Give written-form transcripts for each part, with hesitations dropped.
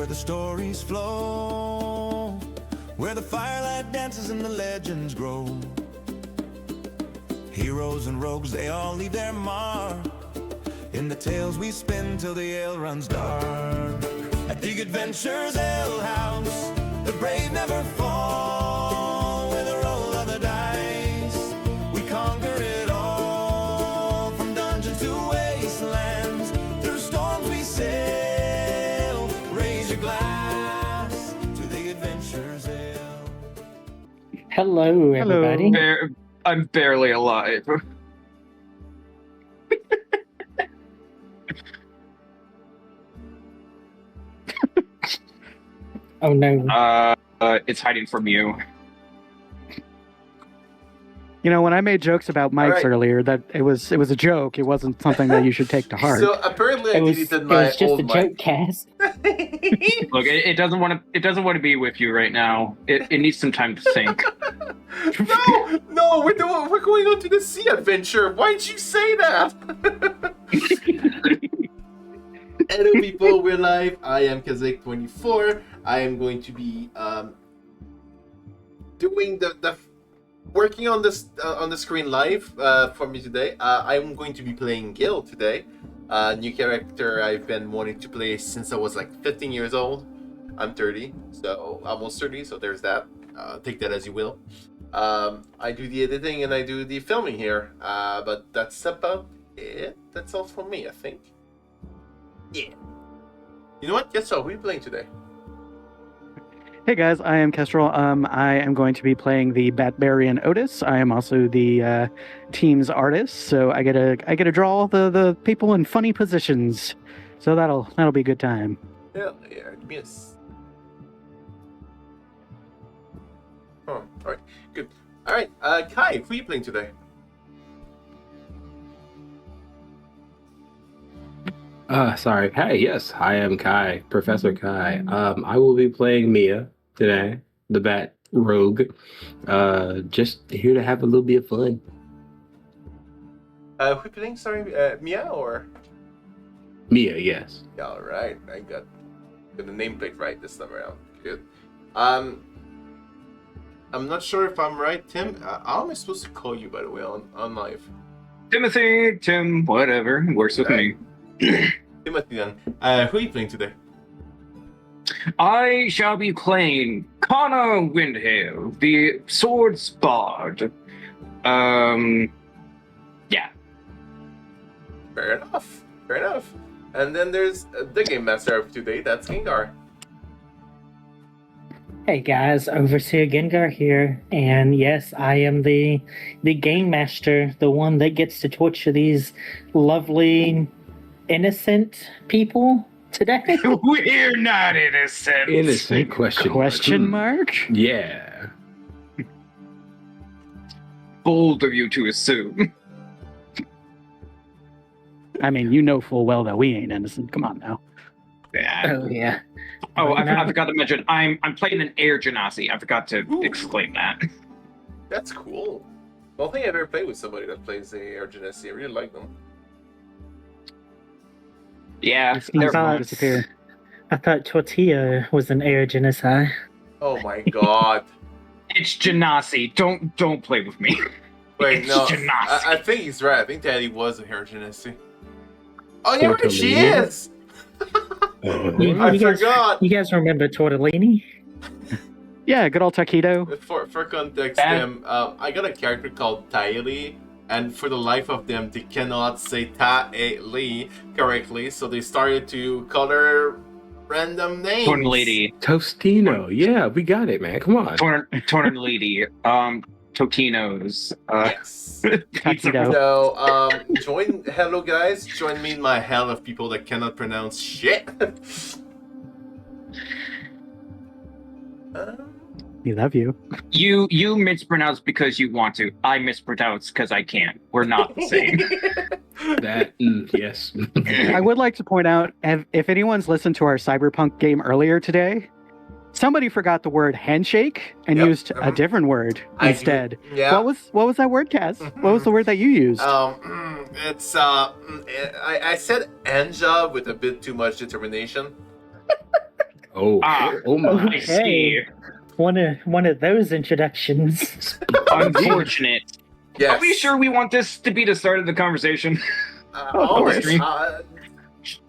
where the stories flow, where the firelight dances and the legends grow. Heroes and rogues, they all leave their mark in the tales we spin till the ale runs dark. At Big Adventures Ale House, the brave never fall. With a roll of the dice, we conquer it all. From dungeons to wastelands, through storms we sail. Raise your glass to the Adventures Ale. Hello, everybody. I'm barely alive. Oh no. It's hiding from you. You know, when I made jokes about mics right. earlier, that it was a joke. It wasn't something that you should take to heart. So apparently I deleted It my was just old a mic. joke, Cass. Look, it doesn't want to be with you right now. It needs some time to sink. No, we're going on to the sea adventure. Why'd you say that? Hello people, we're live. I am Kazek24. I am going to be doing the working on this on the screen live for me today. I'm going to be playing Gill today. New character I've been wanting to play since I was like 15 years old. I'm 30, so almost 30, so there's that. Take that as you will. I do the editing and I do the filming here, but that's about it. That's all for me, I think. Yeah. You know what? Guess so. Who are you playing today? Hey guys, I am Kestrel. I am going to be playing the Bat-Barian Otis. I am also the team's artist, so I get to draw the people in funny positions. So that'll be a good time. Yeah, miss. Oh, all right, good. All right, Kai, who are you playing today? Sorry. Hey, yes, I am Kai, Professor Kai. I will be playing Mia today, the Bat Rogue. Just here to have a little bit of fun. Who are you playing? Sorry, Mia or? Mia, yes. Yeah, all right. I got the nameplate right this time around. Good. I'm not sure if I'm right, Tim. How am I supposed to call you, by the way, on live? Timothy, Tim, whatever works with me. Timothy, then. Who are you playing today? I shall be playing Connor Windhail, the Swords Bard. Yeah. Fair enough. Fair enough. And then there's the Gamemaster of today. That's Gengar. Hey guys, OverseerGengar here, and yes, I am the game master, the one that gets to torture these lovely, innocent people today. We're not innocent. Innocent Question mark? Yeah. Bold of you to assume. I mean, you know full well that we ain't innocent. Come on now. Yeah. Oh yeah. Oh, I forgot to mention, I'm playing an air genasi. I forgot to exclaim that. That's cool. I don't think I've ever played with somebody that plays the Air Genasi. I really like them. Yeah, They're thought- disappear. I thought Tortilla was an air genocide. Oh my god. it's genasi. Don't play with me. Wait, It's no. Genasi. I think he's right. I think Daddy was a Air Genasi. Oh, yeah, right, she Tortellini? is! You I guys- forgot. You guys remember Tortellini? Yeah, good old taquito. For context, I got a character called Taili, and for the life of them, they cannot say Taili correctly, so they started to call her random names. Torn lady. Tostino. Yeah, we got it, man. Come on. Torn lady. Totino's. Yes. Taquito. So, hello guys, join me in my hell of people that cannot pronounce shit. We love you. You mispronounce because you want to. I mispronounce because I can't. We're not the same. Yes. I would like to point out, if anyone's listened to our Cyberpunk game earlier today, somebody forgot the word handshake and Yep. used a different word I instead. Yeah. What was that word, Kaz? What was the word that you used? It's I said Anja with a bit too much determination. Oh, oh my. I see. One of those introductions. Unfortunate. Yes. Are we sure we want this to be the start of the conversation? Of course.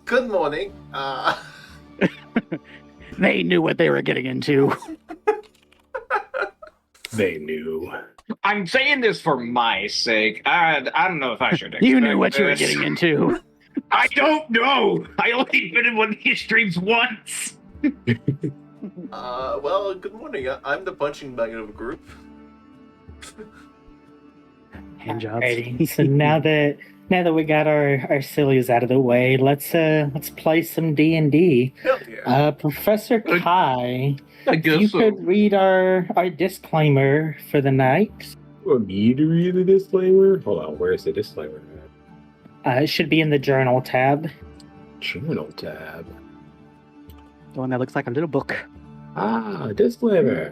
Good morning. They knew what they were getting into. They knew. I'm saying this for my sake. I don't know if I should. You knew what expect you were this. getting into. I don't know. I only been in one of these streams once. Well, good morning. I'm the punching bag of the group. Hand jobs. Alrighty, so now that we got our sillies out of the way, let's play some D&D. Hell yeah. Professor Kai, I if you could read our disclaimer for the night. For me to read the disclaimer? Hold on, where's the disclaimer? It should be in the journal tab. Journal tab. The one that looks like a little book. Ah, disclaimer.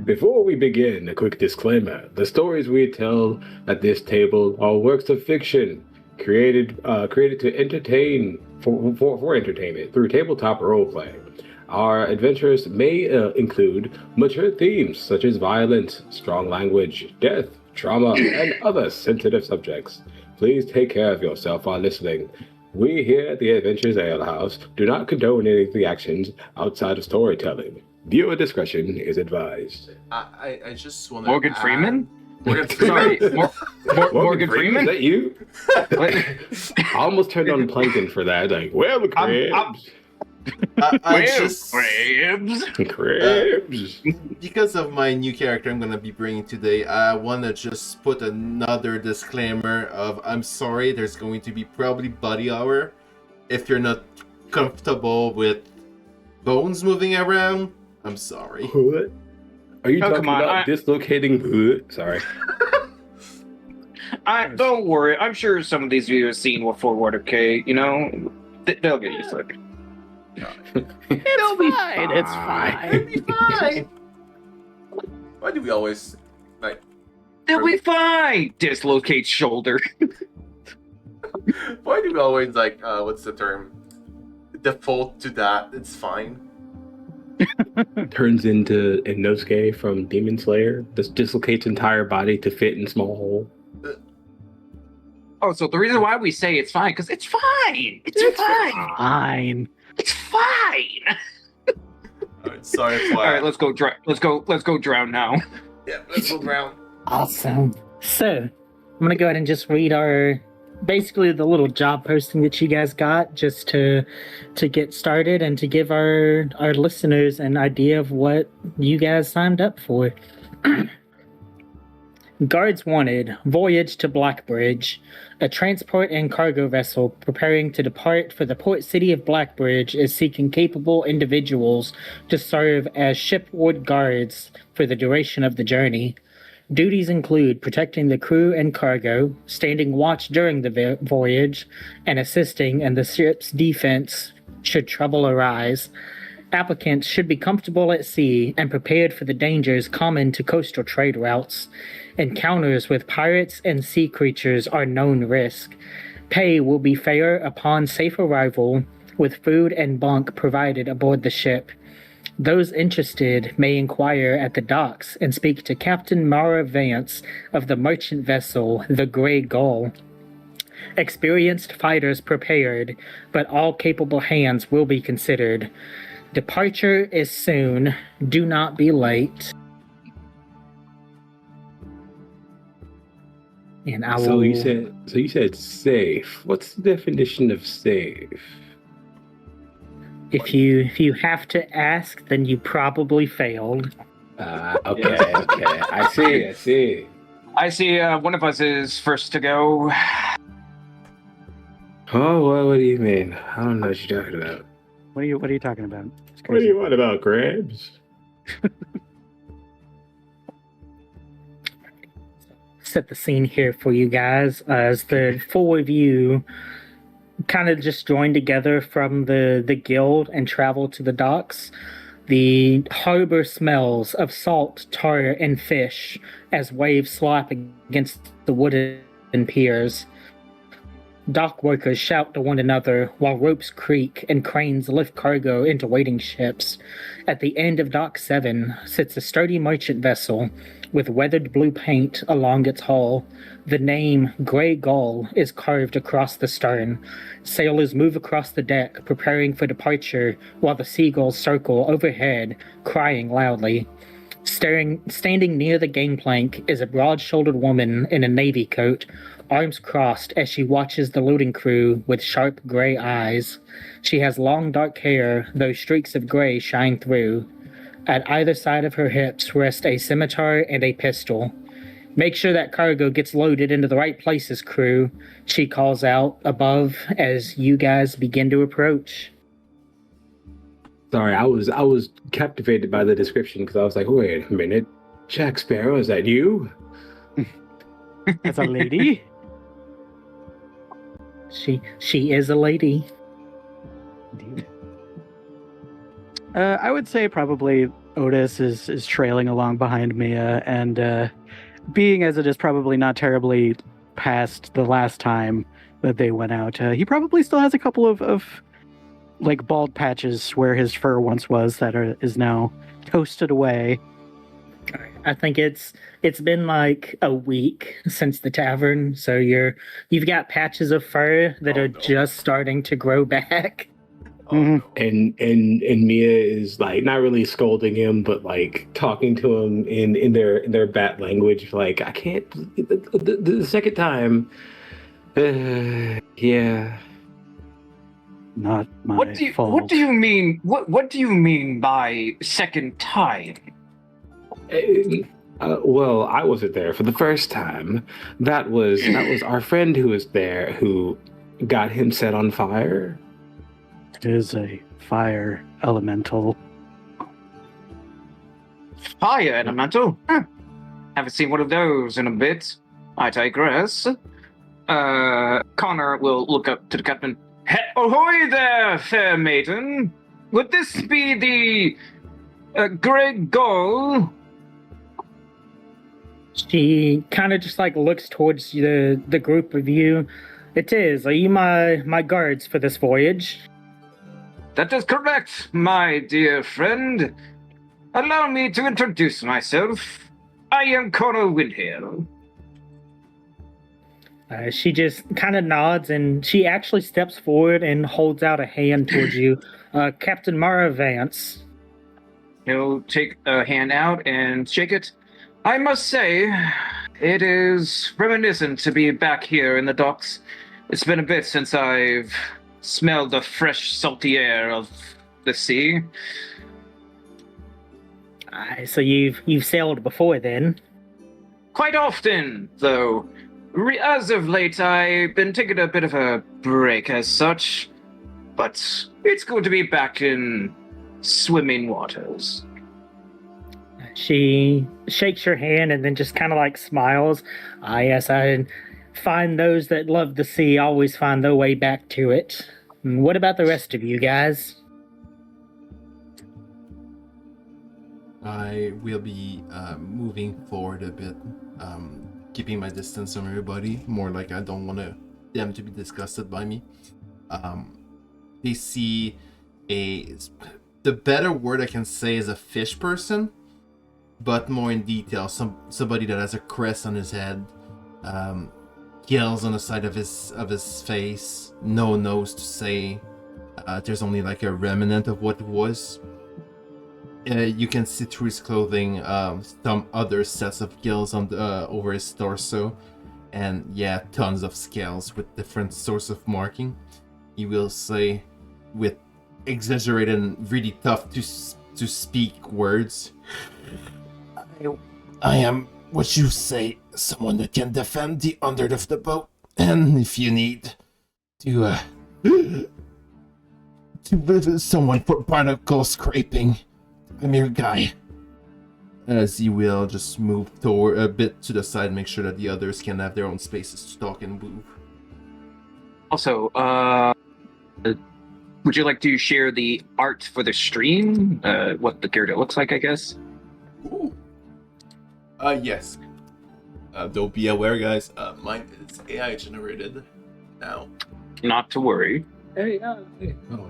Before we begin, a quick disclaimer. The stories we tell at this table are works of fiction created to entertain for entertainment through tabletop role-playing. Our adventures may include mature themes such as violence, strong language, death, trauma, and other sensitive subjects. Please take care of yourself while listening. We here at the Adventures Ale House do not condone any of the actions outside of storytelling. Viewer discretion is advised. I just want to. Morgan Freeman? Morgan Sorry, Freeman. Morgan Freeman? Is that you? What? I almost turned on Plankton for that. Like, well, the crabs. I just Crabs. Crabs. because of my new character I'm gonna be bringing today, I wanna just put another disclaimer of I'm sorry. There's going to be probably body hour if you're not comfortable with bones moving around. I'm sorry. What? Are you talking come on, about dislocating? Sorry. Don't worry. I'm sure some of these viewers seen what forward. Okay, you know, they'll get used to it. It'll be fine. It's fine. It'll be fine. Why do we always like? They'll be fine. Dislocate shoulder. Why do we always like? What's the term? Default to that. It's fine. Turns into Inosuke from Demon Slayer. Just dislocates entire body to fit in small hole. Oh, so the reason why we say it's fine because it's fine. It's fine. Fine. It's fine. Alright, sorry for All right, let's go. Let's go drown now. Yeah, let's go around. Awesome. So I'm gonna go ahead and just read basically the little job posting that you guys got just to get started and to give our listeners an idea of what you guys signed up for. Guards wanted. Voyage to Blackbridge. A transport and cargo vessel preparing to depart for the port city of Blackbridge is seeking capable individuals to serve as shipboard guards for the duration of the journey. Duties include protecting the crew and cargo, standing watch during the voyage, and assisting in the ship's defense should trouble arise. Applicants should be comfortable at sea and prepared for the dangers common to coastal trade routes. Encounters with pirates and sea creatures are known risk. Pay will be fair upon safe arrival, with food and bunk provided aboard the ship. Those interested may inquire at the docks and speak to Captain Mara Vance of the merchant vessel, the Grey Gull. Experienced fighters prepared, but all capable hands will be considered. Departure is soon. Do not be late. And I will... So you said safe. What's the definition of safe? If you have to ask, then you probably failed. Okay. I see. I see. One of us is first to go. Oh, what do you mean? I don't know what you're talking about. What are you talking about? It's What do crazy. you want about crabs? Set the scene here for you guys as the four of you kind of just joined together from the guild and traveled to the docks. The harbor smells of salt, tar, and fish as waves slap against the wooden piers. Dock workers shout to one another while ropes creak and cranes lift cargo into waiting ships. At the end of Dock 7 sits a sturdy merchant vessel with weathered blue paint along its hull. The name Grey Gull is carved across the stern. Sailors move across the deck, preparing for departure, while the seagulls circle overhead, crying loudly. Standing near the gangplank is a broad-shouldered woman in a navy coat, arms crossed as she watches the loading crew with sharp gray eyes. She has long dark hair, though streaks of gray shine through. At either side of her hips rest a scimitar and a pistol. "Make sure that cargo gets loaded into the right places, crew," she calls out above as you guys begin to approach. Sorry, I was captivated by the description because I was like, wait a minute, Jack Sparrow, is that you? That's a lady. She is a lady. Indeed. I would say probably Otis is trailing along behind Mia, and being as it is probably not terribly past the last time that they went out, he probably still has a couple of like bald patches where his fur once was that is now toasted away. I think it's been like a week since the tavern, so you've got patches of fur that are just starting to grow back. Mhm. And Mia is like not really scolding him, but like talking to him in their bat language. Like, I can't the second time. Yeah. Not my fault. What do you mean? What do you mean by second time? Well, I wasn't there for the first time. That was our friend who was there who got him set on fire. It is a fire elemental. Fire elemental? Haven't seen one of those in a bit. I digress. Connor will look up to the captain. Ahoy there, fair maiden. Would this be the Grey Gull? She kind of just like looks towards the group of you. "It is. Are you my guards for this voyage?" That is correct, my dear friend. Allow me to introduce myself. I am Connor Windhill. She just kind of nods, and she actually steps forward and holds out a hand towards you. "Captain Mara Vance." He'll take a hand out and shake it. I must say, it is reminiscent to be back here in the docks. It's been a bit since I've smelled the fresh, salty air of the sea. So you've sailed before then? Quite often, though. As of late, I've been taking a bit of a break as such, but it's good to be back in swimming waters. She shakes your hand and then just kind of like smiles. Yes, I find those that love the sea always find their way back to it. What about the rest of you guys? I will be moving forward a bit, keeping my distance from everybody. More like I don't want them to be disgusted by me. They see the better word I can say is a fish person, but more in detail, somebody that has a crest on his head, gills on the side of his face, no nose to say. There's only like a remnant of what it was. You can see through his clothing some other sets of gills on over his torso, and yeah, tons of scales with different sorts of marking. He will say, with exaggerated and really tough to speak words, I am what you say, someone that can defend the under of the boat, and if you need to visit someone for barnacle scraping, I'm your guy. As he will just move toward a bit to the side, make sure that the others can have their own spaces to talk and move. Also, would you like to share the art for the stream? What the character looks like, I guess? Ooh. Yes. Don't be aware, guys. Mine is AI generated. now. Not to worry. Hey, oh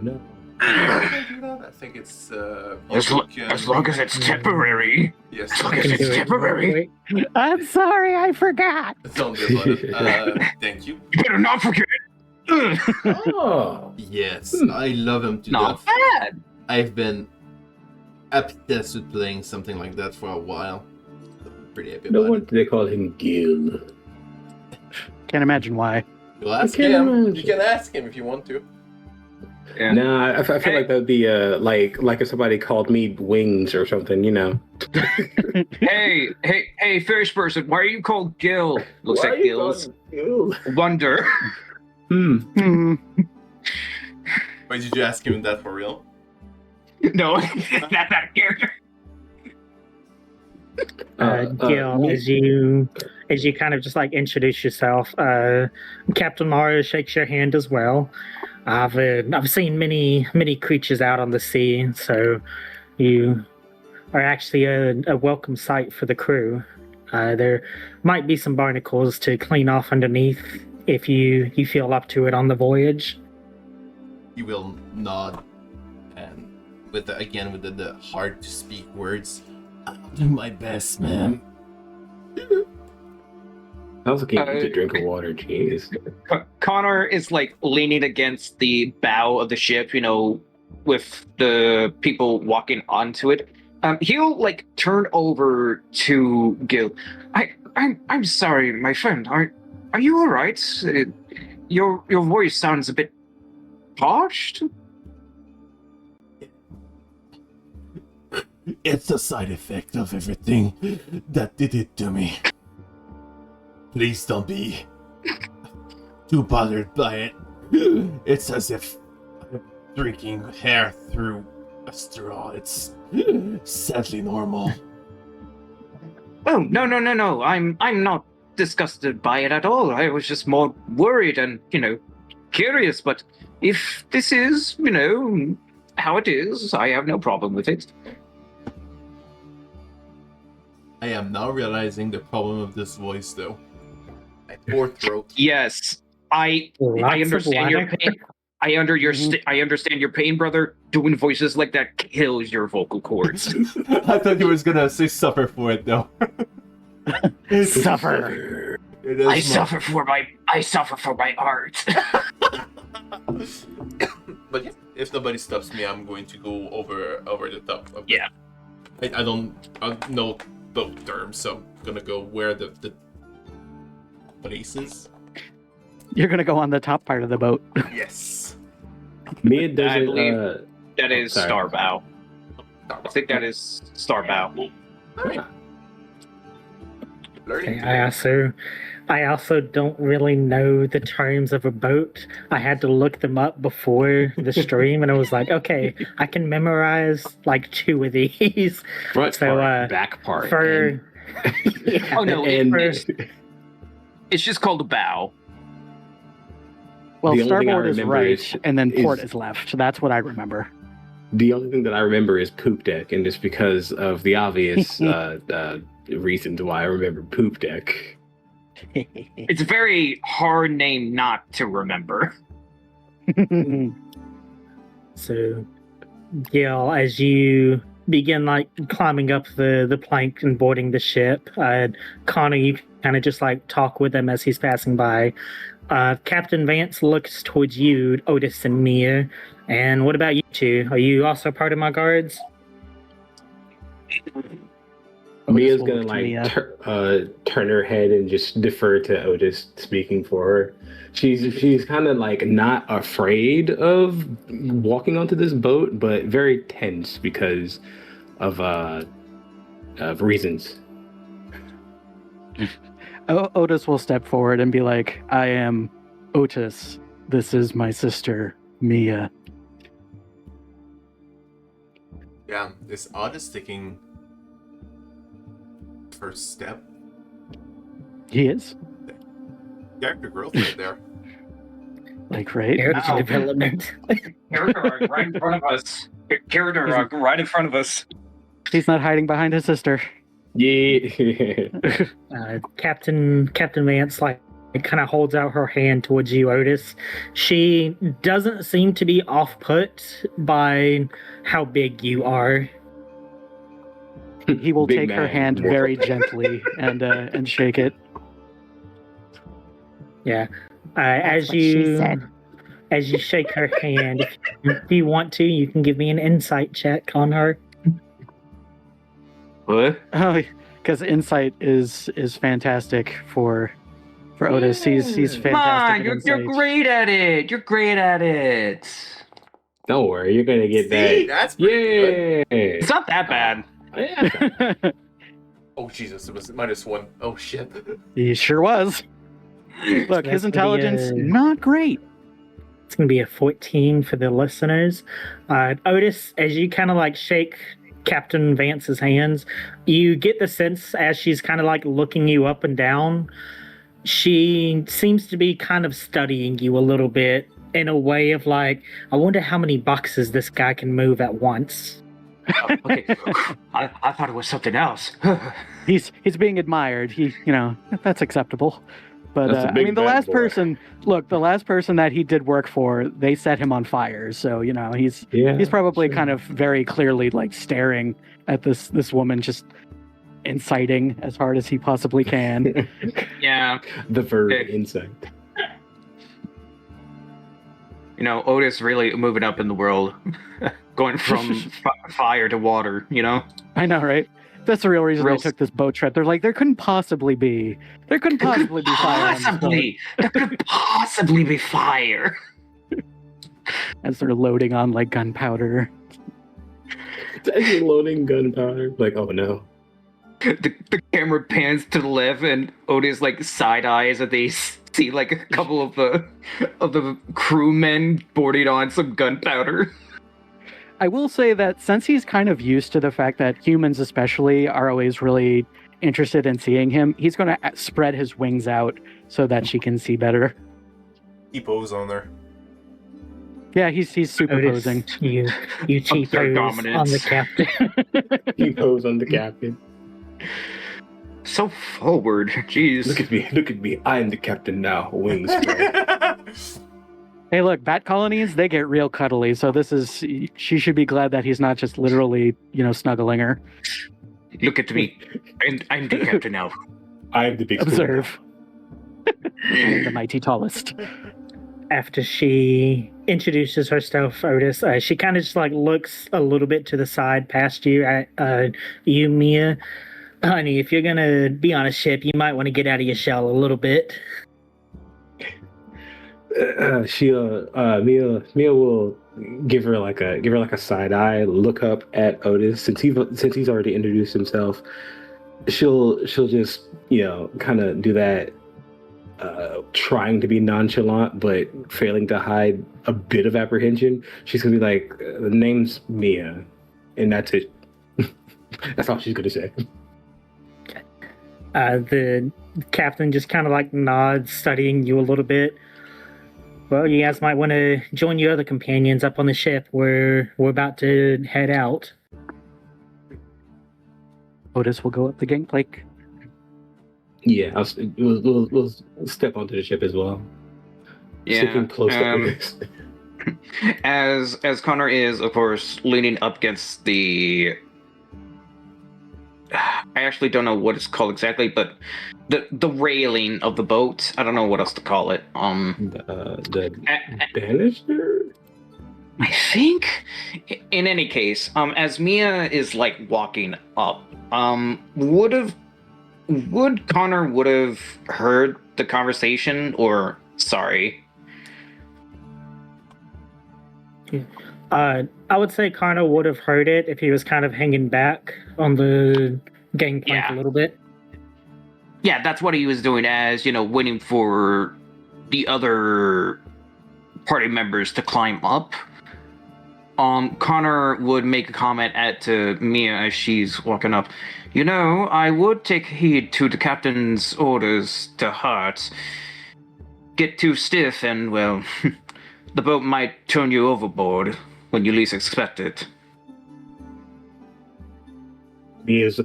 no. I think it's As long as it's temporary. Yes, As long I as can it's do it. temporary. Wait. I'm sorry, I forgot. don't be about it. Thank you. You better not forget it. Oh. Yes, I love him to Not death. bad. I've been obsessed with playing something like that for a while. So I'm pretty happy No about wonder they call him Gill. Can't imagine why. it. You'll ask can't him. imagine. You can ask him if you want to. Yeah. Nah, I feel like that'd be like if somebody called me Wings or something, you know. Hey, fish person, why are you called Gill? Looks Why like are you Gill's calling Gill? Wonder. Hmm. Why did you ask him that for real? No, that's not a character. Gil, me- as you kind of just like introduce yourself, Captain Mario shakes your hand as well. I've seen many creatures out on the sea, so you are actually a welcome sight for the crew. There might be some barnacles to clean off underneath if you feel up to it on the voyage. He will nod, and with the hard to speak words, I'll do my best, ma'am. I also can't use a drink of water, jeez. Connor is like leaning against the bow of the ship, with the people walking onto it. He'll like turn over to Gill. I'm sorry, my friend. Are you all right? Your voice sounds a bit parched. It's a side effect of everything that did it to me. Please don't be too bothered by it. It's as if I'm drinking hair through a straw. It's sadly normal. Oh, no. I'm not disgusted by it at all. I was just more worried and, curious. But if this is, how it is, I have no problem with it. I am now realizing the problem of this voice, though. My poor throat. Yes, I Lots of understand your water. pain. I understand your pain, brother. Doing voices like that kills your vocal cords. I thought you was gonna say suffer for it, though. Suffer. It is I suffer for my art. But yeah, if nobody stops me, I'm going to go over the top of Yeah. I don't know both terms, so I'm gonna go where the places. You're gonna go on the top part of the boat. Yes. Mia I doesn't. believe that is sorry. Starbow. I think that is Starbow. Alright. Learning. Okay, I also don't really know the terms of a boat. I had to look them up before the stream, and I was like, okay, I can memorize like 2 of these. Front So, part, back part. For yeah, Oh no, and- it's just called a bow. Well, The only thing I starboard is remember right, and then port is- is left. That's what I remember. The only thing that I remember is poop deck, and it's because of the obvious reasons why I remember poop deck. It's a very hard name not to remember. So, Gil, as you begin like climbing up the plank and boarding the ship, Connor, you kind of just like talk with him as he's passing by. Captain Vance looks towards you, Otis and Mia. And what about you two? Are you also part of my guards? Mia's will gonna look to like Mia. turn her head and just defer to Otis speaking for her. She's kind of like not afraid of walking onto this boat, but very tense because of reasons. Otis will step forward and be like, I am Otis. This is my sister, Mia. Yeah, is Otis taking first step? He is. Character growth right there. Like, right? Character Ow. development. Character right in front of us. Character right in front of us. He's not hiding behind his sister. Yeah. Captain Vance like kind of holds out her hand towards you, Otis. She doesn't seem to be off-put by how big you are. He will Big take her man. hand very gently and shake it. Yeah. That's what she said. As you shake her hand, if you want to, you can give me an insight check on her. What? Oh, because insight is fantastic for Otis. He's fantastic. Come on, at you're insight. great at it. You're great at it. Don't worry, you're gonna get See, that. that's pretty good. Yeah. It's not that bad. Yeah. Oh Jesus, it was -1. Oh shit. He sure was. Look, That's his the, intelligence not great. It's going to be a 14 for the listeners. Otis, as you kind of like shake Captain Vance's hands, you get the sense as she's kind of like looking you up and down, she seems to be kind of studying you a little bit in a way of like, I wonder how many boxes this guy can move at once. Oh, okay. I thought it was something else. He's being admired. That's acceptable. But That's a I big mean, the bad last boy. person that he did work for, they set him on fire. So he's probably kind of very clearly like staring at this woman, just inciting as hard as he possibly can. Yeah. The verb Okay. insect. Otis really moving up in the world, going from fire to water. I know, right? That's the real reason Real they took this boat trip. They're like, there couldn't possibly be fire. On this boat. There could possibly be fire. As they're loading on like gunpowder. As you're loading gunpowder, like, oh no. The camera pans to the left, and Otis like side eyes, and they see like a couple of the crewmen boarding on some gunpowder. I will say that since he's kind of used to the fact that humans especially are always really interested in seeing him, he's going to spread his wings out so that she can see better. He pose on there. Yeah, he's superposing. Otis, you Observe T-pose dominance. on the captain. He goes on the captain. So forward, jeez. Look at me. I am the captain now. Wings spread. Hey, look, bat colonies, they get real cuddly, so she should be glad that he's not just literally, snuggling her. Look at me. I'm the captain now. I am the big Observe. I'm the mighty tallest. After she introduces herself, Otis, she kind of just like looks a little bit to the side past you at you, Mia. Honey, if you're gonna be on a ship, you might want to get out of your shell a little bit. Mia will give her like a side eye, look up at Otis since he's already introduced himself. She'll just kind of do that, trying to be nonchalant but failing to hide a bit of apprehension. She's gonna be like, "The name's Mia," and that's it. That's all she's gonna say. The captain just kind of like nods, studying you a little bit. Well, you guys might want to join your other companions up on the ship. We're about to head out. Otis will go up the gangplank. Yeah, we'll step onto the ship as well. Sticking close to Otis. As Connor is, of course, leaning up against the. I actually don't know what it's called exactly, but the railing of the boat. I don't know what else to call it. The banister. I think. In any case, as Mia is like walking up, would Connor would have heard the conversation, or sorry? I would say Connor would have heard it if he was kind of hanging back on the gangplank a little bit. Yeah, that's what he was doing, as waiting for the other party members to climb up. Connor would make a comment to Mia as she's walking up. I would take heed to the captain's orders to heart. Get too stiff and, well, the boat might turn you overboard when you least expect it. Mia's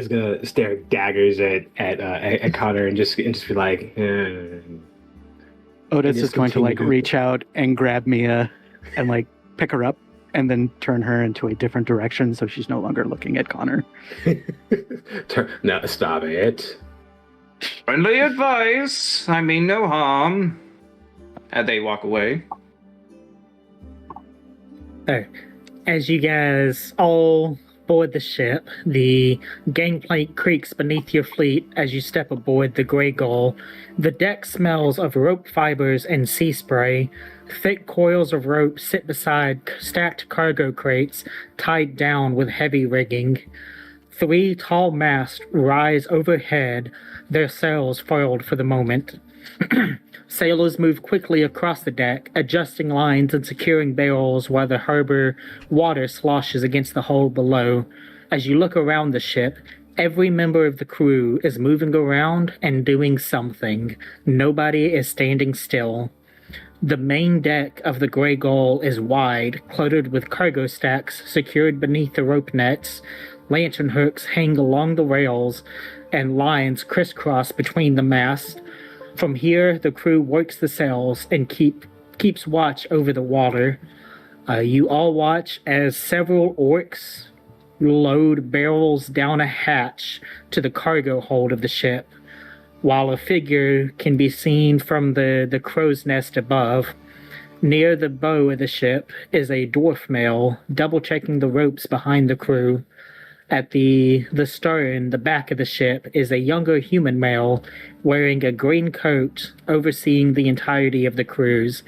gonna stare daggers at Connor and just be like, Otis just is going to like continue. reach out and grab Mia and like pick her up and then turn her into a different direction so she's no longer looking at Connor. No, stop it. Friendly advice. I mean no harm. And they walk away. So, as you guys all board the ship, the gangplank creaks beneath your fleet as you step aboard the Grey Gull. The deck smells of rope fibers and sea spray. Thick coils of rope sit beside stacked cargo crates tied down with heavy rigging. 3 tall masts rise overhead, their sails furled for the moment. Sailors move quickly across the deck, adjusting lines and securing barrels while the harbor water sloshes against the hull below. As you look around the ship, every member of the crew is moving around and doing something. Nobody is standing still. The main deck of the Grey Gull is wide, cluttered with cargo stacks secured beneath the rope nets. Lantern hooks hang along the rails, and lines crisscross between the masts. From here, the crew works the sails and keeps watch over the water. You all watch as several orcs load barrels down a hatch to the cargo hold of the ship, while a figure can be seen from the crow's nest above. Near the bow of the ship is a dwarf male, double-checking the ropes behind the crew. At the stern, the back of the ship, is a younger human male wearing a green coat, overseeing the entirety of the cruise.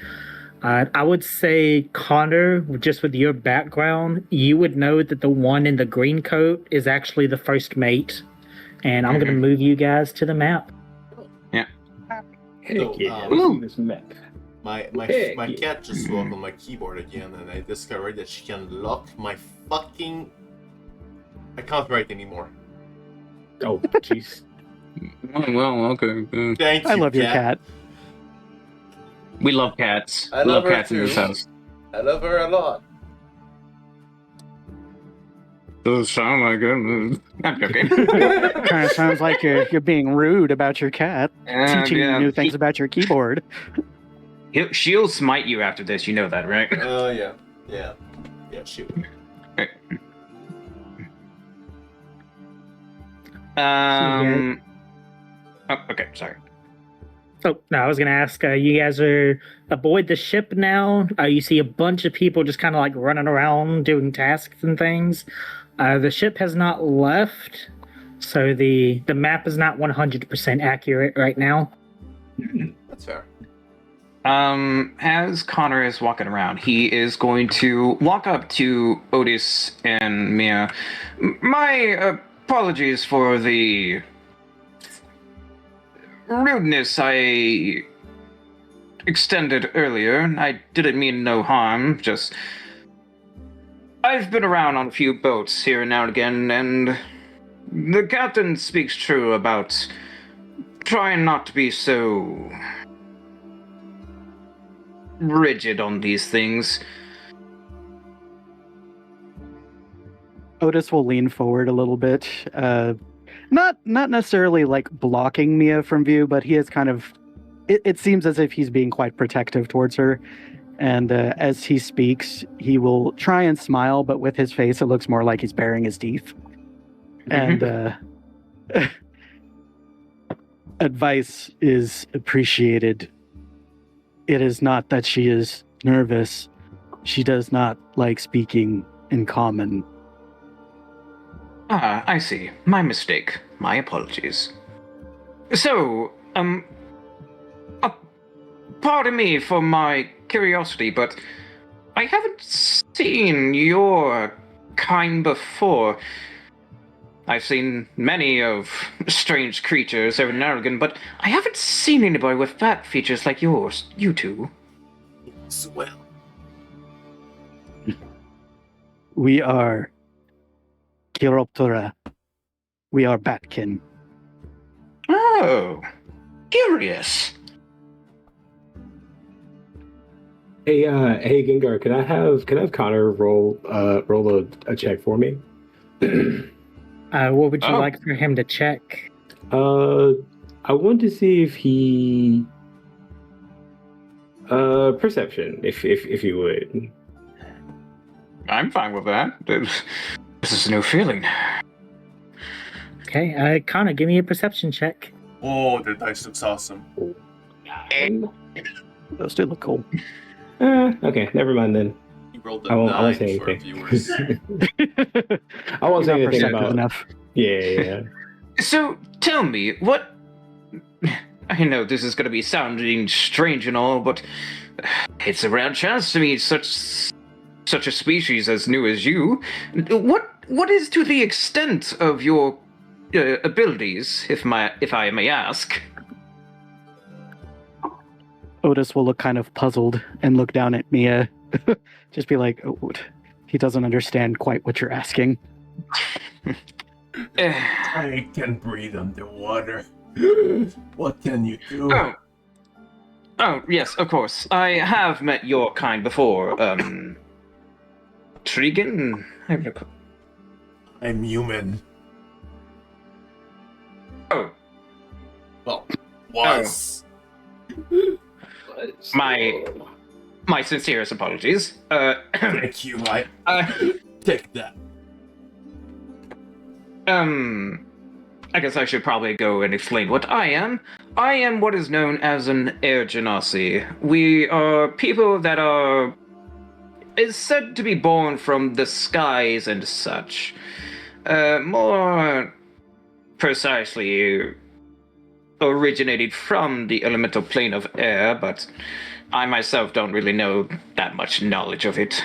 I would say, Connor, just with your background, you would know that the one in the green coat is actually the first mate. And I'm going to move you guys to the map. So, This map. my cat just walked on my keyboard again, and I discovered that she can lock my fucking... I can't write anymore. Oh, jeez. Well, okay. Thank you, I love your cat. We love cats. I We love her cats in this too. house. I love her a lot. Does sound like it. I'm joking. Kind of sounds like you're being rude about your cat, teaching you new things about your keyboard. She'll smite you after this. You know that, right? Oh, yeah. Shoot. Oh, okay, sorry. Oh, no, I was going to ask, you guys are aboard the ship now. You see a bunch of people just kind of like running around doing tasks and things. The ship has not left, so the map is not 100% accurate right now. That's fair. As Connor is walking around, he is going to walk up to Otis and Mia. My apologies for the rudeness I extended earlier. I didn't mean no harm, just... I've been around on a few boats here and now and again, and the captain speaks true about trying not to be so rigid on these things. Otis will lean forward a little bit, not necessarily like blocking Mia from view, but he is kind of. It seems as if he's being quite protective towards her, and as he speaks, he will try and smile, but with his face, it looks more like he's baring his teeth. And advice is appreciated. It is not that she is nervous; she does not like speaking in common. Ah, I see. My mistake. My apologies. So, pardon me for my curiosity, but I haven't seen your kind before. I've seen many of strange creatures every now and again, but I haven't seen anybody with bat features like yours. You two. Swell. We are Chiroptera. We are Batkin. Oh, curious. Hey, Gengar, can I have Connor roll a check for me? What would you Oh. like for him to check? I want to see if he perception, if you would. I'm fine with that. This is a new feeling. Okay, Connor, give me a perception check. Oh, the dice looks awesome. Those do look cool. Okay, never mind then. He rolled I a won't 9 say for anything. viewers. I won't say Not anything perceptive about. enough. Yeah. So tell me, what? I know this is going to be sounding strange and all, but it's a rare chance to meet such a species as new as you. What is to the extent of your abilities, if I may ask? Otis will look kind of puzzled and look down at Mia. Just be like, oh, he doesn't understand quite what you're asking. I can breathe underwater. What can you do? Oh, yes, of course. I have met your kind before. Trigan? I'm human. Oh, Well, was. my sincerest apologies. Thank you. I take that. I guess I should probably go and explain what I am. I am what is known as an air genasi. We are people that is said to be born from the skies and such. More precisely, originated from the elemental plane of air, but I myself don't really know that much knowledge of it.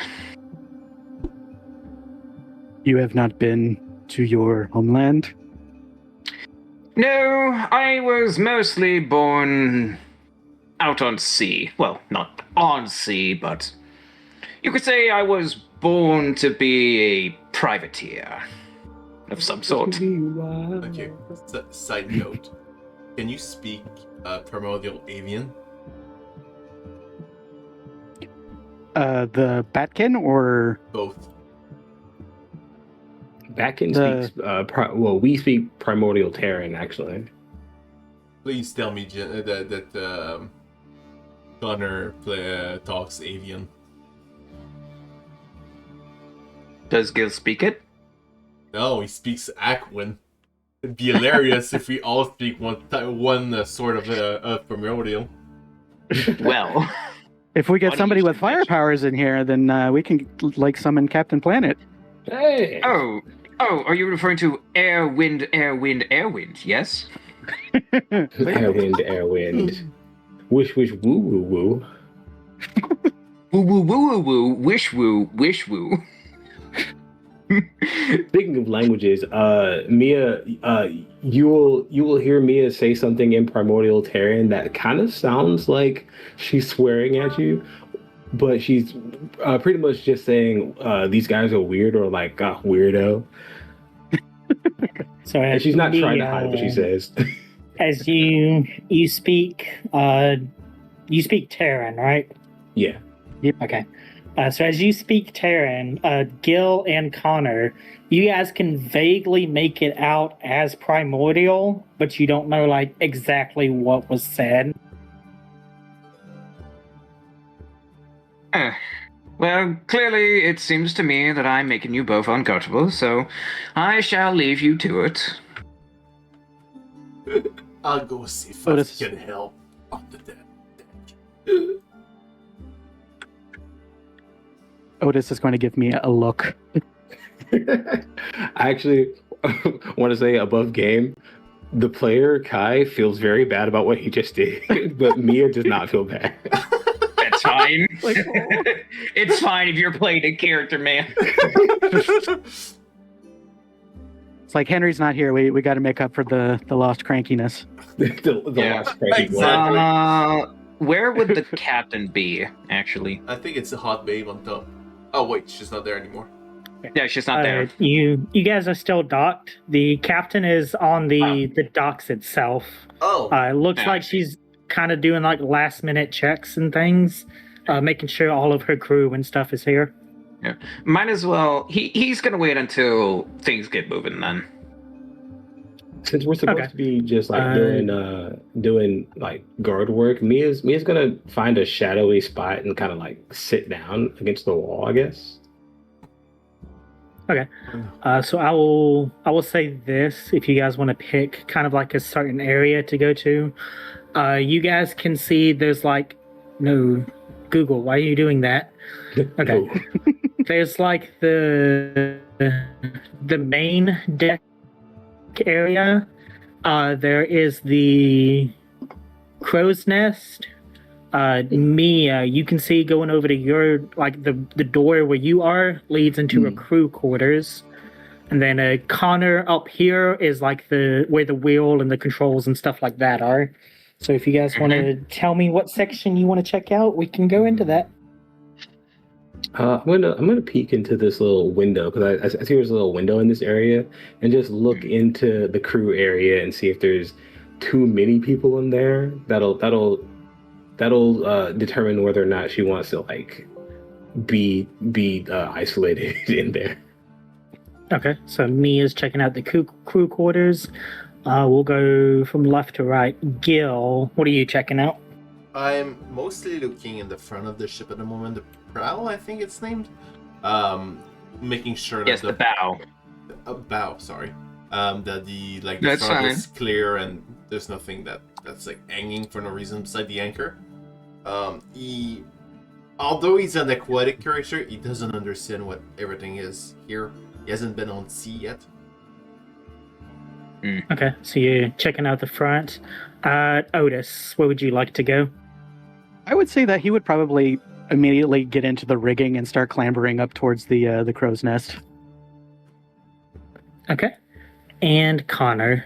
You have not been to your homeland? No, I was mostly born out on sea. Well, not on sea, but you could say I was born to be a privateer of some sort. Okay. Side note. Can you speak primordial avian? The Batkin or Both. Backen speaks. We speak primordial Terran actually. Please tell me that Connor talks avian. Does Gill speak it? No, he speaks Aquan. It'd be hilarious if we all speak one sort of primordial. Well, if we get Funny somebody you with should fire mention- powers in here, then we can summon Captain Planet. Hey. oh, are you referring to air, wind, yes? Airwind. Wish, woo, woo, woo. Woo, woo, woo, woo, woo, wish, woo. Speaking of languages, Mia, you will hear Mia say something in primordial Terran that kind of sounds like she's swearing at you, but she's pretty much just saying these guys are weird or like weirdo. So And she's not trying to hide what she says. As you speak, you speak Terran, right? Yeah. Okay. So as you speak Terran, Gill and Connor, you guys can vaguely make it out as primordial, but you don't know like exactly what was said. Well, clearly it seems to me that I'm making you both uncomfortable, so I shall leave you to it. I'll go see if Otis. I can help on the deck. Otis is going to give me a look. I actually want to say above game, the player Kai feels very bad about what he just did, but Mia does not feel bad. That's fine. It's fine if you're playing a character, man. It's like Henry's not here. We got to make up for the lost crankiness. the Yeah. last cranky Exactly. Where would the captain be, actually? I think it's a hot babe on top. Oh wait, she's not there anymore. Yeah, she's not there. You guys are still docked. The captain is on the docks itself. Oh, It looks Yeah. like she's kind of doing like last minute checks and things, making sure all of her crew and stuff is here. Yeah. Might as well. He's gonna wait until things get moving then. Since we're supposed Okay. to be just like doing like guard work, Mia's gonna find a shadowy spot and kind of like sit down against the wall, I guess. So I will say this: if you guys want to pick kind of like a certain area to go to, you guys can see there's like no Google. Why are you doing that? Okay. Oh, There's like the main deck area. There is the crow's nest. Mia, you can see going over to your like the door where you are leads into a crew quarters, and then Connor up here is like the where the wheel and the controls and stuff like that are. So if you guys want to tell me what section you want to check out, we can go into that. I'm gonna peek into this little window because I see there's a little window in this area, and just look into the crew area and see if there's too many people in there. That'll determine whether or not she wants to like be isolated in there. Okay, so Mia's checking out the crew quarters. We'll go from left to right. Gill, what are you checking out? I'm mostly looking in the front of the ship at the moment. The prow, I think it's named. Making sure that Yes, the bow. bow, sorry. That the the That's front fine. is clear and there's nothing that's like hanging for no reason beside the anchor. Although he's an aquatic character, he doesn't understand what everything is here. He hasn't been on sea yet. Okay, so you're checking out the front. Otis, where would you like to go? I would say that he would probably immediately get into the rigging and start clambering up towards the crow's nest. Okay. And Connor.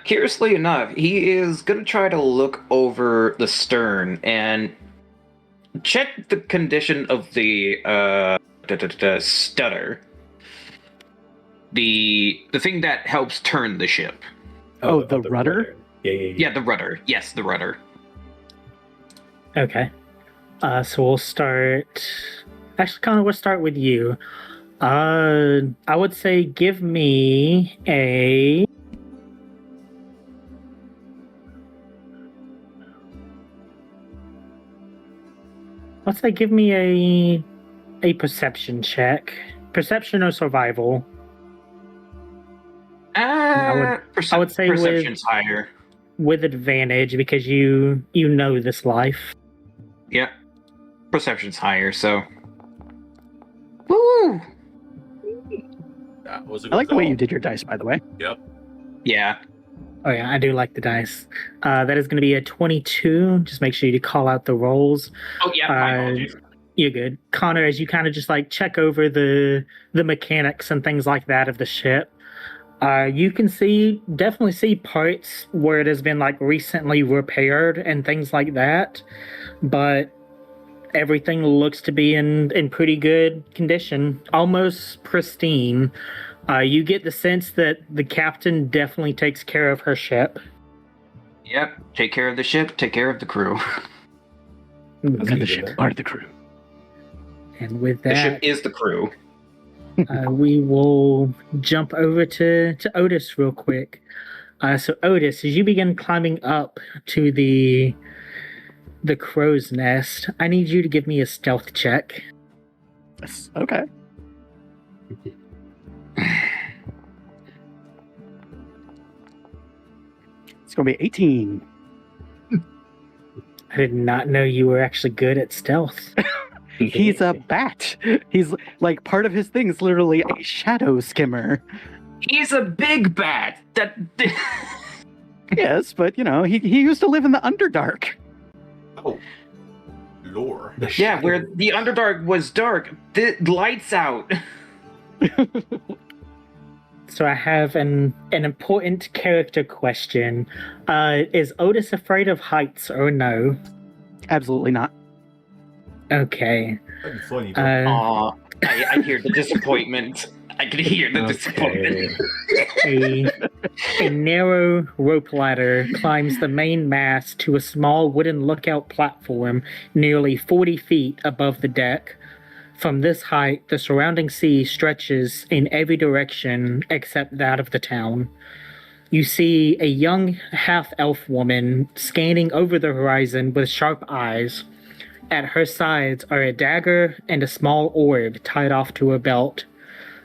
Curiously enough, he is gonna try to look over the stern and check the condition of the stutter. The thing that helps turn the ship. Oh, the rudder? Yeah. Yeah, the rudder. Yes, the rudder. Okay. So we'll start. Actually, Connor, we'll start with you. I would say give me a. Let's say give me a perception check. Perception or survival. I would say perception's higher. With advantage because you know this life. Yeah, perception's higher. So, woo! That was a I good like the way call. you did your dice, by the way. Yep. Yeah. Oh yeah, I do like the dice. That is going to be a 22. Just make sure you call out the rolls. Oh yeah. My apologies. You're good, Connor. As you kind of just like check over the mechanics and things like that of the ship, you can definitely see parts where it has been like recently repaired and things like that, but everything looks to be in pretty good condition, almost pristine. You get the sense that the captain definitely takes care of her ship. Yep. Take care of the ship. Take care of the crew. And the ship are the crew. And with The ship that, is the crew. we will jump over to Otis real quick. So Otis, as you begin climbing up to the crow's nest, I need you to give me a stealth check. Yes. Okay. It's going to be 18. I did not know you were actually good at stealth. He's a bat. He's like part of his thing is literally a shadow skimmer. He's a big bat. That. Yes, but you know, he used to live in the Underdark. Oh. Lore. Yeah, where the Underdark was dark. The lights out. So I have an important character question. Is Otis afraid of heights or no? Absolutely not. Okay. That'd be funny, though. Aw, I hear the disappointment. I can hear the disappointment. A narrow rope ladder climbs the main mast to a small wooden lookout platform nearly 40 feet above the deck. From this height, the surrounding sea stretches in every direction except that of the town. You see a young half-elf woman scanning over the horizon with sharp eyes. At her sides are a dagger and a small orb tied off to her belt.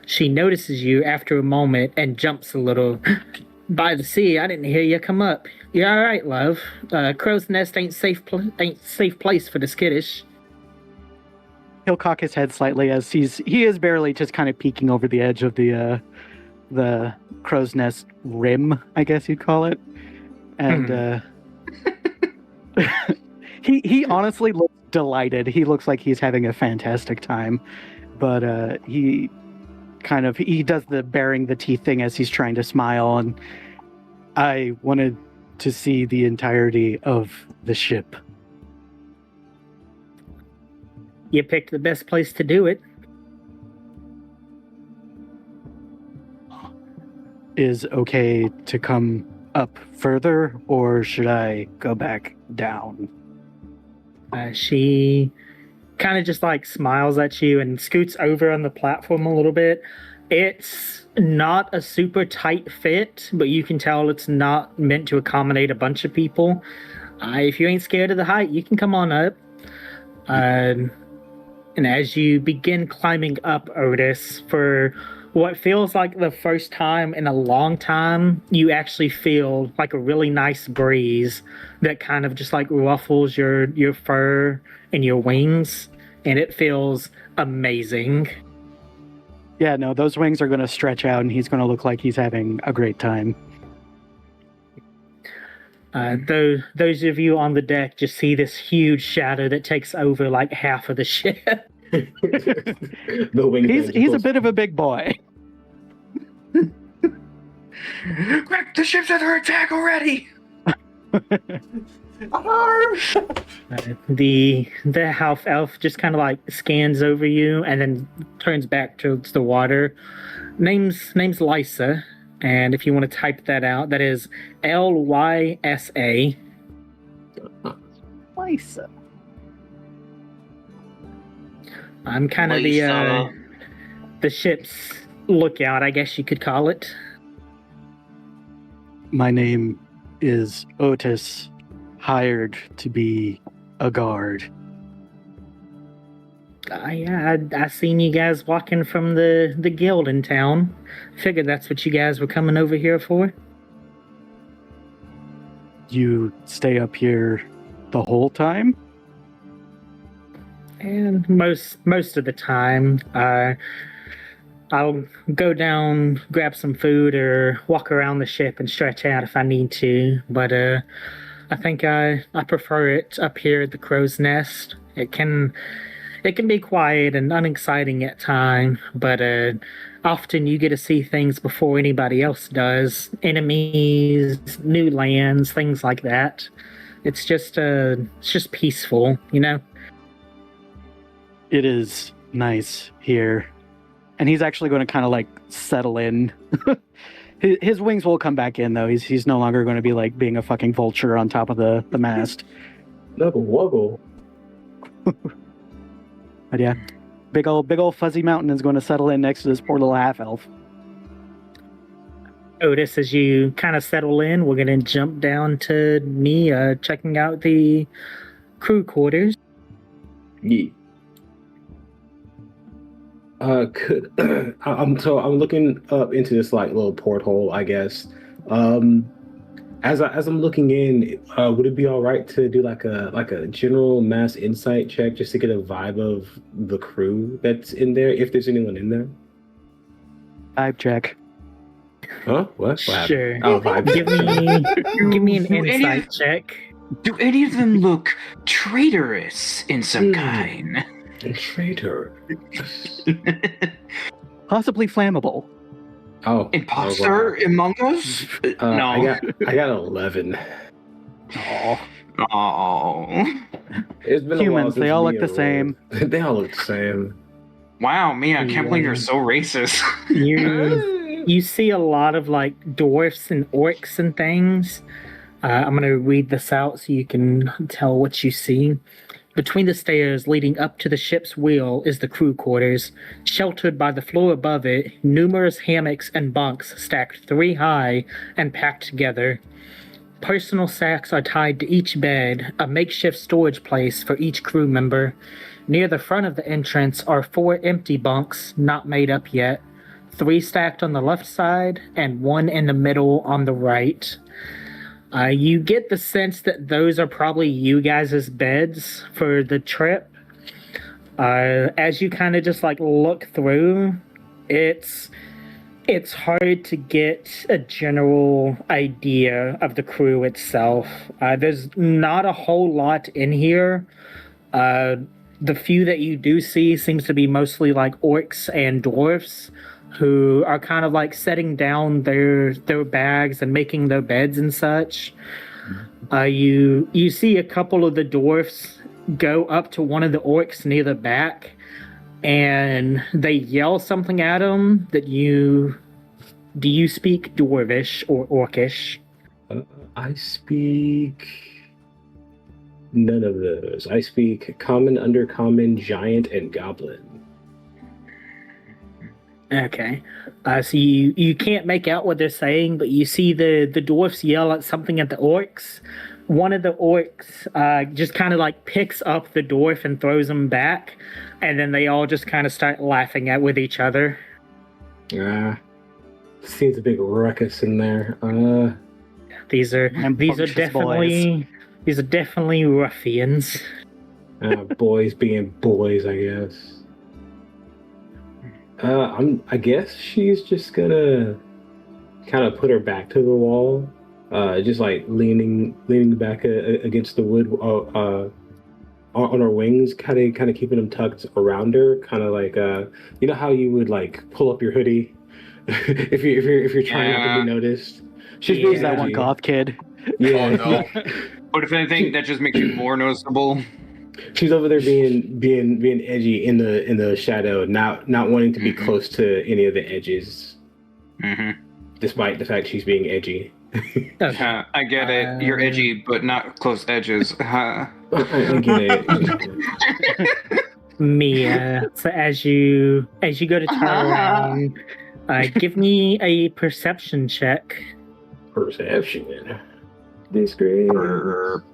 She notices you after a moment and jumps a little. By the sea, I didn't hear you come up. You all right, love? Crow's Nest ain't safe place for the skittish. He'll cock his head slightly as he is barely just kind of peeking over the edge of the crow's nest rim, I guess you'd call it. And he honestly looks delighted. He looks like he's having a fantastic time, but he does the baring the teeth thing as he's trying to smile. And I wanted to see the entirety of the ship. You picked the best place to do it. Is okay to come up further, or should I go back down? She kind of just like smiles at you and scoots over on the platform a little bit. It's not a super tight fit, but you can tell it's not meant to accommodate a bunch of people. If you ain't scared of the height, you can come on up. And as you begin climbing up, Otis, for what feels like the first time in a long time, you actually feel like a really nice breeze that kind of just like ruffles your fur and your wings, and it feels amazing. Yeah, no, those wings are going to stretch out, and he's going to look like he's having a great time. Those of you on the deck just see this huge shadow that takes over like half of the ship. The wing He's a bit of a big boy. Quick, the ship's under attack already! The half elf just kind of like scans over you and then turns back towards the water. Name's Lysa, and if you want to type that out, that is Lysa. Lysa. I'm kind of the ship's lookout, I guess you could call it. My name is Otis, hired to be a guard. Yeah, I seen you guys walking from the guild in town. Figured that's what you guys were coming over here for. You stay up here the whole time? And most of the time, I'll go down, grab some food, or walk around the ship and stretch out if I need to. But I think I prefer it up here at the Crow's Nest. It can be quiet and unexciting at times, but often you get to see things before anybody else does. Enemies, new lands, things like that. It's just peaceful, you know? It is nice here. And he's actually going to kind of like settle in. His wings will come back in, though. He's no longer going to be like being a fucking vulture on top of the mast. Knuckle wuggle. But yeah, big old fuzzy mountain is going to settle in next to this poor little half elf. Otis, as you kind of settle in, we're going to jump down to me checking out the crew quarters. Yeah. I'm looking up into this like little porthole, I guess. As I'm looking in, would it be all right to do like a general mass insight check just to get a vibe of the crew that's in there, if there's anyone in there? Vibe check. Huh? What? Sure. Oh, vibe. Give me an insight check. Do any of them look traitorous in some kind? A traitor. Possibly flammable. Oh, Imposter among us? No. I got 11. Oh. It's been Humans, a while they all look since the same. They all look the same. Wow, man, I can't believe you're so racist. You see a lot of like dwarfs and orcs and things. I'm gonna read this out so you can tell what you see. Between the stairs leading up to the ship's wheel is the crew quarters. Sheltered by the floor above it, numerous hammocks and bunks stacked 3 high and packed together. Personal sacks are tied to each bed, a makeshift storage place for each crew member. Near the front of the entrance are 4 empty bunks, not made up yet. 3 stacked on the left side and 1 in the middle on the right. You get the sense that those are probably you guys' beds for the trip. As you kind of just like look through, it's hard to get a general idea of the crew itself. There's not a whole lot in here. The few that you do see seems to be mostly like orcs and dwarfs who are kind of like setting down their bags and making their beds and such. You see a couple of the dwarfs go up to one of the orcs near the back, and they yell something at him that Do you speak Dwarvish or Orcish? I speak none of those. I speak Common, Undercommon, Giant, and Goblin. Okay. So you can't make out what they're saying, but you see the dwarfs yell at something at the orcs. One of the orcs just kind of like picks up the dwarf and throws him back, and then they all just kind of start laughing with each other. Seems a big ruckus in there. These are definitely ruffians. Boys being boys, I guess. I guess she's just gonna kind of put her back to the wall, just like leaning back against the wood, on her wings, kind of keeping them tucked around her, kind of like you know how you would like pull up your hoodie if you're trying not to be noticed. She's being that one goth kid. Yeah. Oh, no. But if anything, that just makes you more noticeable. She's over there being edgy in the shadow, not wanting to be close to any of the edges, despite the fact she's being edgy. I get it. You're edgy, but not close edges. I get it. Mia. So as you go to turn around, give me a perception check. Perception. Disgrace.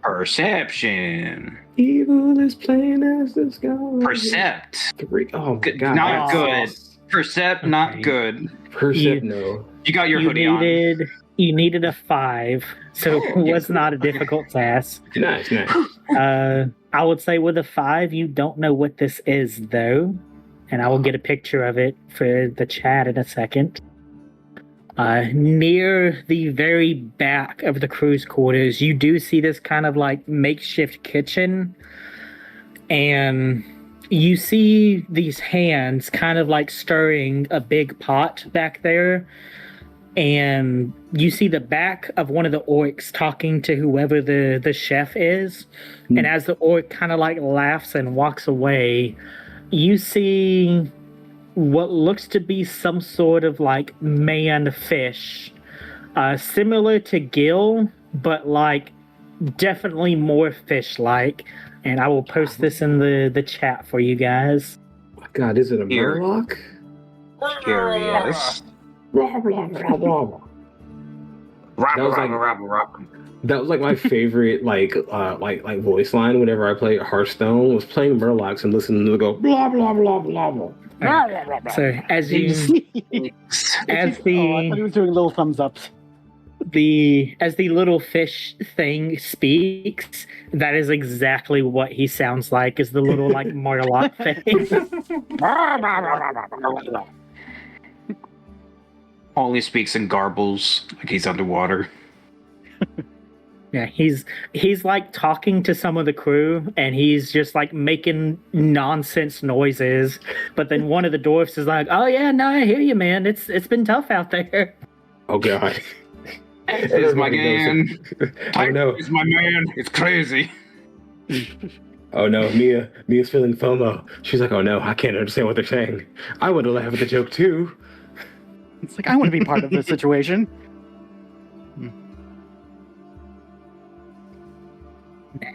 Perception. Evil is plain as the sky. Percept. 3. Oh my god. Not good. Percept, not good. Percept, no. You got your hoodie on. You needed a 5, so it was not a difficult task. Nice. I would say with a 5, you don't know what this is, though. And I will get a picture of it for the chat in a second. Near the very back of the crew's quarters, you do see this kind of like makeshift kitchen. And you see these hands kind of like stirring a big pot back there. And you see the back of one of the orcs talking to whoever the chef is. And as the orc kind of like laughs and walks away, you see what looks to be some sort of like man fish, similar to Gill, but like definitely more fish-like. And I will post this in the chat for you guys. Oh my god, is it a murloc? Curious. That was like my favorite like voice line whenever I play Hearthstone, was playing murlocs and listening to them go blah blah blah blah blah. So as I thought he was doing little thumbs ups. As the little fish thing speaks, that is exactly what he sounds like, is the little like Murloc thing. Only speaks in garbles, like he's underwater. Yeah, he's like talking to some of the crew, and he's just like making nonsense noises. But then one of the dwarfs is like, "Oh yeah, no, I hear you, man. It's been tough out there." Oh god. It's my man. I know. It's my man. It's crazy. Oh no, Mia's feeling FOMO. She's like, oh no, I can't understand what they're saying. I want to laugh at the joke too. It's like, I want to be part of this situation.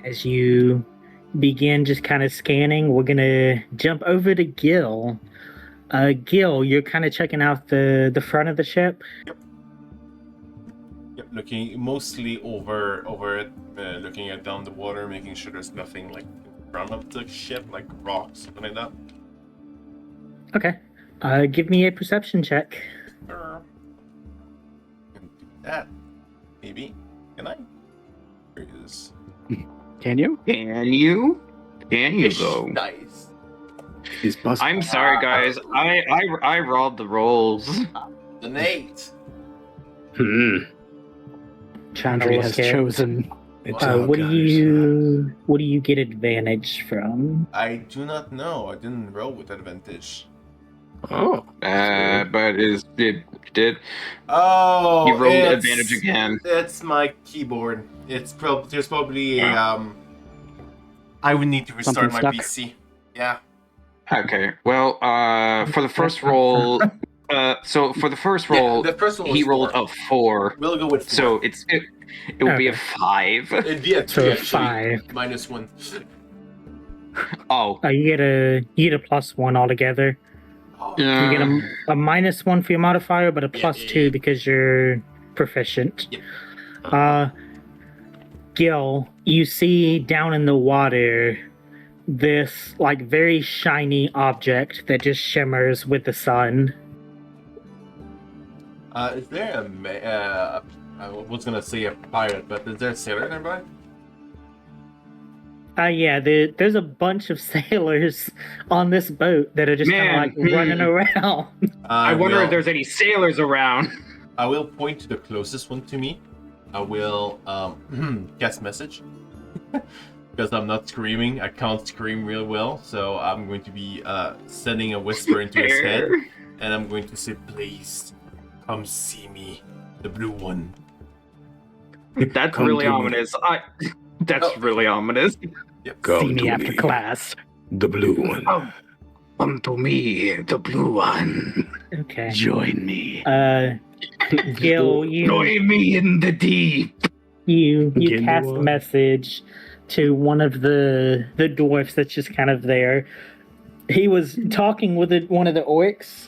As you begin just kind of scanning, we're gonna jump over to Gill. Gill, you're kind of checking out the front of the ship. Yep, looking mostly over it, looking at down the water, making sure there's nothing like in front of the ship, like rocks, something like that. Okay. Give me a perception check. Can do that. Maybe. Can I? There it is. Can you? Can you? Can you go? Nice. He's busted. I'm sorry, guys. I rolled the rolls. The Nate. Chandra has Okay. chosen. It's all What guys. do you get advantage from? I do not know. I didn't roll with advantage. Oh. But it did. Oh, You rolled it's- advantage again. It's my keyboard. There's probably a I would need to restart Something my stuck. PC. Yeah. Okay. Well, for the first roll, so for the first roll, the first one he was rolled 4. a 4. We'll go with 4. So it would be a Okay. 5. It'd be a 3 So a actually. 5. -1. Oh. You get a +1 altogether. Oh, You get a -1 for your modifier, but a Yeah, +2 yeah. because you're proficient. Yep. Gill, you see down in the water this like very shiny object that just shimmers with the sun. Is there I was gonna say a pirate, but is there a sailor nearby? Yeah, there's a bunch of sailors on this boat that are just kind of Man, like running around. I wonder if there's any sailors around. I will point to the closest one to me. I will cast message. Because I'm not screaming. I can't scream real well. So I'm going to be sending a whisper into his head. And I'm going to say, please, come see me. The blue one. That's Come really to me. ominous. That's really ominous. Yep. Come See me to after class. The blue one. Come to me, the blue one. Okay. Join me. Gil, you Join me in the deep. you Again, cast the a one? message to one of the dwarfs that's just kind of there. He was talking with one of the orcs,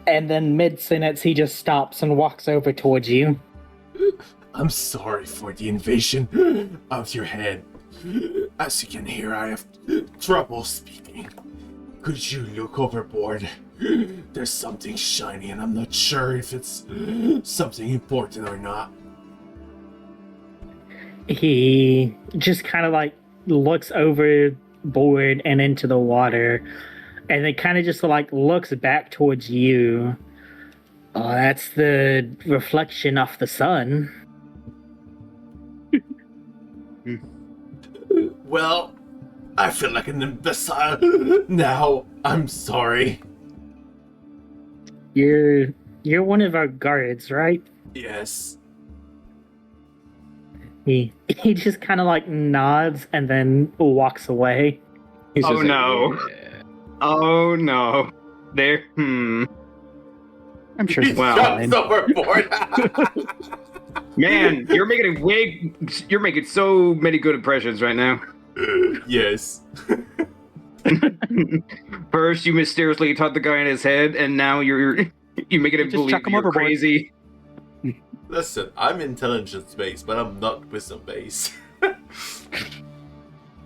and then mid-sentence he just stops and walks over towards you. I'm sorry for the invasion of your head. As you can hear, I have trouble speaking. Could you look overboard? There's something shiny and I'm not sure if it's something important or not. He just kind of like looks overboard and into the water, and then kind of just like looks back towards you. Oh, that's the reflection of the sun. Well, I feel like an imbecile now. I'm sorry. You're one of our guards, right? Yes. He just kind of like nods and then walks away. He's Oh just like, no. "Yeah." Oh no. There. I'm sure He it's Wow. jumps fine. overboard. Man, you're making so many good impressions right now. Yes. First, you mysteriously taught the guy in his head, and now you're making him Just believe chuck him you're overboard. crazy. Listen, I'm intelligence based, but I'm not wisdom based.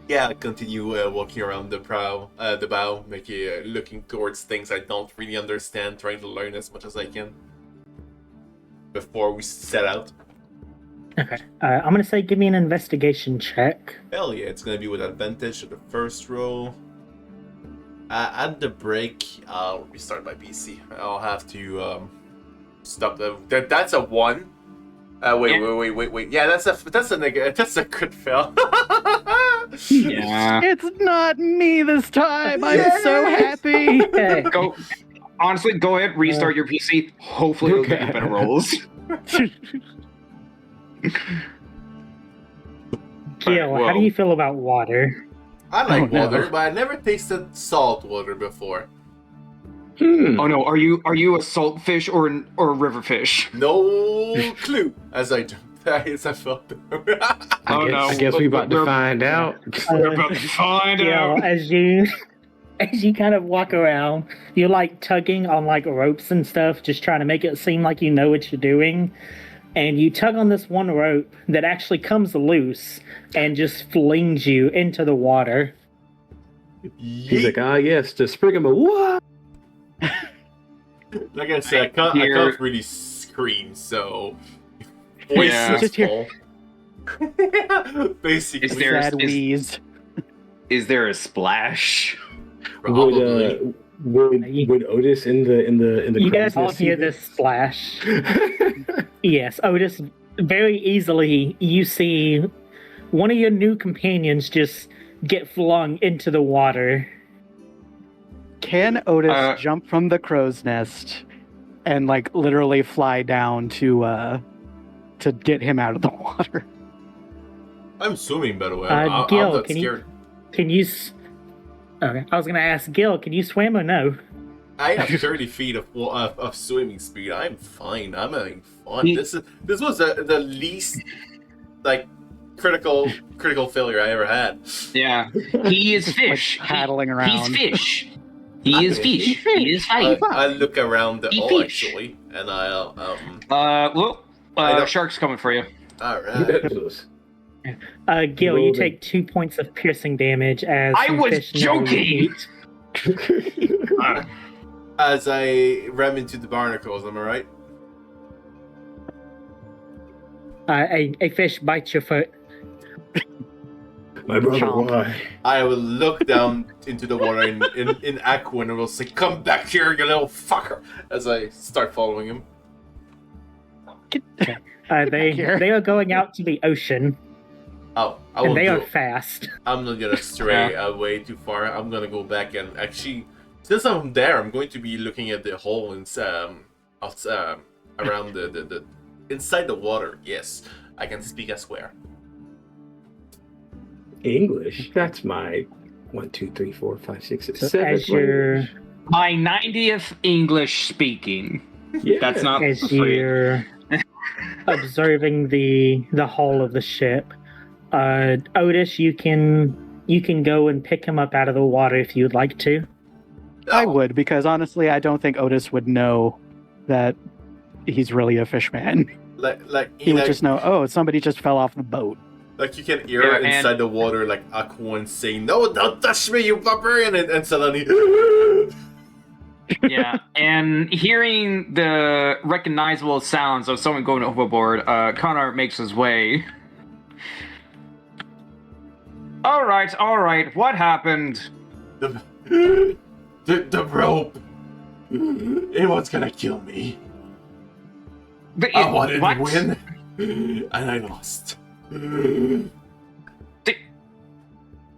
Yeah, I continue walking around the bow, making looking towards things I don't really understand, trying to learn as much as I can before we set out. Okay. I'm gonna say give me an investigation check. Hell yeah, it's gonna be with advantage at the first roll. At the break, I'll restart my PC. I'll have to stop the. That's a 1. Wait. Yeah, that's a crit fail. Yeah. It's not me this time. I'm so happy. Okay. Go. Honestly, go ahead, restart your PC. Hopefully, it'll give you better rolls. Gil, how do you feel about water? I like Oh, no. water, but I never tasted salt water before. Oh no, are you a salt fish or a river fish? No clue, as I don't It's a filter. I guess we about to find out. We're about to find out. As you kind of walk around, you're like tugging on like ropes and stuff, just trying to make it seem like you know what you're doing. And you tug on this one rope that actually comes loose and just flings you into the water. He's like, yes, to spring him a what? Like I said, I can't really scream, so voice Yeah. is full. Basically, Is there- Sad wheeze. Is there a splash? probably. Would Otis in the You guys crowd all see hear this splash. Yes, Otis, very easily you see one of your new companions just get flung into the water. Can Otis jump from the crow's nest and like literally fly down to get him out of the water? I'm swimming, by the way. Gill, I'm not can scared. Can you? Okay, I was gonna ask Gill, can you swim or no? I have 30 feet of swimming speed. I'm fine. I'm having fun. He- This was the least like critical failure I ever had. Yeah. He is fish. Like paddling around. He's fish. He is fish. He is fish. I look around the He hole fish. actually, and I Shark's coming for you. all right. Gill, you Roll take 2 points of piercing damage as I some was fish nibble your joking! feet. As I ram into the barnacles, am I right? A fish bites your foot. My brother, Chomp. why? I will look down into the water in Aqua and I will say, "Come back here, you little fucker!" As I start following him. They are going out to the ocean, Oh, I and won't they do are it. fast. I'm not gonna stray away too far. I'm gonna go back and actually, since I'm there, I'm going to be looking at the hole and around the inside the water. Yes, I can speak as where. English? That's my 1, 2, 3, 4, 5, 6, So 7. as you're My 90th English speaking. Yeah. That's not as free. you're observing the hull of the ship, Otis, you can go and pick him up out of the water if you'd like to. I would, because honestly, I don't think Otis would know that he's really a fish man. Like He would just know, oh, somebody just fell off the boat. like you can hear Yeah, and- inside the water like Aquan saying, "No, don't touch me, you barbarian!" and suddenly. Yeah, and hearing the recognizable sounds of someone going overboard, Connor makes his way. All right, what happened? The rope. It was gonna kill me. I wanted what? to win, and I lost.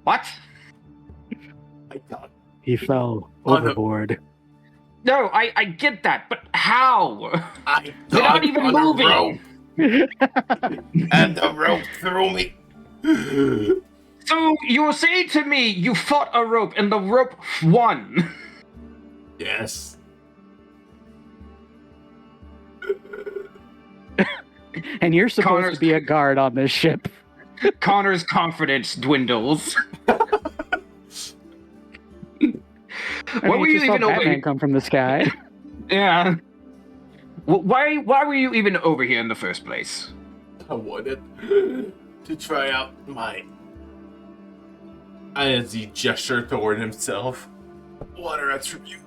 What? I thought. He fell Oh, no. overboard. No, I get that, but how? I They're not got even on the moving. rope, and the rope threw me. So you were saying to me you fought a rope and the rope won? Yes. And you're supposed Connor's- to be a guard on this ship. Connor's confidence dwindles. I Why mean, were you you just saw even over Batman here? come from the sky. Yeah. Why were you even over here in the first place? I wanted to try out my. As he gestured toward himself, water attribute.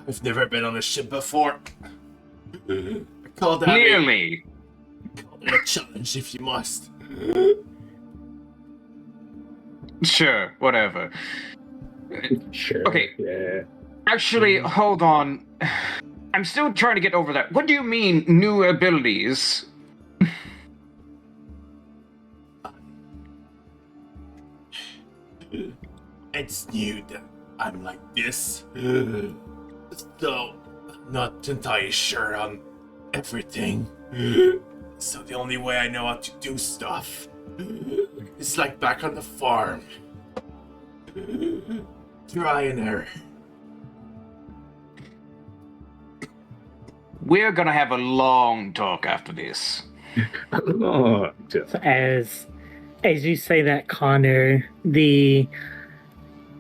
I've never been on a ship before. I call that Clearly. a challenge if you must. Sure, whatever. Sure. Okay. Yeah. Actually, hold on. I'm still trying to get over that. What do you mean, new abilities? It's new that I'm like this. So, I'm not entirely sure on everything. So the only way I know how to do stuff is like back on the farm. Try and error. we're gonna have a long talk after this. Oh, As you say that, Connor, the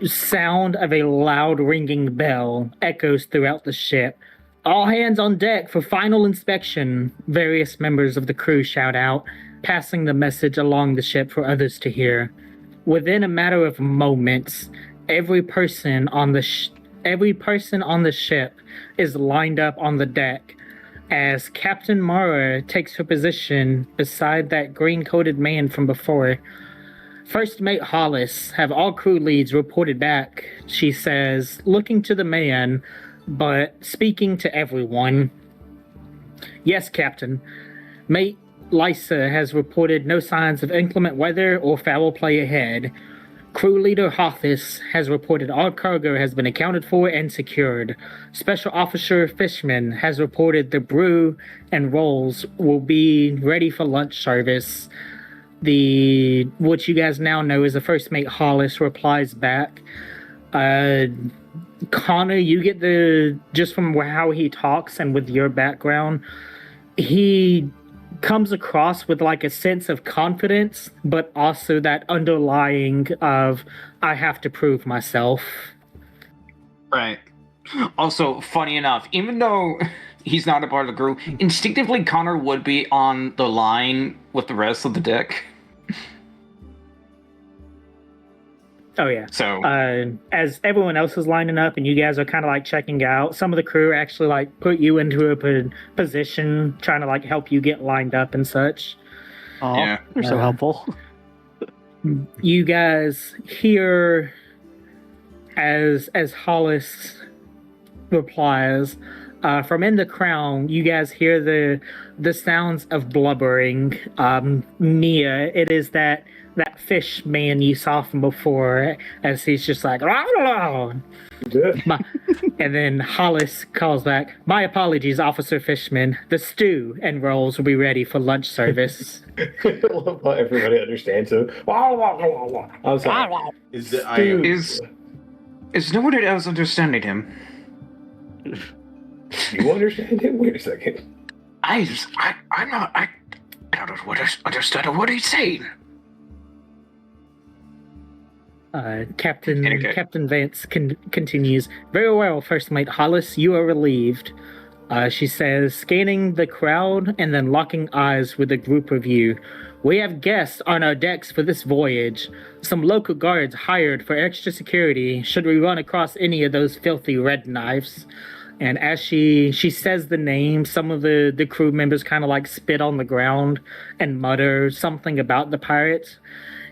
sound of a loud ringing bell echoes throughout the ship. All hands on deck for final inspection, various members of the crew shout out, passing the message along the ship for others to hear. Within a matter of moments, every person on the ship is lined up on the deck as Captain Mara takes her position beside that green-coated man from before. First Mate Hollis, have all crew leads reported back, she says, looking to the man, but speaking to everyone. Yes, Captain. Mate Lysa has reported no signs of inclement weather or foul play ahead. Crew leader Hothis has reported all cargo has been accounted for and secured. Special Officer Fishman has reported the brew and rolls will be ready for lunch service. What you guys now know is the First Mate Hollis replies back. Connor, you get just from how he talks and with your background, he comes across with like a sense of confidence, but also that underlying of, I have to prove myself. Right. Also, funny enough, even though he's not a part of the crew, instinctively Connor would be on the line with the rest of the deck. Oh yeah. So as everyone else is lining up and you guys are kind of like checking out, some of the crew actually like put you into a position trying to like help you get lined up and such. Oh, Yeah. they're so helpful. You guys hear as Hollis replies, from in the crown, you guys hear the sounds of blubbering. Mia, it is that fish man you saw from before, as he's just like, and then Hollis calls back, my apologies, Officer Fishman. The stew and rolls will be ready for lunch service. I love how everybody understands it. I'm sorry. is nobody else understanding him? You understand him? Wait a second. I don't understand what he's saying. Captain Vance continues. Very well, First Mate Hollis, you are relieved. She says, scanning the crowd and then locking eyes with a group of you. We have guests on our decks for this voyage. Some local guards hired for extra security should we run across any of those filthy red knives. And as she says the name, some of the crew members kind of like spit on the ground and mutter something about the pirates.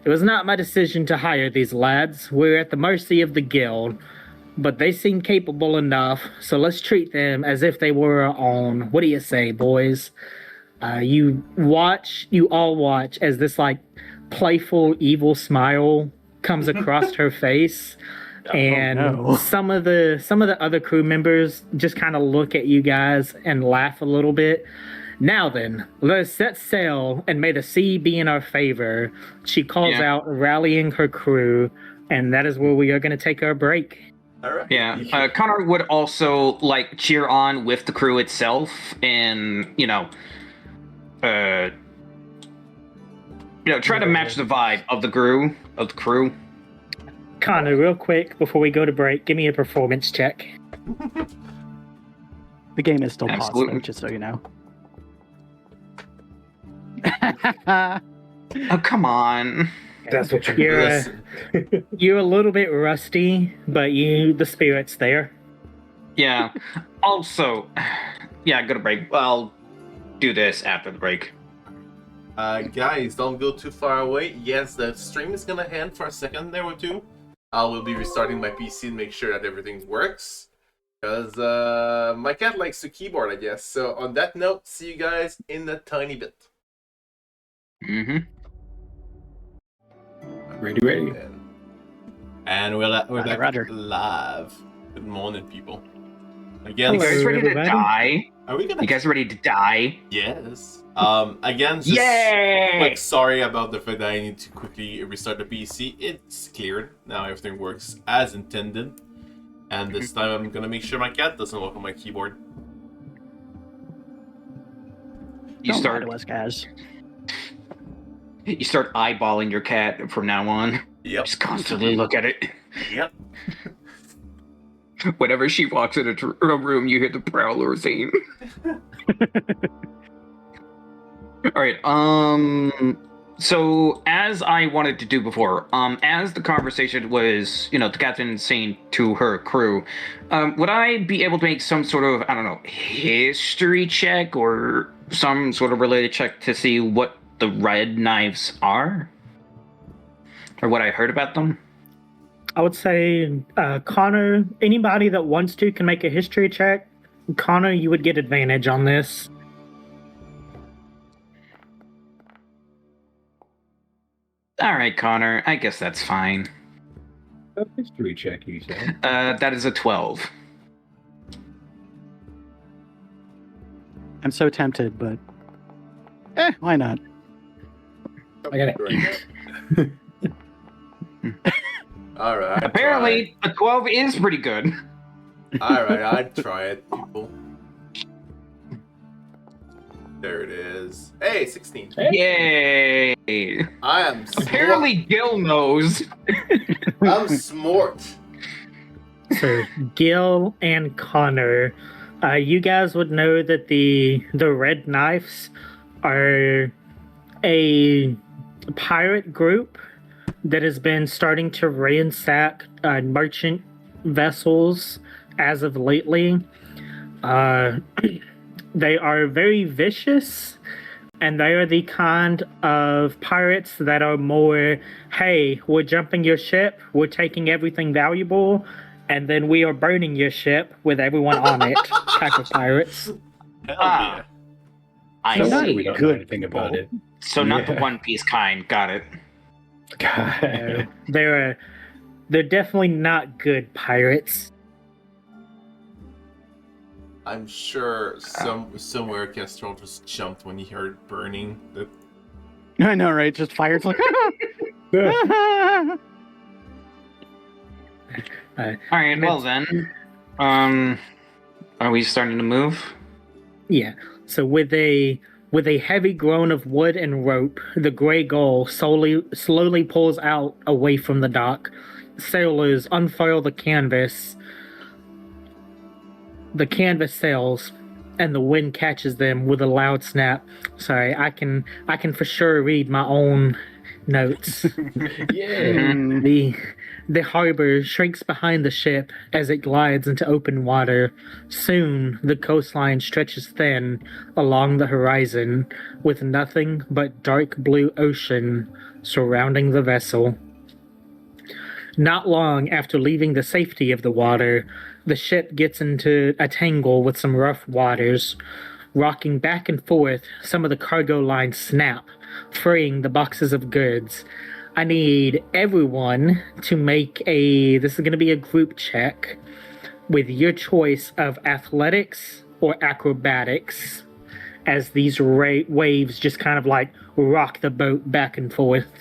It was not my decision to hire these lads. We're at the mercy of the guild. But they seem capable enough, so let's treat them as if they were our own. What do you say, boys? You all watch as this like playful, evil smile comes across her face. And some of the other crew members just kind of look at you guys and laugh a little bit. Now then, let us set sail and may the sea be in our favor. She calls out, rallying her crew, and that is where we are going to take our break. All right. Yeah, Connor would also like cheer on with the crew itself, and try to match the vibe of the crew. Connor, real quick before we go to break, give me a performance check. The game is still Absolutely. paused, though, just so you know. Oh, come on. That's what you're You're a little bit rusty, but the spirit's there. Yeah. Also, go to break. I'll do this after the break. Guys, don't go too far away. Yes, the stream is gonna end for a second there or two. I will be restarting my PC and make sure that everything works. Because my cat likes to keyboard, I guess. So on that note, see you guys in a tiny bit. Mm-hmm. Ready. And we're back Roger. live. Good morning, people. Again, You guys ready to everybody. die? are we gonna? You guys ready to die? Yes. Again, just Yay! sorry about the fact that I need to quickly restart the PC. It's cleared. Now everything works as intended. And this time I'm gonna make sure my cat doesn't walk on my keyboard. You Don't lie start to us, guys. you start eyeballing your cat from now on. Yep. Just constantly look at it. Yep. Whenever she walks into a room, you hear the Prowler theme. All right. So as I wanted to do before, as the conversation was, the captain saying to her crew, would I be able to make some sort of, I don't know, history check or some sort of related check to see what the red knives are? Or what I heard about them? I would say Connor, anybody that wants to can make a history check. Connor, you would get advantage on this. All right, Connor. I guess that's fine. A history check, you said. That is a 12. I'm so tempted, but why not? I got an 8. All right. Apparently, a 12 is pretty good. All right, I'd try it, people. There it is. Hey, 16. Yay! I am smart. Apparently, Gill knows. I'm smart. So Gill and Connor, you guys would know that the Red Knives are a pirate group that has been starting to ransack merchant vessels as of lately. They are very vicious, and they are the kind of pirates that are more, hey, we're jumping your ship, we're taking everything valuable, and then we are burning your ship with everyone on it type of pirates. Hell Ah. yeah. I No wonder see. we don't know Good anything about it. So not the Yeah. One Piece kind. Got it. God. They're definitely not good pirates. I'm sure somewhere Kestrel just jumped when he heard burning. I know, right? Just fire. It's like. All right. Well then, are we starting to move? Yeah. So with a heavy groan of wood and rope, the gray gull slowly pulls out away from the dock. Sailors unfurl the canvas. The canvas sails, and the wind catches them with a loud snap. Sorry, I can for sure read my own notes. Yeah. The harbor shrinks behind the ship as it glides into open water. Soon, the coastline stretches thin along the horizon, with nothing but dark blue ocean surrounding the vessel. Not long after leaving the safety of the water, the ship gets into a tangle with some rough waters. Rocking back and forth, some of the cargo lines snap, freeing the boxes of goods. I need everyone to make this is going to be a group check with your choice of athletics or acrobatics, as these waves just kind of like rock the boat back and forth.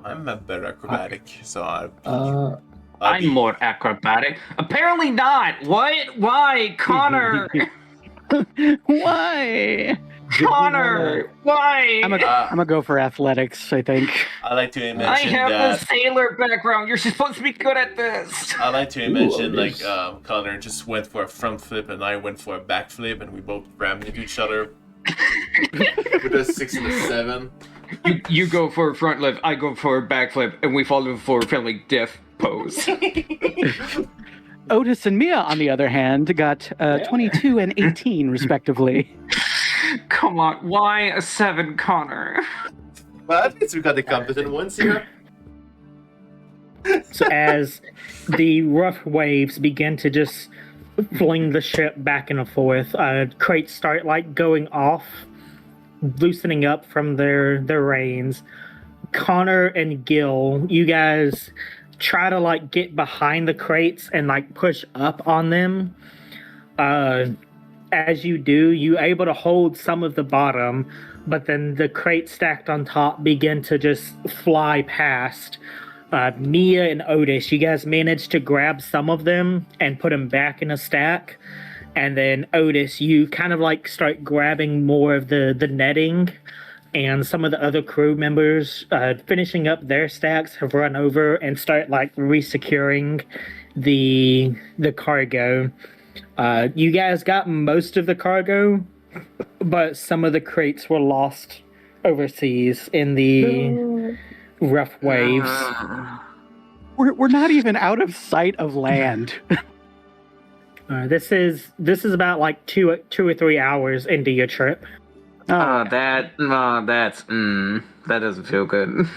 I'm a better acrobatic, so I'm more acrobatic. Apparently not. What? Why, Connor? Why? Connor, why? I'm gonna go for athletics. I think. I like to I imagine have that. the sailor background. You're supposed to be good at this. I like to imagine Otis. Connor just went for a front flip and I went for a back flip and we both rammed into each other with a 6 and a 7. You go for a front flip, I go for a back flip, and we fall into for a friendly death pose. Otis and Mia, on the other hand, got 22 and 18 respectively. Come on, why a 7, Connor? Well, at least we got the competent ones here. So as the rough waves begin to just fling the ship back and forth, crates start like going off, loosening up from their reins. Connor and Gill, you guys try to like get behind the crates and like push up on them. As you do, you're able to hold some of the bottom, but then the crates stacked on top begin to just fly past. Mia and Otis, you guys managed to grab some of them and put them back in a stack. And then Otis, you kind of like start grabbing more of the netting, and some of the other crew members finishing up their stacks have run over and start like resecuring the cargo. You guys got most of the cargo, but some of the crates were lost overseas in the rough waves. We're not even out of sight of land. This is about like two or 3 hours into your trip. That doesn't feel good.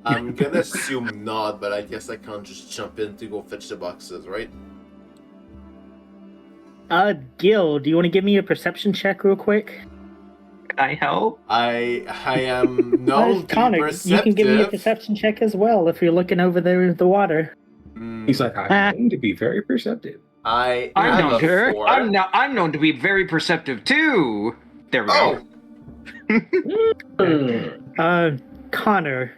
I'm gonna assume not, but I guess I can't just jump in to go fetch the boxes, right? Gill, do you want to give me a perception check real quick? Can I help? I am known to be Connor, perceptive. you can give me a perception check as well if you're looking over the water. He's like, I'm going to be very perceptive. I'm known a 4. I'm known to be very perceptive too. There we go. Connor,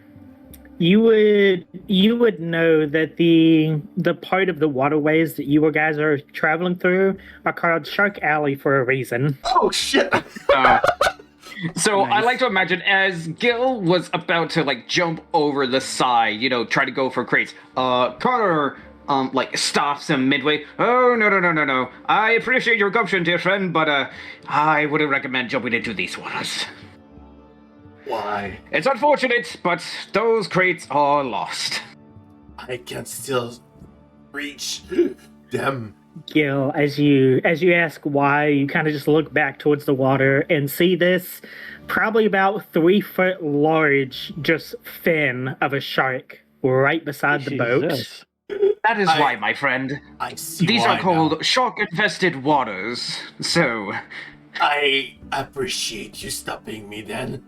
you would know that the part of the waterways that you guys are traveling through are called Shark Alley for a reason. Oh shit! So Nice. I like to imagine as Gill was about to like jump over the side, try to go for crates. Connor like stops him midway. Oh no! I appreciate your gumption, dear friend, but I wouldn't recommend jumping into these waters. Why? It's unfortunate, but those crates are lost. I can still reach them. Gill, as you ask why, you kind of just look back towards the water and see this probably about 3 foot large just fin of a shark right beside the boat. Jesus. That is why, my friend. I see. These why are called now. shark-infested waters. So, I appreciate you stopping me then.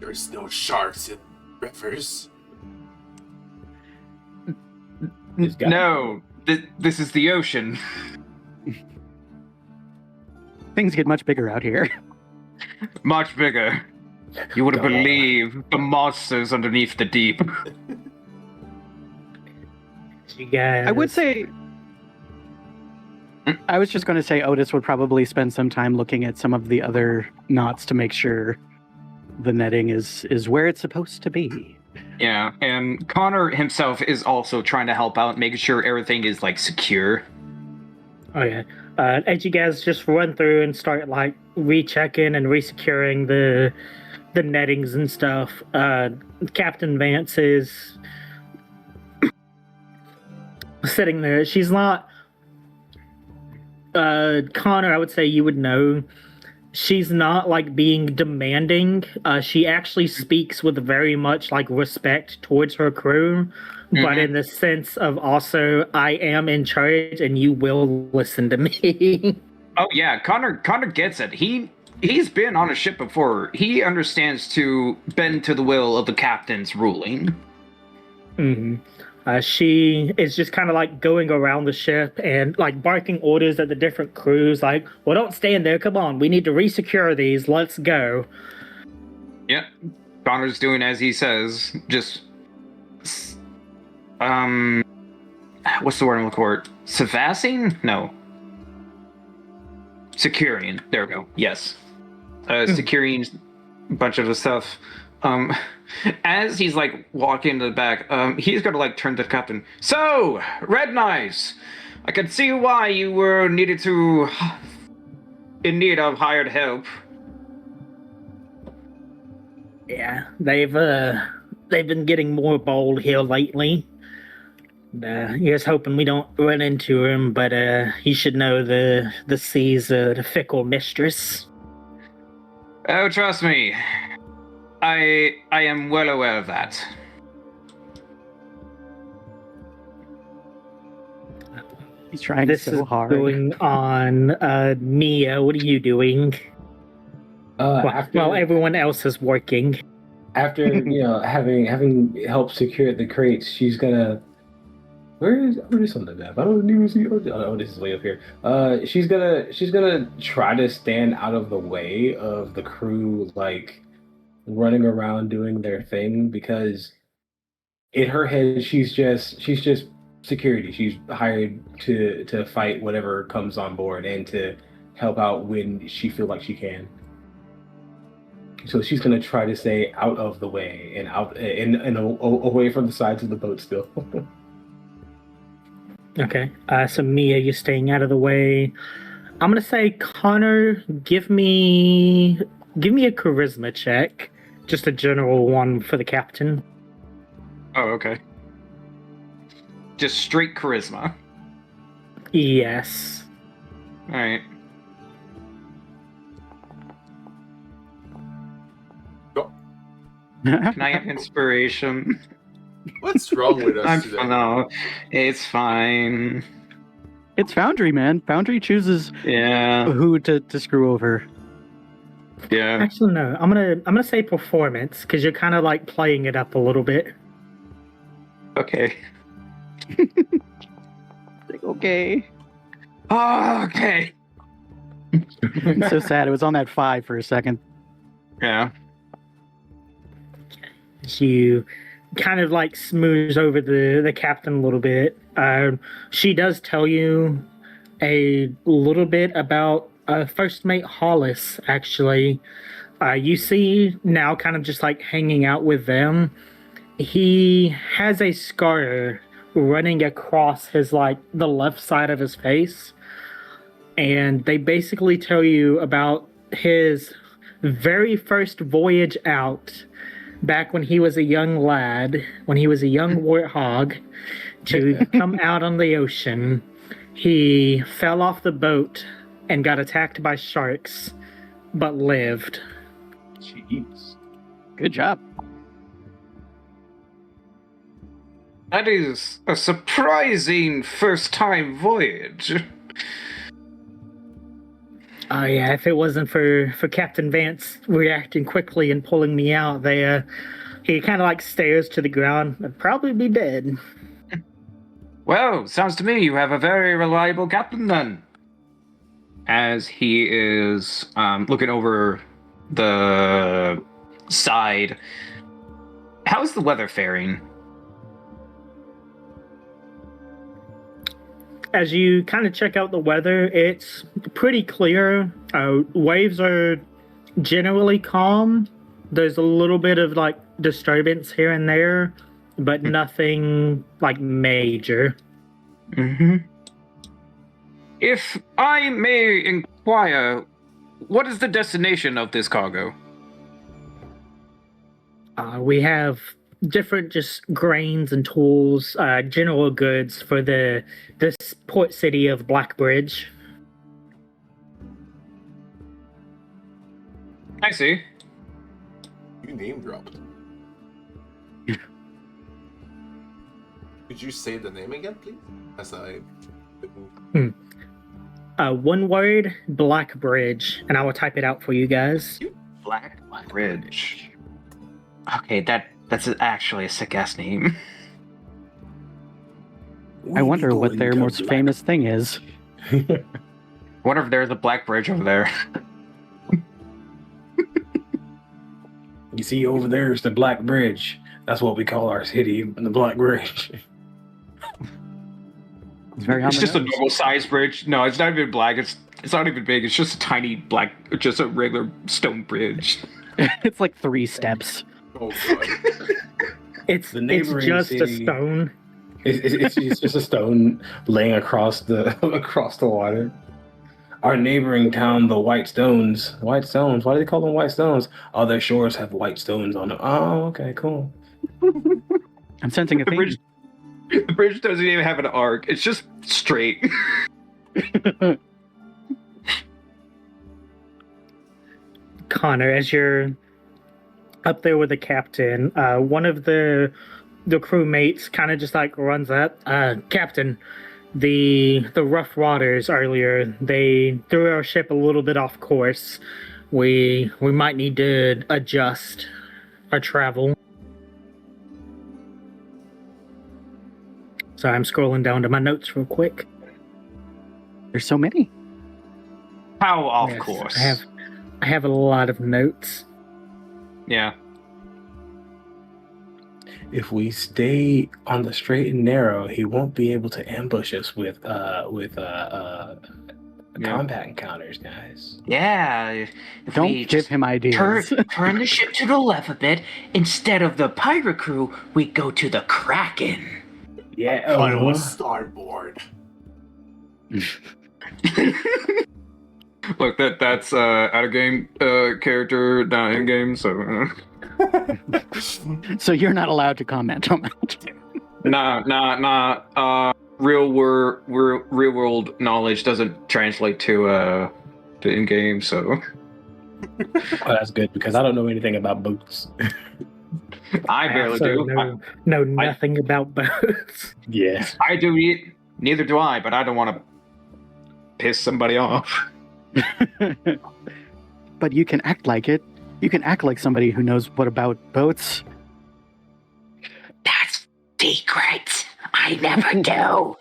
There's no sharks in rivers. No, this is the ocean. Things get much bigger out here. Much bigger. You wouldn't believe the monsters underneath the deep. You guys, I would say. I was just going to say Otis would probably spend some time looking at some of the other knots to make sure the netting is where it's supposed to be. Yeah, and Connor himself is also trying to help out, making sure everything is like secure. Oh yeah. As you guys just run through and start like rechecking and resecuring the nettings and stuff, Captain Vance is sitting there. She's not Connor, I would say you would know. She's not like being demanding. She actually speaks with very much like respect towards her crew, but in the sense of also, I am in charge and you will listen to me. Oh yeah, Connor gets it. He's been on a ship before. He understands to bend to the will of the captain's ruling. Mm-hmm. She is just kind of like going around the ship and like barking orders at the different crews, like, well, don't stand there. Come on. We need to resecure these. Let's go. Yeah. Connor's doing as he says. Just, what's the word I'm looking for? Savassing? No. Securing. There we go. Yes. Securing a bunch of the stuff. As he's like walking to the back, he's gonna like turn to the captain. So, Red Knives, I can see why you were in need of hired help. Yeah, they've been getting more bold here lately. Here's hoping we don't run into him, but he should know the sea's the fickle mistress. Oh, trust me. I am well aware of that. He's trying This so is hard. going on. Mia, what are you doing? While everyone else is working. After having helped secure the crates, she's gonna. Where is Otis on the map? I don't even see Otis. Oh, Otis is way up here. She's gonna try to stand out of the way of the crew, like running around doing their thing, because in her head, she's just security. She's hired to fight whatever comes on board and to help out when she feels like she can. So she's gonna try to stay out of the way and away from the sides of the boat still. Okay. So Mia, you're staying out of the way. I'm gonna say, Connor, give me a charisma check, just a general one for the captain. Oh, okay. Just straight charisma. Yes. All right. Can I have inspiration? What's wrong with us today? No, it's fine. It's Foundry, man. Foundry chooses who to screw over. Yeah. Actually, no. I'm gonna say performance because you're kind of like playing it up a little bit. Okay. Okay. Oh, okay. I'm so sad. It was on that 5 for a second. Yeah. You kind of like smooth over the captain a little bit. She does tell you a little bit about first mate Hollis, actually. You see now kind of just like hanging out with them. He has a scar running across his like the left side of his face. And they basically tell you about his very first voyage out back when he was a young lad, when he was a young warthog, to come out on the ocean. He fell off the boat and got attacked by sharks, but lived. Jeez. Good job. That is a surprising first-time voyage. Oh yeah, if it wasn't for Captain Vance reacting quickly and pulling me out, he kind of like stares to the ground. I'd probably be dead. Well, sounds to me you have a very reliable captain then. As he is looking over the side, how's the weather faring? As you kind of check out the weather, it's pretty clear. Waves are generally calm. There's a little bit of like disturbance here and there, but nothing like major. Mm-hmm. If I may inquire, what is the destination of this cargo? We have different just grains and tools, general goods for this port city of Blackbridge. I see. You name dropped. Could you say the name again, please? As I didn't... One word, Blackbridge, and I will type it out for you guys. Blackbridge. Okay, that's actually a sick-ass name. I wonder what their most famous thing is. Wonder if there's a Black Bridge over there. You see, over there is the Black Bridge. That's what we call our city, the Black Bridge. It's very It's just a normal size bridge. No, it's not even black. It's not even big. It's just a tiny black, just a regular stone bridge. It's like 3 steps. Oh god. It's neighboring just a city. stone. It's just a stone laying across the water. Our neighboring town, the White Stones. White Stones. Why do they call them White Stones? Oh, their shores have white stones on them. Oh, okay, cool. I'm sensing a theme. The bridge doesn't even have an arc. It's just straight. Connor, as you're up there with the captain, one of the crewmates kind of just like runs up. Captain, the rough waters earlier, they threw our ship a little bit off course. We might need to adjust our travel. So I'm scrolling down to my notes real quick. There's so many. How off Yes, course? I have a lot of notes. Yeah. if we stay on the straight and narrow, he won't be able to ambush us with combat encounters, guys. Yeah, if Don't we give just him ideas. turn the ship to the left a bit, instead of the pirate crew, we go to the Kraken. Yeah. Thought it was starboard. Look, that's out of game character, not in game, so. So you're not allowed to comment on that. Nah. Real world knowledge doesn't translate to in game, so. Oh, that's good because I don't know anything about boots. I barely also do. know nothing about boats. Yeah. I do. Neither do I, but I don't want to piss somebody off. But you can act like it. You can act like somebody who knows what about boats. That's secret. I never do.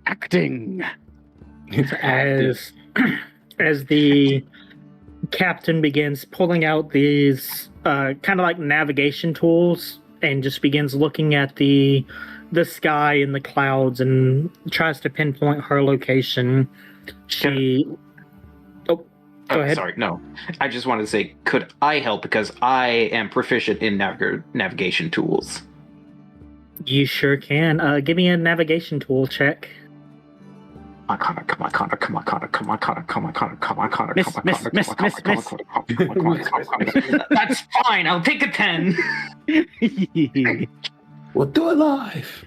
Acting. as the captain begins pulling out these kind of like navigation tools and just begins looking at the sky and the clouds and tries to pinpoint her location. She Go ahead. Sorry, no. I just wanted to say, could I help because I am proficient in navigation tools. You sure can. Give me a navigation tool check. Come on. That's fine. I'll take a 10. We'll do it live.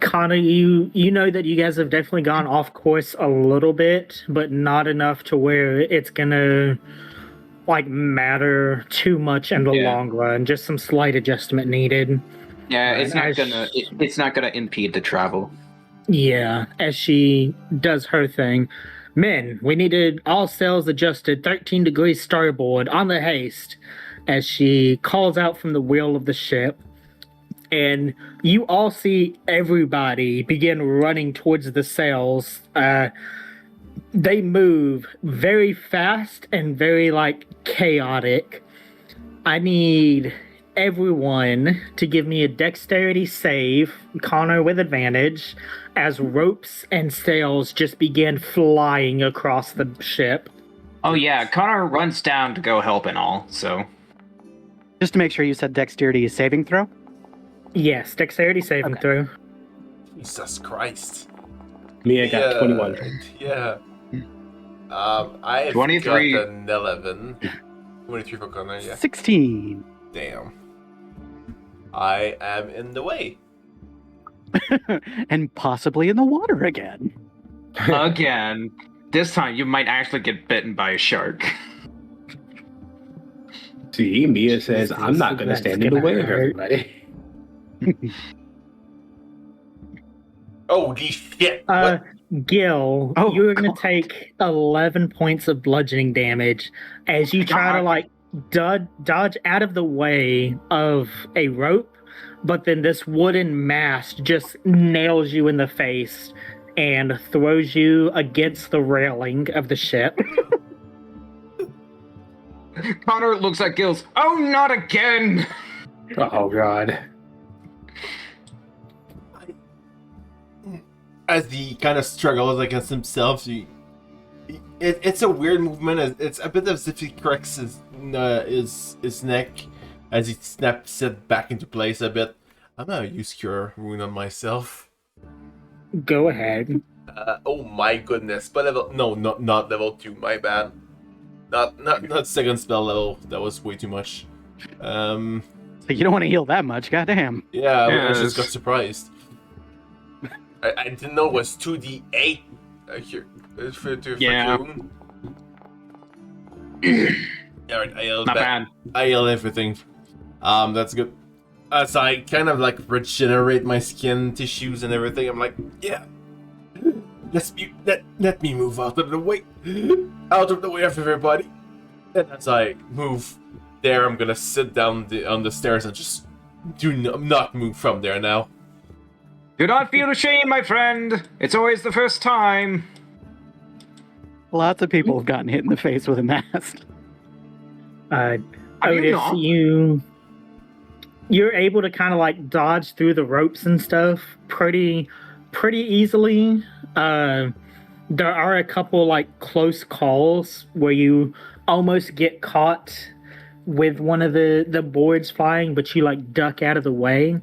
Connor, you know that you guys have definitely gone off course a little bit, but not enough to where it's gonna like matter too much in the long run. Just some slight adjustment needed. Yeah, it's not gonna impede the travel. Yeah, as she does her thing. Men, we needed all sails adjusted 13 degrees starboard on the haste, as she calls out from the wheel of the ship. And you all see everybody begin running towards the sails. They move very fast and very like chaotic. I need everyone to give me a dexterity save, Connor with advantage, as ropes and sails just begin flying across the ship. Oh yeah, Connor runs down to go help and all, so. Just to make sure you said dexterity is saving throw? Yes, dexterity saving throw. Jesus Christ. Me, I got 21. Yeah. I 23. got an 11. 23 for Connor, yeah. 16. Damn. I am in the way. And possibly in the water again. Again. This time you might actually get bitten by a shark. See, Mia says, I'm not going to stand in the way of everybody. Holy shit! What? Gill, you're going to take 11 points of bludgeoning damage as you try to like dodge out of the way of a rope, but then this wooden mast just nails you in the face and throws you against the railing of the ship. Connor looks at Gills. Oh, not again! Oh, God. As he kind of struggles against himself, it's a weird movement. It's a bit as if he cracks his neck as he snaps it back into place a bit. I'm gonna use Cure Wound on myself. Go ahead. Oh my goodness! But level not level 2. My bad. Not second spell level. That was way too much. So you don't want to heal that much, goddamn. Yeah, I just got surprised. I didn't know it was 2d8 here for June. Alright, I yelled Not back. bad. I yelled everything. That's good. As I kind of like regenerate my skin tissues and everything, I'm like, yeah. Let me move out of the way. Out of the way of everybody. And as I move there, I'm gonna sit down on the stairs and just not move from there now. Do not feel ashamed, my friend. It's always the first time. Lots of people have gotten hit in the face with a mast. I Otis, not? you're able to kind of like dodge through the ropes and stuff pretty easily. There are a couple like close calls where you almost get caught with one of the boards flying, but you like duck out of the way.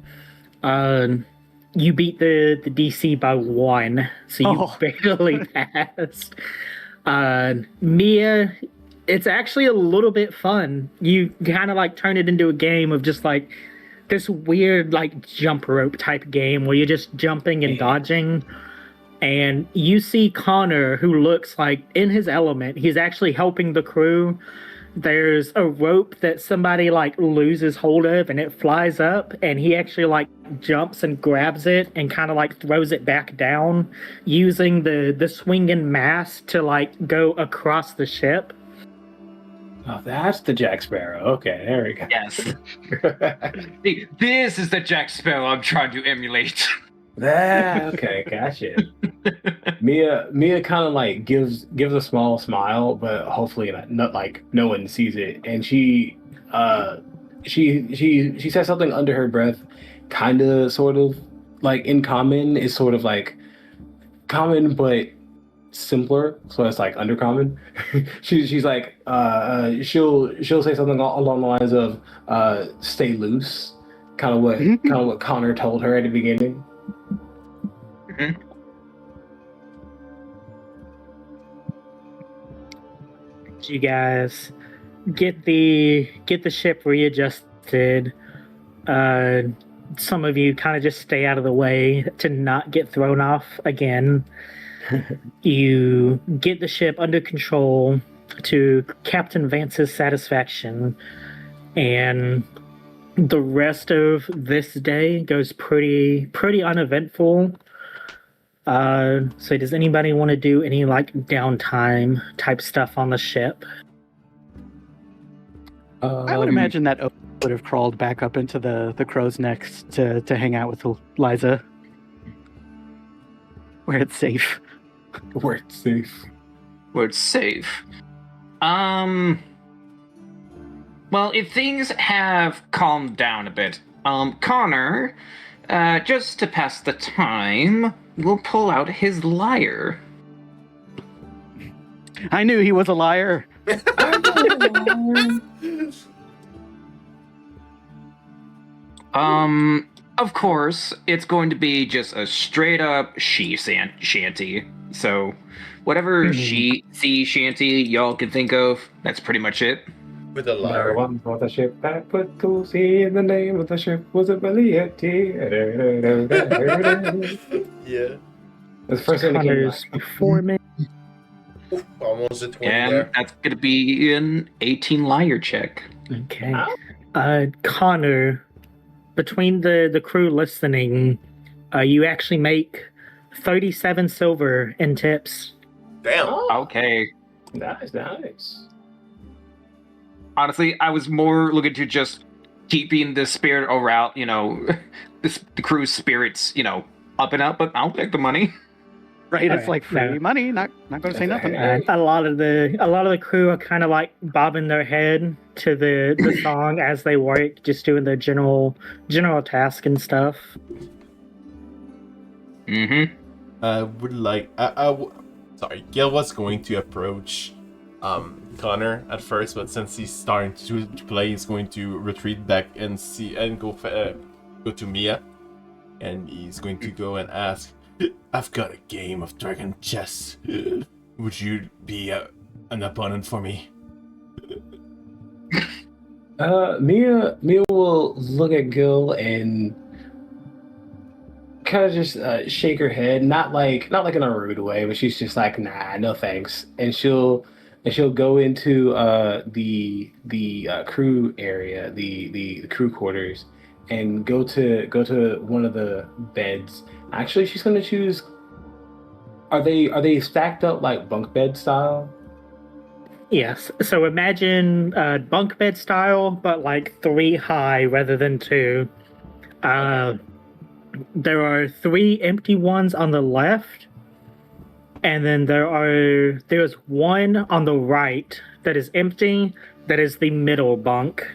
You beat the DC by 1, so you barely passed. Mia, it's actually a little bit fun. You kind of like turn it into a game of just like this weird like jump rope type game where you're just jumping and dodging. And you see Connor, who looks like in his element. He's actually helping the crew. There's a rope that somebody like loses hold of and it flies up, and he actually like jumps and grabs it and kind of like throws it back down using the swinging mast to like go across the ship. Oh, that's the Jack Sparrow. Okay, there we go. Yes. See, this is the Jack Sparrow I'm trying to emulate. Okay, gotcha. Mia kind of like gives a small smile, but hopefully not like no one sees it. And she says something under her breath, kind of sort of like in common is sort of like common but simpler, so it's like undercommon. she's like she'll say something along the lines of stay loose, kind of what Connor told her at the beginning. Mm-hmm. You guys get the ship readjusted. Some of you kind of just stay out of the way to not get thrown off again. You get the ship under control to Captain Vance's satisfaction, and the rest of this day goes pretty uneventful. So does anybody want to do any like downtime type stuff on the ship? I would imagine that Otis would have crawled back up into the crow's nest to hang out with Liza, where it's safe. Where it's safe. Where it's safe. Well, if things have calmed down a bit, Connor, just to pass the time, will pull out his lyre. I knew he was a liar. Of course, it's going to be just a straight up shanty. So, whatever sea shanty y'all can think of, that's pretty much it. With a lyre. One for the ship that put to sea, and the name of the ship was a Bellieti. Yeah. That's the first thing that came to Connor's performance. Almost a 20 And there. that's going to be an 18 lyre check. Okay. Connor, between the crew listening, you actually make 37 silver in tips. Damn. Okay. Nice. Honestly, I was more looking to just keeping the spirit around, the crew's spirits, up and up, but I'll take the money. Right, it's Alright, like free no. money. Not going to say nothing. A lot of the crew are kind of like bobbing their head to the song as they work, just doing their general task and stuff. Mm-hmm. Sorry, Gill was going to approach Connor at first, but since he's starting to play, he's going to retreat back and go to Mia, and he's going to go and ask, "I've got a game of dragon chess. Would you be an opponent for me?" Mia will look at Gill and kind of just shake her head, not like in a rude way, but she's just like, "Nah, no thanks," and she'll go into the crew area, the crew quarters, and go to one of the beds. Actually, she's gonna choose. Are they stacked up like bunk bed style? Yes. So imagine bunk bed style, but like 3 high rather than 2. There are 3 empty ones on the left, and then there's one on the right that is empty, That is the middle bunk.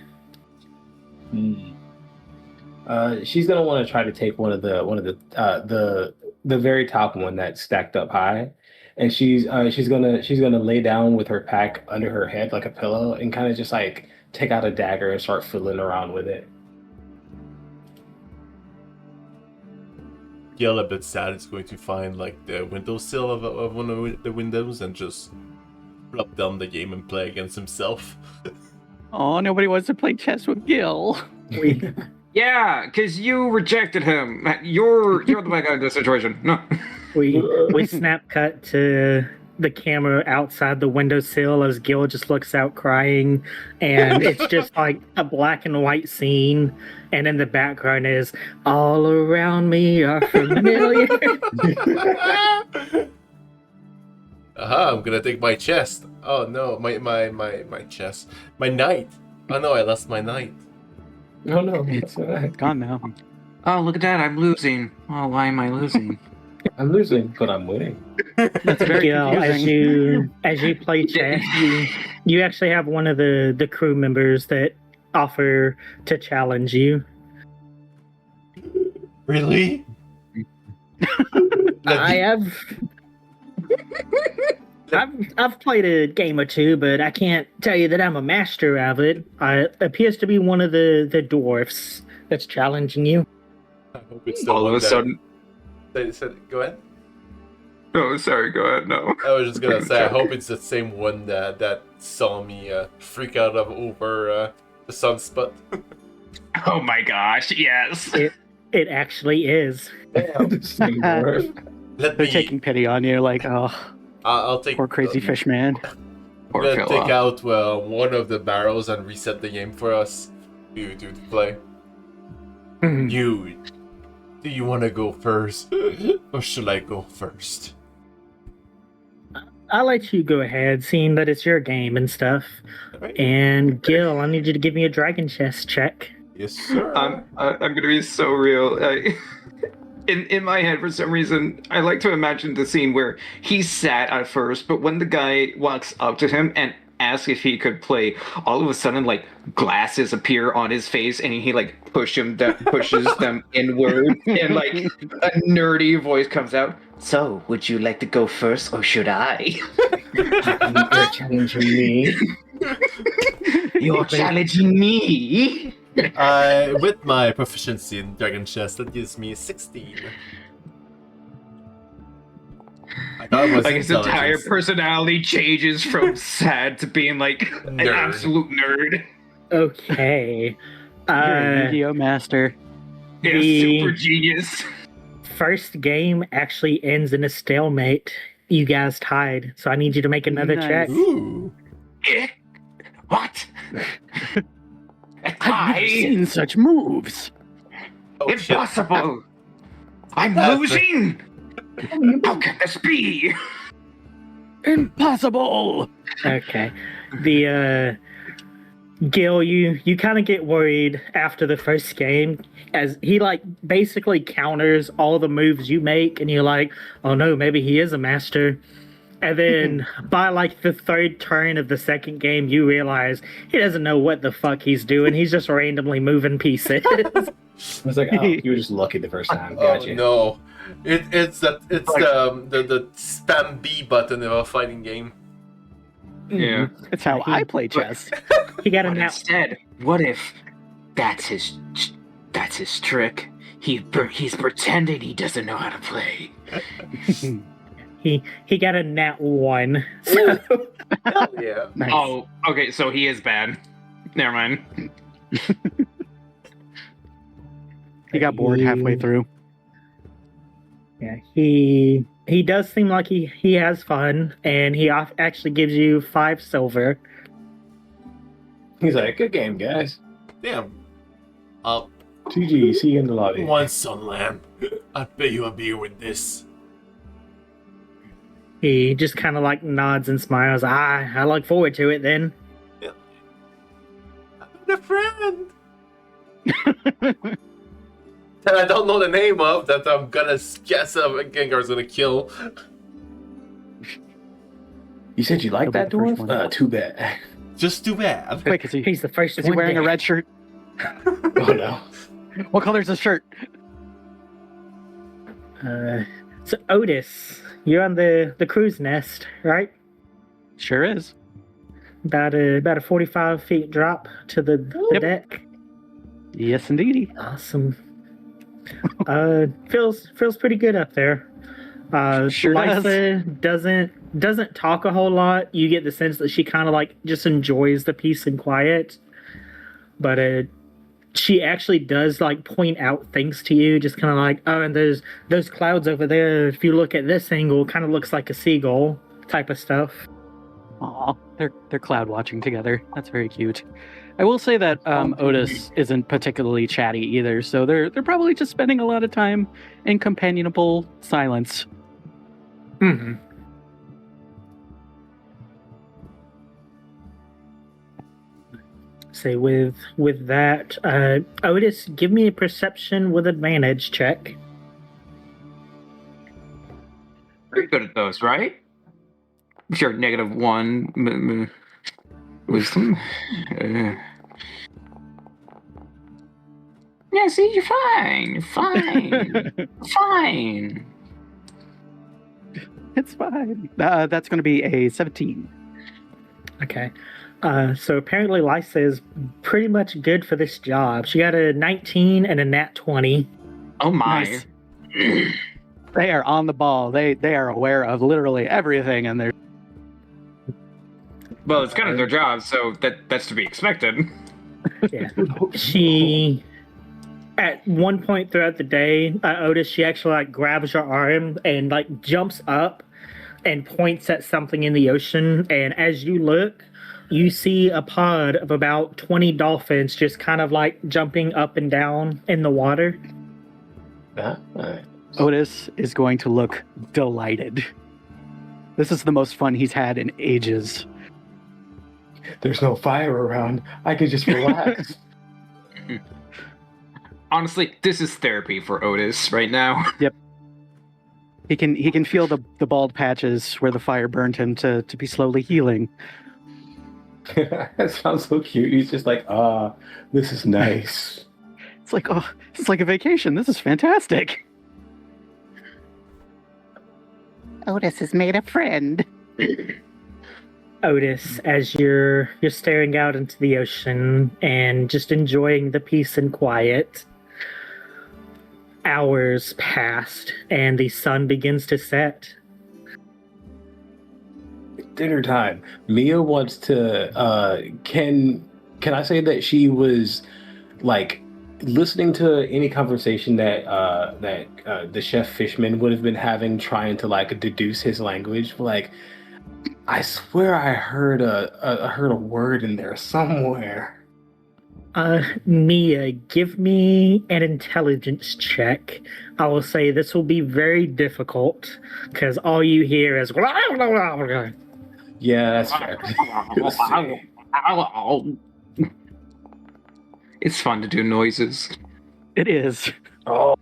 She's gonna want to try to take one of the very top one that's stacked up high, and she's gonna lay down with her pack under her head like a pillow and kind of just like take out a dagger and start fiddling around with it. Gill, a bit sad, is going to find like the windowsill of one of the windows and just plop down the game and play against himself. Oh, nobody wants to play chess with Gill. Yeah, because you rejected him. You're the bad guy in this situation. No. We snap cut to the camera outside the windowsill as Gill just looks out crying, and it's just like a black and white scene, and in the background is all around me are familiar. Aha, I'm gonna take my chest. Oh no, my chest. My knight. Oh no, I lost my knight. Oh no, It's gone now. Oh, look at that. I'm losing. Oh, why am I losing? I'm losing, but I'm winning. That's very Gil, confusing. as you play chess, you actually have one of the crew members that offer to challenge you. Really? I've played a game or two, but I can't tell you that I'm a master of it. It appears to be one of the dwarfs that's challenging you. I hope it's the All one of a that- sudden. Go ahead. Oh, sorry. Go ahead. No. I was just gonna say, I hope it's the same one that saw me freak out over the sunspot. Oh my gosh. Yes. It actually is. The same dwarf. Let They're me. taking pity on you, like, oh, I'll take. poor crazy fish man. Poor I'm gonna fella. take out one of the barrels and reset the game for us to play. Do you want to go first, or should I go first? I'll let you go ahead, seeing that it's your game and stuff. Alright. And Gil, I need you to give me a dragon chest check. Yes, sir. I'm gonna be so real. In my head, for some reason, I like to imagine the scene where he's sad at first, but when the guy walks up to him and asks if he could play, all of a sudden, like, glasses appear on his face, and he like pushes them inward, and like a nerdy voice comes out. So, would you like to go first, or should I? You're challenging me. You're challenging me? With my proficiency in Dragon Chest, that gives me 16. I thought it was Like his entire intelligence. personality changes from sad to being like an Nerd. absolute nerd. Okay. You're a Yu-Gi-Oh master. Yeah, The- super genius. First game actually ends in a stalemate. You guys tied, so I need you to make another Nice. check. Ooh. Eh? What? I've never seen such moves. Oh, shit. Impossible! I'm losing! How can this be? Impossible! Okay. The Gil, you kind of get worried after the first game as he like basically counters all the moves you make, and you're like, oh no, maybe he is a master. And then by like the third turn of the second game, you realize he doesn't know what the fuck he's doing. He's just randomly moving pieces. I was like, oh, you were just lucky the first time. Gotcha. Oh no. It's the spam B button of a fighting game. Yeah. That's how I play chess. He got a But nat. instead, what if that's his trick? He's pretending he doesn't know how to play. He got a nat 1. So Hell yeah. Nice. Oh, okay, so he is bad. Never mind. He got bored halfway through. yeah, he does seem like he has fun, and he actually gives you 5 silver. He's like, good game, guys. Damn. GG, see you in the lobby. One Sunland. I'll pay you a beer with this. He just kind of like nods and smiles. I look forward to it then. A friend. That I don't know the name of, that I'm gonna guess Gengar's gonna kill. You said you like He'll be that the first dwarf? one. Too bad. Just too bad. Wait, is He's the first he one wearing a there. red shirt? Oh no. What color's his shirt? So Otis, you're on the crew's nest, right? Sure is. About a 45 feet drop to the Yep. deck. Yes, indeedy. Awesome. Feels pretty good up there. Sure Lysa doesn't talk a whole lot. You get the sense that she kind of like just enjoys the peace and quiet, but she actually does like point out things to you, just kind of like, oh, and there's those clouds over there. If you look at this angle, kind of looks like a seagull type of stuff. Aw, they're cloud watching together. That's very cute. I will say that Otis isn't particularly chatty either, so they're probably just spending a lot of time in companionable silence. Mm-hmm. Say with that, Otis, give me a perception with advantage check. Very good at those, right? Sure, -1 wisdom. Yeah, see, you're fine. You're fine. Fine. It's fine. That's going to be a 17. Okay. So apparently Lysa is pretty much good for this job. She got a 19 and a nat 20. Oh my. Nice. They are on the ball. They are aware of literally everything, and they're Well, it's kind of their job, so that's to be expected. Yeah. She, at one point throughout the day, Otis, she actually like grabs your arm and like jumps up and points at something in the ocean. And as you look, you see a pod of about 20 dolphins just kind of like jumping up and down in the water. Otis is going to look delighted. This is the most fun he's had in ages. There's no fire around. I could just relax. Honestly, this is therapy for Otis right now. Yep. He can feel the bald patches where the fire burned him to be slowly healing. That sounds so cute. He's just like, this is nice. It's like, oh, this is like a vacation. This is fantastic. Otis has made a friend. Otis, as you're staring out into the ocean and just enjoying the peace and quiet, hours passed and the sun begins to set. Dinner time. Mia wants to. Can I say that she was like listening to any conversation that the chef Fishman would have been having, trying to like deduce his language? Like, I swear I heard a word in there somewhere. Mia, give me an intelligence check. I will say this will be very difficult because all you hear is. Yeah, that's fair. Let's see. It's fun to do noises. It is. Oh,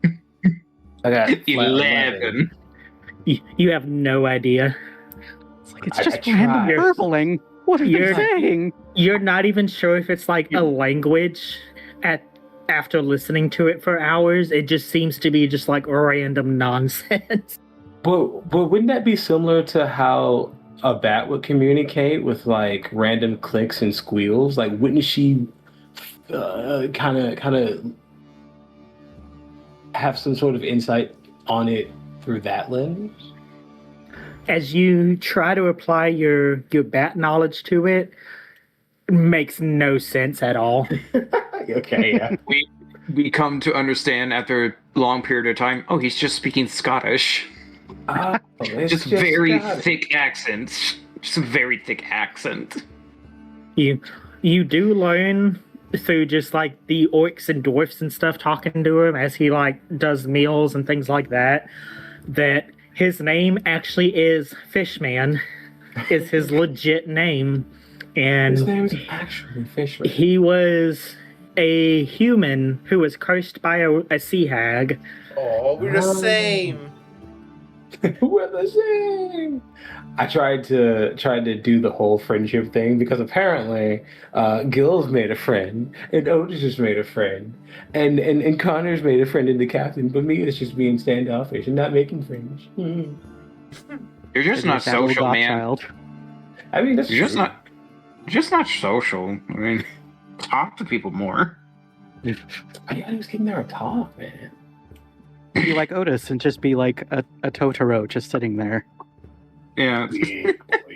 I got 11. You have no idea. It's like it's I just tried. random burbling. What are you saying? You're not even sure if it's like a language after listening to it for hours. It just seems to be just like random nonsense. But wouldn't that be similar to how a bat would communicate with like random clicks and squeals? Like, wouldn't she kind of have some sort of insight on it through that lens? As you try to apply your bat knowledge to it, makes no sense at all. Okay, yeah. We come to understand after a long period of time, oh, he's just speaking Scottish. It's Just very Scottish. thick accents. Just a very thick accent. You do learn through just like the orcs and dwarfs and stuff talking to him as he like does meals and things like that his name actually is Fishman, is his legit name. And His name's actually Fishman. he was a human who was cursed by a sea hag. Oh, we're the same. We're the same. I tried to do the whole friendship thing because apparently Gill's made a friend and Otis has made a friend and Connor's made a friend in the captain, but me is just being standoffish and not making friends. You're just Maybe not that little social, man. godchild. I mean, that's You're true. just not social. I mean, talk to people more. I was getting there a talk, man. Be like Otis and just be like a Totoro just sitting there. Yeah. Yeah, boy.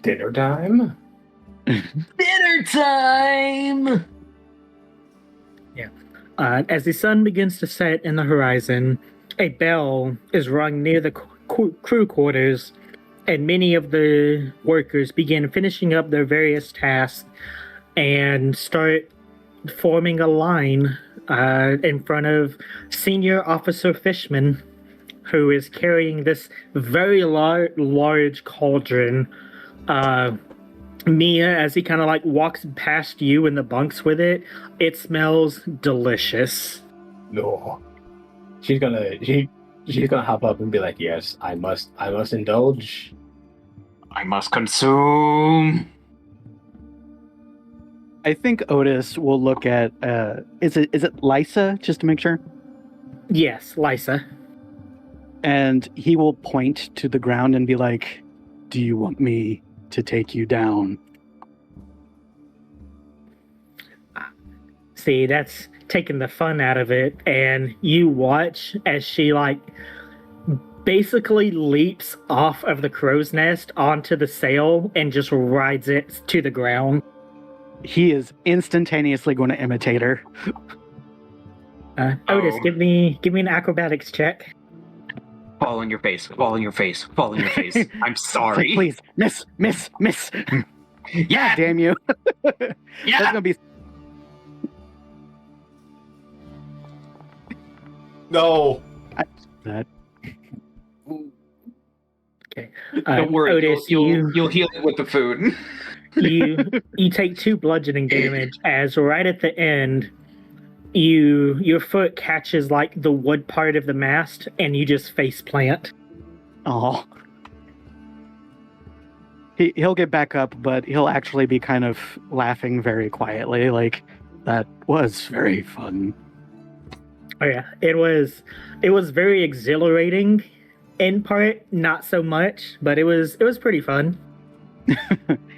Dinner time? Dinner time! As the sun begins to set in the horizon, a bell is rung near the crew quarters, and many of the workers begin finishing up their various tasks and start forming a line in front of Senior Officer Fishman, who is carrying this very large cauldron. Mia, as he kind of like walks past you in the bunks with it, it smells delicious. No. She's gonna hop up and be like, yes, I must indulge. I must consume. I think Otis will look at is it Lysa, just to make sure? Yes, Lysa. And he will point to the ground and be like, "Do you want me to take you down?" See, that's taking the fun out of it, and you watch as she like basically leaps off of the crow's nest onto the sail and just rides it to the ground. He is instantaneously going to imitate her. Otis, give me an acrobatics check. Fall in your face. Fall in your face. Fall in your face. I'm sorry. Please, miss. Yeah. Damn you. Yeah. That's gonna be. No. That. Okay. Don't worry. Otis, You'll heal it with the food. you take 2 bludgeoning damage as right at the end your foot catches like the wood part of the mast and you just face plant. Oh. He'll get back up, but he'll actually be kind of laughing very quietly, like, that was very fun. Oh yeah, it was very exhilarating. In part, not so much, but it was pretty fun.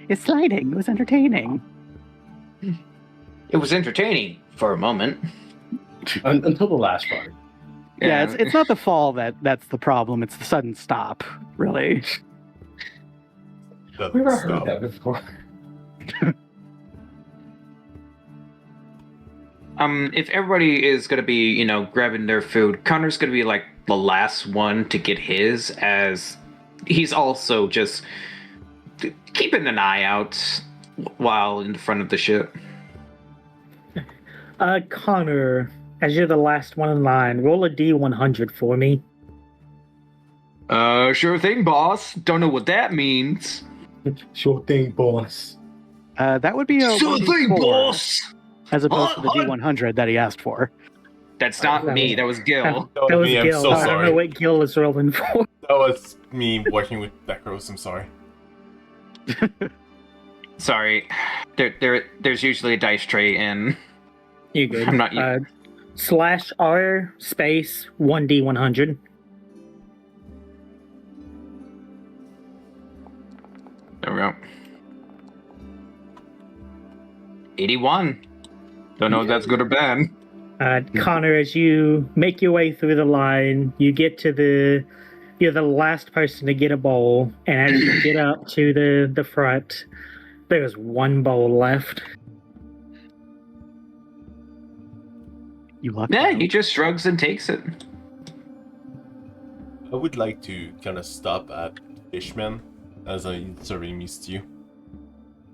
It's sliding. It was entertaining. It was entertaining for a moment. Until the last part. Yeah, it's not the fall that's the problem. It's the sudden stop, really. We've never heard that before. If everybody is gonna be, grabbing their food, Connor's gonna be like the last one to get his, as he's also just keeping an eye out while in front of the ship. Connor, as you're the last one in line, roll a D100 for me. Sure thing, boss. Don't know what that means. Sure thing, boss. That would be a Sure thing, 1d4, boss! as opposed to the D100 that he asked for. That's not me. That was Gill. That was me, I'm Gill. so I don't sorry. know what Gill is rolling for. That was me working with Necros, I'm sorry. Sorry. There's usually a dice tray in. You good? I'm not- /R space 1D100. There we go. 81. Don't know if that's good or bad. Connor, as you make your way through the line, you get to you're the last person to get a bowl, and as you get up to the front, there's one bowl left. You lucked Yeah, out. he just shrugs and takes it. I would like to kind of stop at Fishman as I'm serving me stew.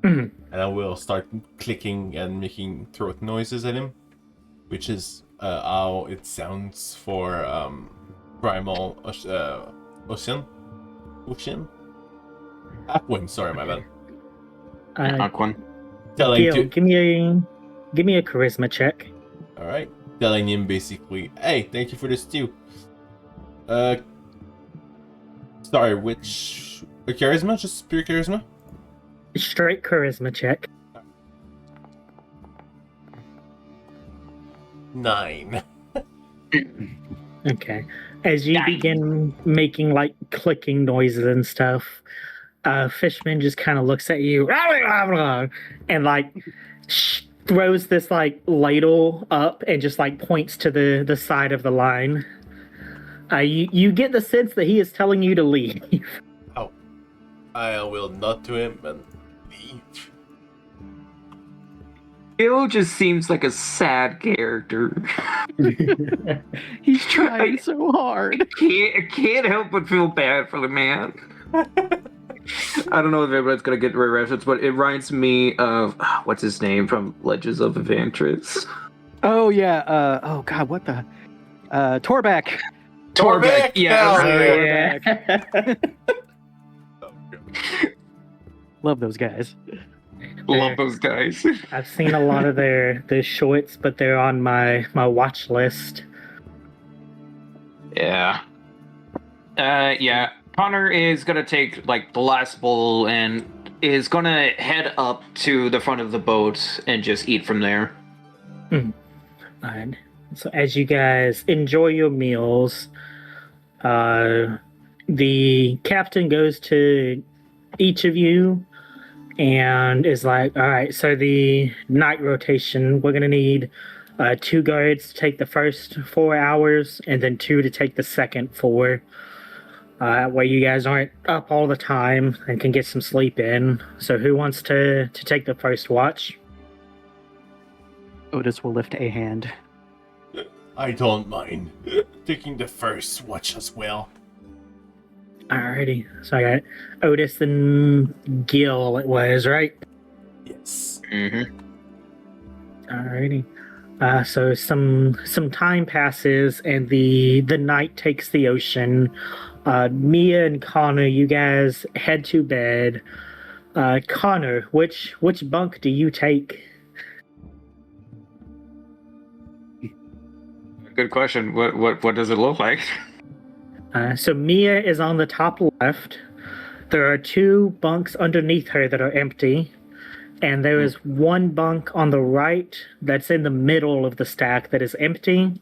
Mhm. And I will start clicking and making throat noises at him, which is how it sounds for primal Ocean? Aquin, sorry, my bad. Aquan. Telling Gil, to... give me a charisma check. All right, telling him basically, "Hey, thank you for this stew." Sorry, which a charisma? Just pure charisma? Straight charisma check. 9. Okay. As you begin making like clicking noises and stuff, Fishman just kind of looks at you and like throws this like ladle up and just like points to the side of the line. You get the sense that he is telling you to leave. Oh, I will nod to him and leave. Gill just seems like a sad character. He's trying so hard. I can't help but feel bad for the man. I don't know if everybody's gonna get the right reference, but it reminds me of what's his name from Legends of Evantris. Oh yeah. Oh god, what the? Torbeck. Torbeck, yeah. Love those guys. Love those guys. I've seen a lot of their shorts, but they're on my watch list. Yeah. Yeah. Connor is gonna take like the last bowl and is gonna head up to the front of the boat and just eat from there. Alright. So as you guys enjoy your meals, the captain goes to each of you and is like, all right, so the night rotation, we're going to need 2 guards to take the first 4 hours and then 2 to take the second 4. That way you guys aren't up all the time and can get some sleep in. So who wants to take the first watch? Otis will lift a hand. I don't mind taking the first watch as well. Alrighty. So I got Otis and Gill, it was, right? Yes. Mm-hmm. Alrighty. So some time passes and the night takes the ocean. Mia and Connor, you guys head to bed. Connor, which bunk do you take? Good question. What does it look like? So Mia is on the top left. There are 2 bunks underneath her that are empty. And there is 1 bunk on the right that's in the middle of the stack that is empty.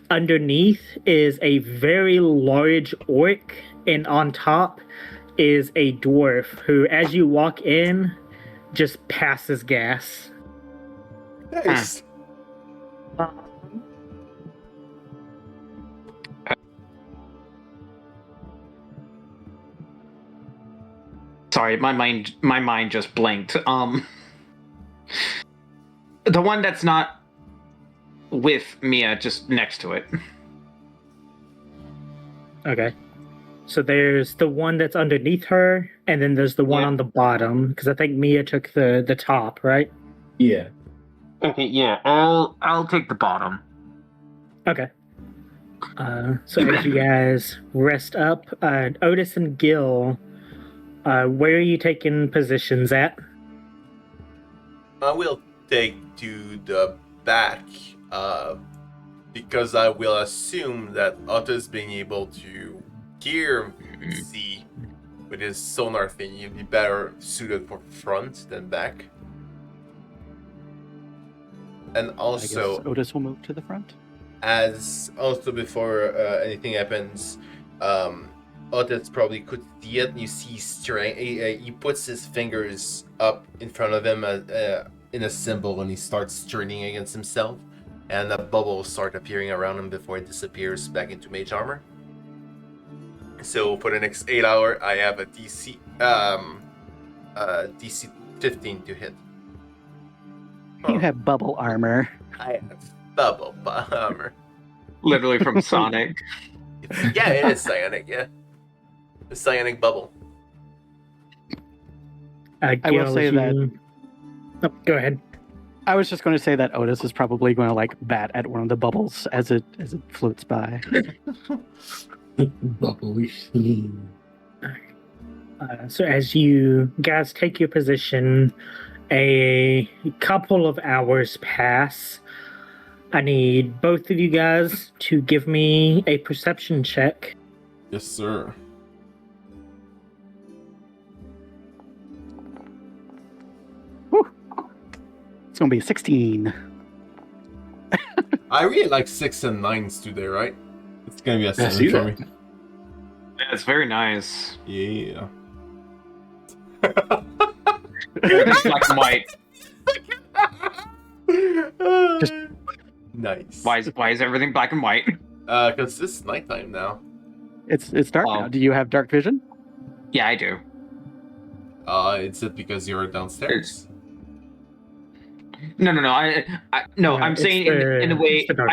Underneath is a very large orc, and on top is a dwarf who, as you walk in, just passes gas. Nice. Sorry, my mind just blanked. The one that's not with Mia, just next to it. Okay. So there's the one that's underneath her, and then there's the one on the bottom, because I think Mia took the top, right? Yeah. Okay, yeah, I'll take the bottom. Okay. So as you guys rest up, Otis and Gill, where are you taking positions at? I will take to the back, because I will assume that Otis being able to hear see with his sonar thing, he'd be better suited for front than back. And also, I guess Otis will move to the front. as also before anything happens, Otis probably could see it. You see strength. He puts his fingers up in front of him in a symbol, and he starts turning against himself, and the bubbles start appearing around him before it disappears back into mage armor. So for the next 8 hours, I have a DC 15 to hit. You have bubble armor. I have bubble armor. Literally from Sonic. Yeah, it is psionic. Yeah, the psionic bubble. I will say that. Oh, go ahead. I was just going to say that Otis is probably going to like bat at one of the bubbles as it floats by. Bubbles. So as you guys take your position, a couple of hours pass. I need both of you guys to give me a perception check. Yes, sir. It's gonna be 16. I really like 6 and 9s today, right? It's gonna be a 7 see for that. me. Yeah, it's very nice. Yeah. It's black and white. Just- nice. Why is everything black and white? Because it's nighttime now. It's dark Oh. now. Do you have dark vision? Yeah, I do. Is it because you're downstairs? No. I'm It's saying in a the- way. it's the dark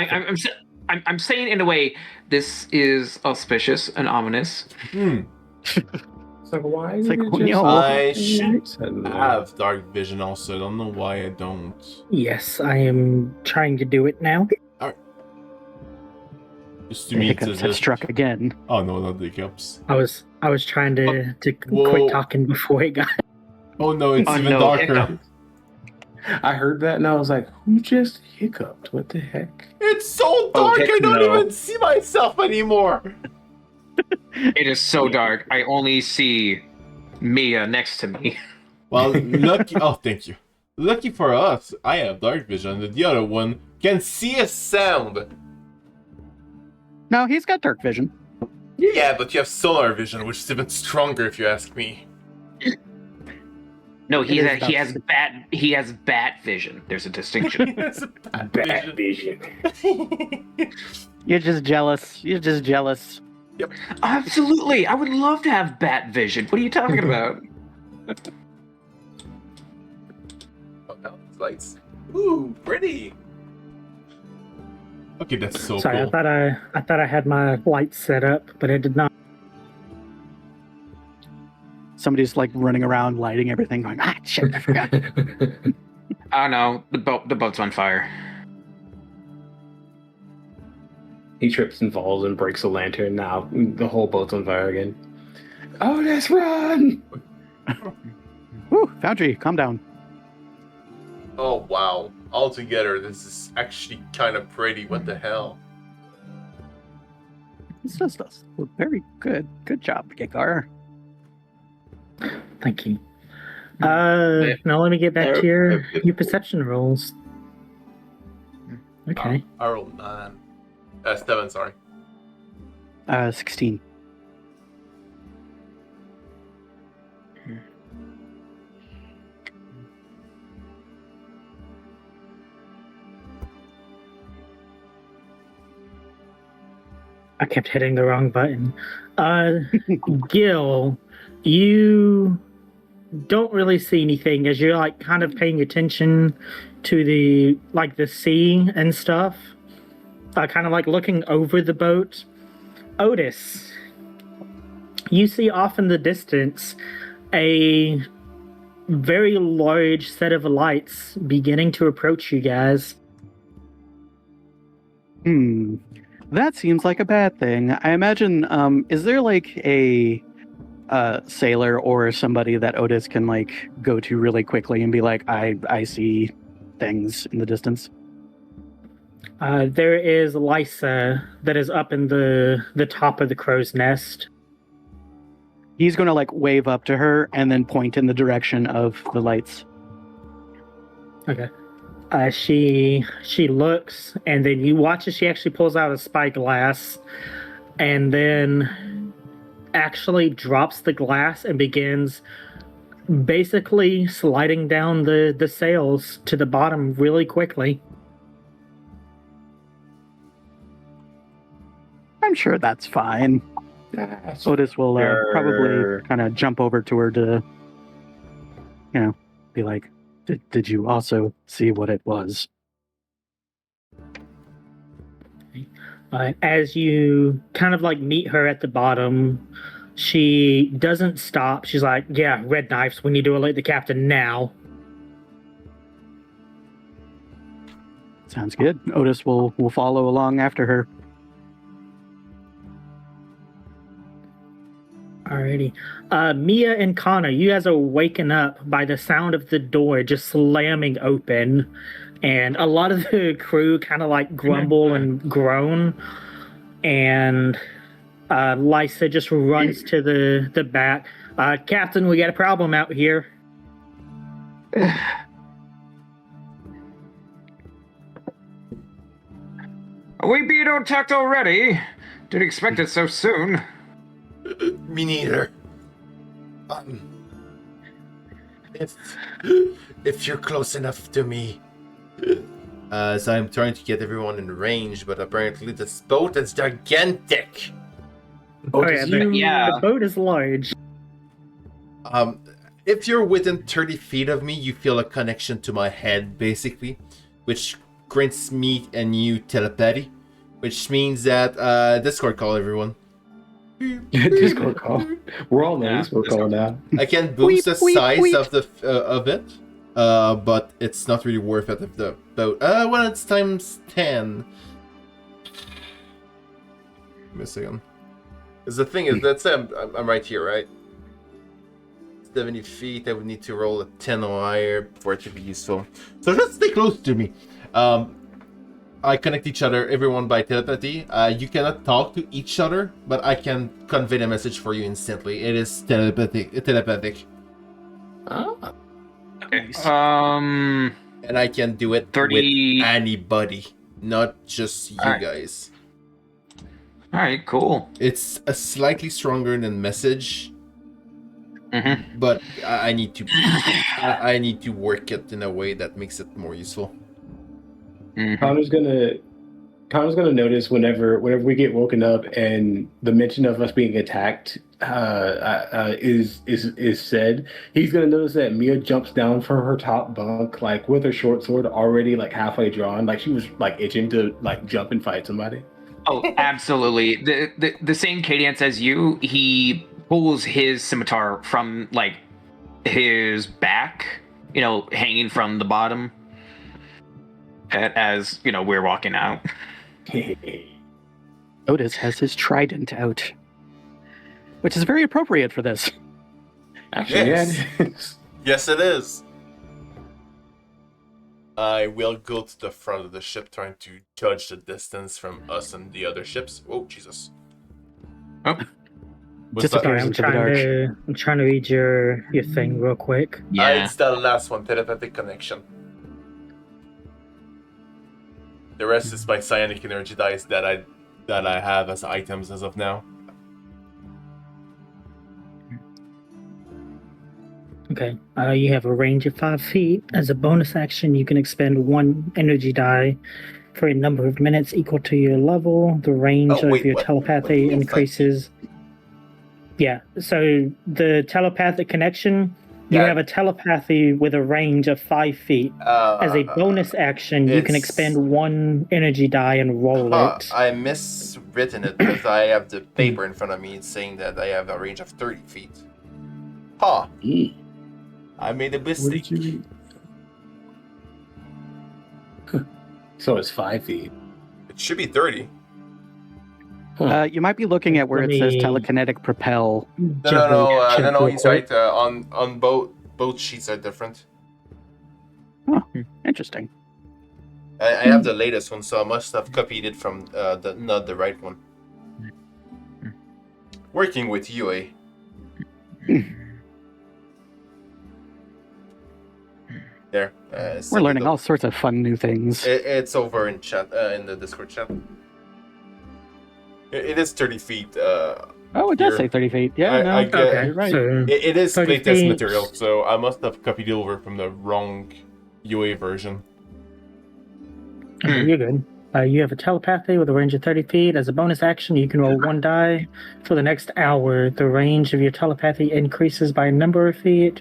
I'm saying in a way. This is auspicious and ominous. It's like, why? It's like, you oh, just- no. I should Suddenly. have dark vision also. I don't know why I don't. Yes, I am trying to do it now. Just to The me, hiccups have struck again. Oh no, not the hiccups. I was trying to Whoa. quit talking before it got. Oh no, it's Oh, even no, darker. hiccup. I heard that and I was like, who just hiccuped? What the heck? It's so dark, heck I don't no. even see myself anymore. It is so dark. I only see Mia next to me. Well, lucky. Oh, thank you. Lucky for us, I have dark vision, and the other one can see a sound. No, he's got dark vision. Yeah, but you have solar vision, which is even stronger, if you ask me. No, It is he has bat vision. There's a distinction. It's a bad Bad vision. vision. You're just jealous. You're just jealous. Absolutely, I would love to have bat vision. What are you talking about? Oh, now it's lights. Ooh, pretty. Okay, that's so Sorry, cool. I thought I had my lights set up, but it did not. Somebody's like running around lighting everything, going, ah, shit, I forgot. Oh no, the boat's on fire. He trips and falls and breaks a lantern. Now the whole boat's on fire again. Oh, let's run! Woo, Foundry, calm down. Oh wow! Altogether, this is actually kind of pretty. What the hell? This does a very good job, Gengar. Thank you. Now let me get back to your perception rolls. Okay. I rolled 9. 7, sorry. 16. I kept hitting the wrong button. Gill, you don't really see anything as you're like kind of paying attention to the sea and stuff. Kind of like looking over the boat. Otis, you see off in the distance a very large set of lights beginning to approach you guys. That seems like a bad thing. I imagine, is there like a sailor or somebody that Otis can like go to really quickly and be like, I see things in the distance? There is Lysa that is up in the top of the crow's nest. He's going to like wave up to her and then point in the direction of the lights. Okay. She looks, and then you watch as she actually pulls out a spyglass, and then actually drops the glass and begins basically sliding down the sails to the bottom really quickly. I'm sure that's fine. Otis will probably kind of jump over to her to, be like, did you also see what it was? As you kind of like meet her at the bottom, she doesn't stop. She's like, yeah, red knives, we need to alert the captain now. Sounds good. Otis will follow along after her. Alrighty. Mia and Connor, you guys are waking up by the sound of the door just slamming open. And a lot of the crew kind of like grumble and groan. And Lysa just runs to the back. Captain, we got a problem out here. Are we being attacked already? Didn't expect it so soon. Me neither. If you're close enough to me. So I'm trying to get everyone in range, but apparently this boat is gigantic. The boat is large. If you're within 30 feet of me, you feel a connection to my head, basically, which grants me and you telepathy, which means that Discord call, everyone. Discord call. We're all on the Discord call now. I can boost the size of the of it, but it's not really worth it if the boat. Well, it's times 10. Give me a second. Because the thing is, let's say I'm right here, right? 70 feet. I would need to roll a 10 or higher for it to be useful. So just stay close to me. I connect each other, everyone by telepathy. You cannot talk to each other, but I can convey the message for you instantly. It is telepathic. Oh. Okay. And I can do it 30... with anybody, not just you guys. Alright, cool. It's a slightly stronger than message. But I need to work it in a way that makes it more useful. Connor's gonna notice whenever we get woken up and the mention of us being attacked is said. He's gonna notice that Mia jumps down from her top bunk like with her short sword already like halfway drawn, like she was like itching to like jump and fight somebody. Oh, absolutely. The same cadence as you. He pulls his scimitar from like his back, hanging from the bottom. As we're walking out. Otis has his trident out, which is very appropriate for this. Actually, yes. Yes, it is. I will go to the front of the ship, trying to judge the distance from us and the other ships. Oh, Jesus. Oh. Sorry, I'm trying to read your thing real quick. Yeah. It's the last one, telepathic connection. The rest is my psionic energy dice that I have as items as of now. Okay. You have a range of 5 feet. As a bonus action, you can expend 1 energy die for a number of minutes equal to your level. The range of your telepathy increases. Yeah. So the telepathic connection. You have a telepathy with a range of 5 feet. As a bonus action, you can expend 1 energy die and roll it. I miswritten it because I have the paper in front of me saying that I have a range of 30 feet. I made a mistake. So it's 5 feet. It should be 30. You might be looking at where it says telekinetic propel. No, he's right. On both sheets are different. Oh, interesting. I have the latest one, so I must have copied it from not the right one. Working with you, eh? There. We're learning all sorts of fun new things. It's over in chat, in the Discord chat. It is 30 feet. It does say 30 feet. Yeah, okay. You're right. So it is 30 playtest feet. material, so I must have copied it over from the wrong UA version. You're good. You have a telepathy with a range of 30 feet. As a bonus action, you can roll 1 die. For the next hour, the range of your telepathy increases by a number of feet.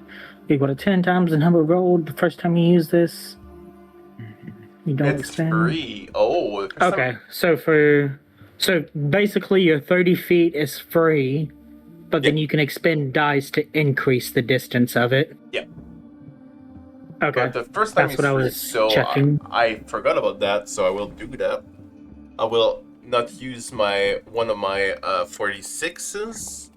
Equal to 10 times the number rolled the first time you use this. You don't It's expend. free. Oh. Okay, so basically your 30 feet is free, but then you can expend dice to increase the distance of it. Yeah. Okay. But the first time That's what I was so checking. I forgot about that, so I will do that. I will not use one of my 46s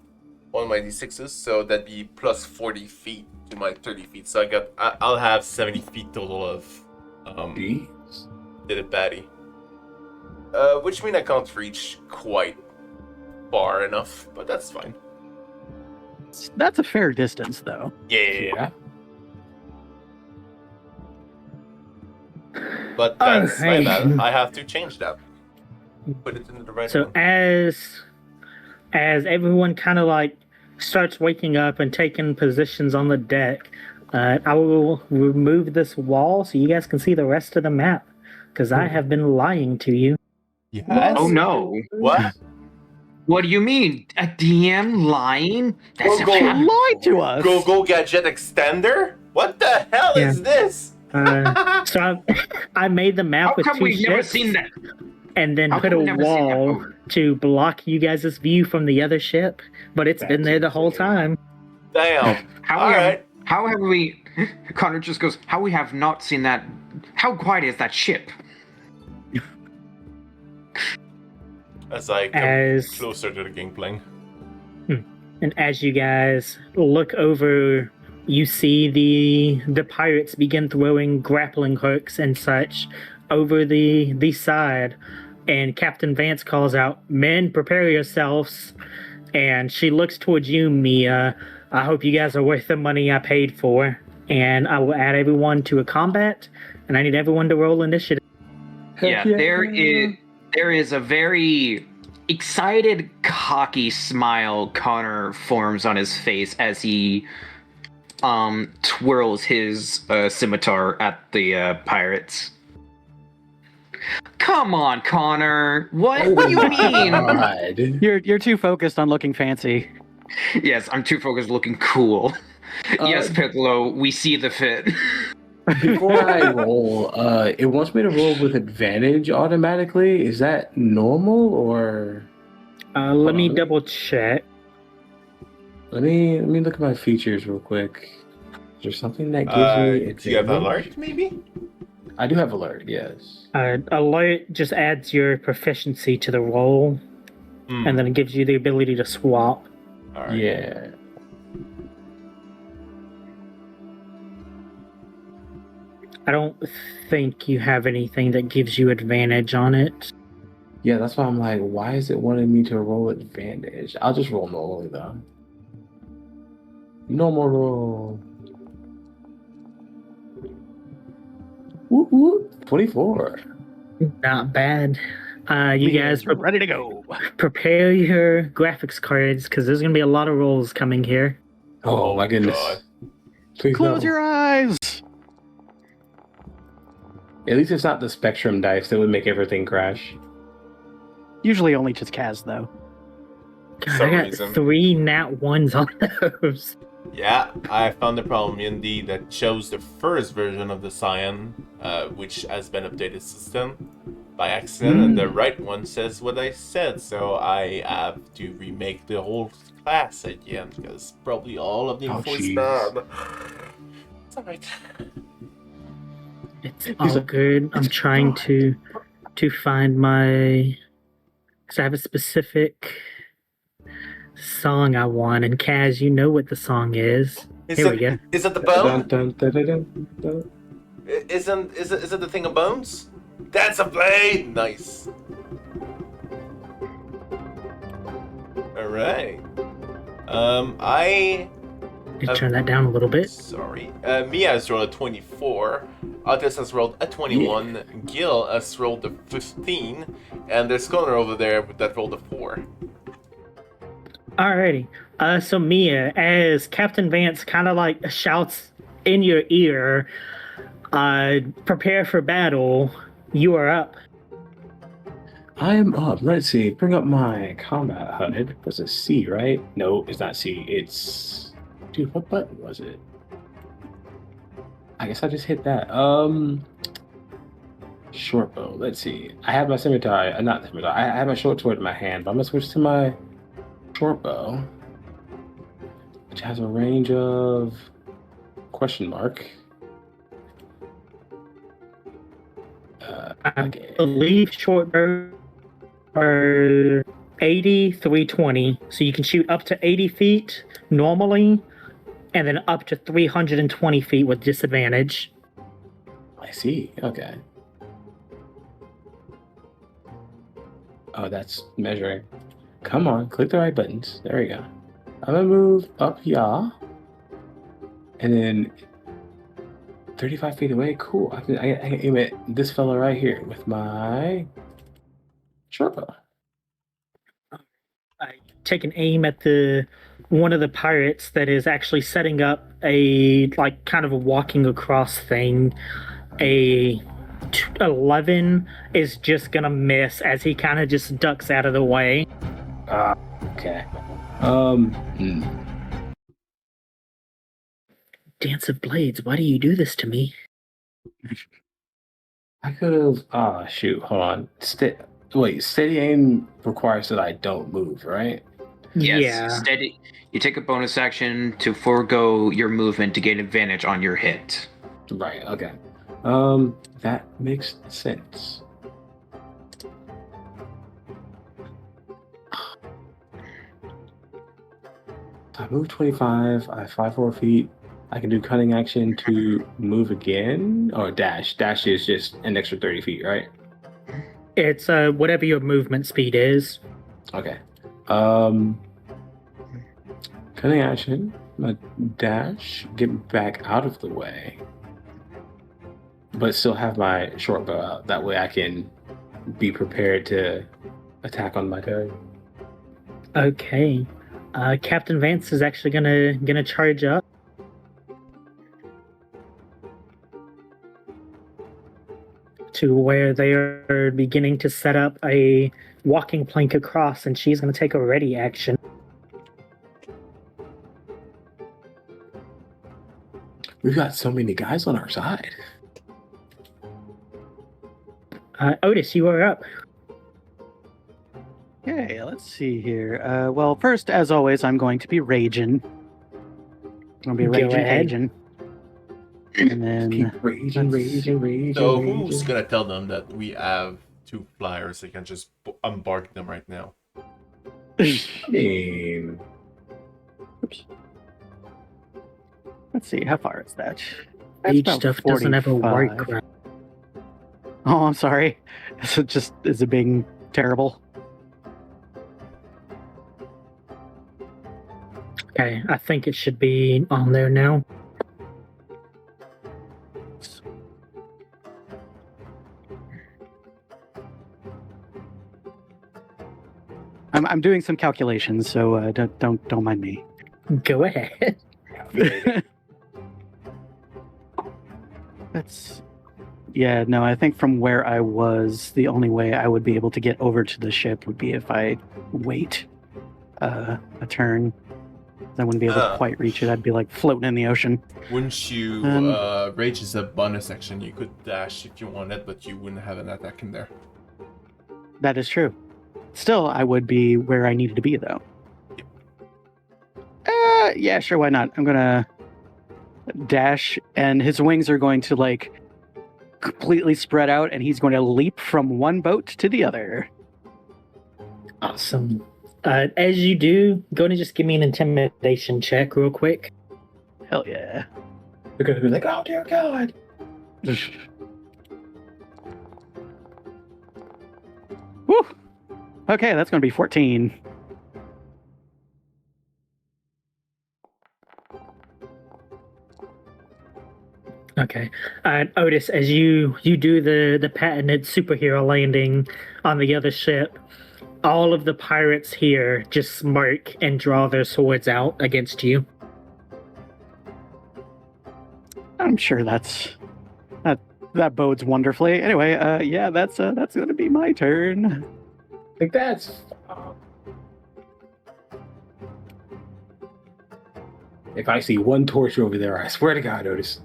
one of my d6s, so that'd be plus 40 feet to my 30 feet. So I'll have 70 feet total of Jeez. did it batty. Which means I can't reach quite far enough, but that's fine. That's a fair distance, though. Yeah. But that's my Alright. bad. I have to change that. Put it into the right So one. as everyone kind of like starts waking up and taking positions on the deck, I will remove this wall so you guys can see the rest of the map, because I have been lying to you. Yes. Oh no. What? What do you mean? A DM lying? That's Go, a go. Lie to us. Go gadget extender? What the hell is this? So I made the map How with come 2 we've never ships seen that? and then How put come a we've never seen that wall boat? to block you guys' view from the other ship, but it's been there the whole time. Damn. How All we have, right. how have we? Connor just goes. How we have not seen that? How quiet is that ship? As I come As closer to the gangplank. and as you guys look over, you see the pirates begin throwing grappling hooks and such over the side, and Captain Vance calls out, "Men, prepare yourselves." And she looks towards you, Mia. "I hope you guys are worth the money I paid for, and I will add everyone to a combat, and I need everyone to roll initiative." Yeah, there is a very excited, cocky smile Connor forms on his face as he twirls his scimitar at the pirates. Come on, Connor. What do you mean? God. You're too focused on looking fancy. Yes, I'm too focused looking cool. Yes, Piccolo, we see the fit. Before I roll, it wants me to roll with advantage automatically. Is that normal or? Let me on. double check. Let me look at my features real quick. Is there something that gives me advantage? Do you have alert, maybe? I do have alert. Yes. Alert just adds your proficiency to the roll, and then it gives you the ability to swap. All right. Yeah. I don't think you have anything that gives you advantage on it. Yeah, that's why I'm like, why is it wanting me to roll advantage? I'll just roll normally though. Normal roll. Whoop, whoop. 24. Not bad. You guys are ready to go. prepare your graphics cards, because there's going to be a lot of rolls coming here. Oh my goodness. God. Please Close no. your eyes. At least it's not the Spectrum dice that would make everything crash. Usually only just Kaz, though. God, some I got reason. 3 nat 1s on those. Yeah, I found the problem indeed that chose the first version of the Cyan, which has been updated system by accident, and the right one says what I said, so I have to remake the whole class again, because probably all of the info is bad. It's alright. It's all good. I'm trying to find my... Because I have a specific song I want, and Kaz, you know what the song is. Here we go. Is it the bone? Dun, dun, dun, dun, dun. Is it the thing of bones? Dance of blade! Nice. Alright. Just turn that down a little bit. Sorry. Mia has rolled a 24. Otis has rolled a 21. Yeah. Gill has rolled a 15. And there's Connor over there that rolled a 4. Alrighty. So Mia, as Captain Vance kind of like shouts in your ear, prepare for battle, you are up. I am up. Let's see. Bring up my combat HUD. Was it C, right? No, it's not C. It's... Dude, what button was it? I guess I just hit that. Short bow. Let's see. I have my scimitar. Not the scimitar. I have my short sword in my hand, but I'm gonna switch to my short bow, which has a range of question mark. I believe short bow are 80, 320. So you can shoot up to 80 feet normally, and then up to 320 feet with disadvantage. I see. Okay. Oh, that's measuring. Come on, click the right buttons. There we go. I'm gonna move up here, and then 35 feet away. Cool. I can aim at this fella right here with my short bow. I take an aim at the one of the pirates that is actually setting up a like kind of a walking across thing. A 11 is just gonna miss as he kind of just ducks out of the way. Okay. Dance of Blades, why do you do this to me? I could have. Ah, shoot. Hold on. Wait. Steady aim requires that I don't move, right? Yes, Yeah. steady. You take a bonus action to forego your movement to gain advantage on your hit. Right. Okay. That makes sense. I move 25. I have 5 feet. I can do cunning action to move again, or dash. Dash is just an extra 30 feet, right? It's whatever your movement speed is. Okay. Cunning action. A dash. Get back out of the way. But still have my short bow out. That way I can be prepared to attack on my turn. Okay. Captain Vance is actually gonna charge up. To where they are beginning to set up a walking plank across, and she's gonna take a ready action. We've got so many guys on our side. Otis, you are up. Okay, let's see here. Well, first, as always, I'm going to be raging. I'm going to be Go raging, ahead. raging. And then Keep raging. So who's gonna tell them that we have 2 flyers? They can just embark them right now. Damn. Oops. Let's see, how far is that? Rage about stuff doesn't ever 45. work. Right? Oh, I'm sorry. Is it being terrible? Okay, I think it should be on there now. I'm doing some calculations, so don't mind me. Go ahead. I think from where I was, the only way I would be able to get over to the ship would be if I wait a turn. I wouldn't be able to quite reach it. I'd be like floating in the ocean. Wouldn't you rage is a bonus action? You could dash if you wanted, but you wouldn't have an attack in there. That is true. Still, I would be where I needed to be, though. Yeah, sure, why not? I'm gonna dash, and his wings are going to, like, completely spread out, and he's going to leap from one boat to the other. Awesome. As you do, go ahead and just give me an intimidation check real quick. Hell yeah. They're gonna be like, oh dear God. Woo! Okay, that's going to be 14. Okay. Otis, as you do the patented superhero landing on the other ship, all of the pirates here just smirk and draw their swords out against you. I'm sure that bodes wonderfully. Anyway, yeah, that's going to be my turn. Like that's. If I see one torch over there, I swear to God, Otis.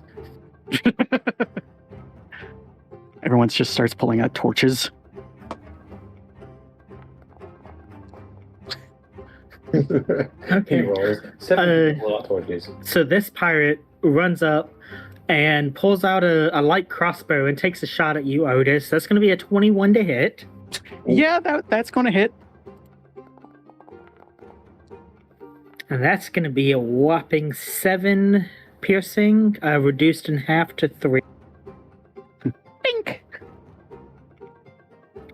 Everyone just starts pulling out torches. He rolls. 7 torches. So this pirate runs up and pulls out a light crossbow and takes a shot at you, Otis. That's going to be a 21 to hit. Yeah, that's going to hit. And that's going to be a whopping 7 piercing, reduced in half to 3. Bink!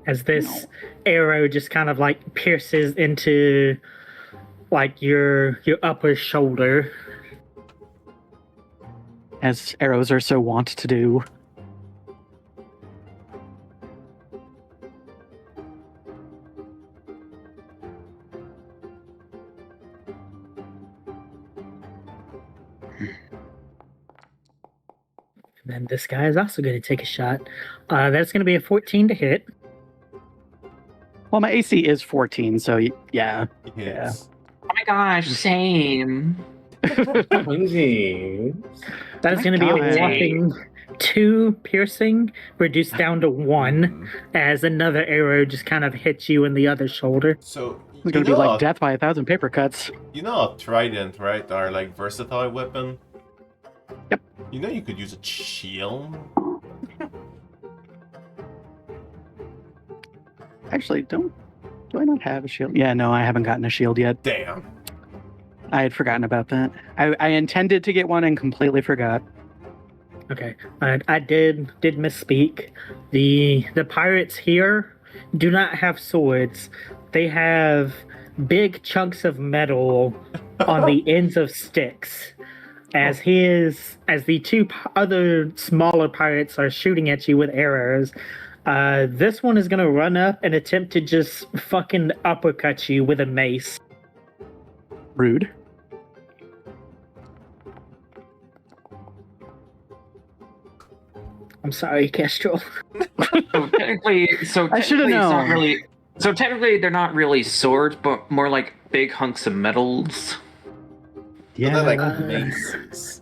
As this arrow just kind of like pierces into like your upper shoulder. As arrows are so wont to do. And then this guy is also going to take a shot. That's going to be a 14 to hit. Well, my AC is 14, so yeah. Yes. Oh my gosh, same. Twinsies. That is going to be a God. whopping 2 piercing, reduced down to 1, as another arrow just kind of hits you in the other shoulder. So It's going to be like death by 1,000 paper cuts. You know a trident, right? Are like versatile weapon. Yep. You know you could use a shield. Actually, do I not have a shield? Yeah, no, I haven't gotten a shield yet. Damn. I had forgotten about that. I intended to get one and completely forgot. Okay, I did misspeak. The pirates here do not have swords. They have big chunks of metal on the ends of sticks. As the 2 other smaller pirates are shooting at you with arrows, this one is gonna run up and attempt to just fucking uppercut you with a mace. Rude. I'm sorry, Kestrel. So technically, I should've it's not known. really. So technically, they're not really swords, but more like big hunks of metals. Yeah. They're like Uh, maces.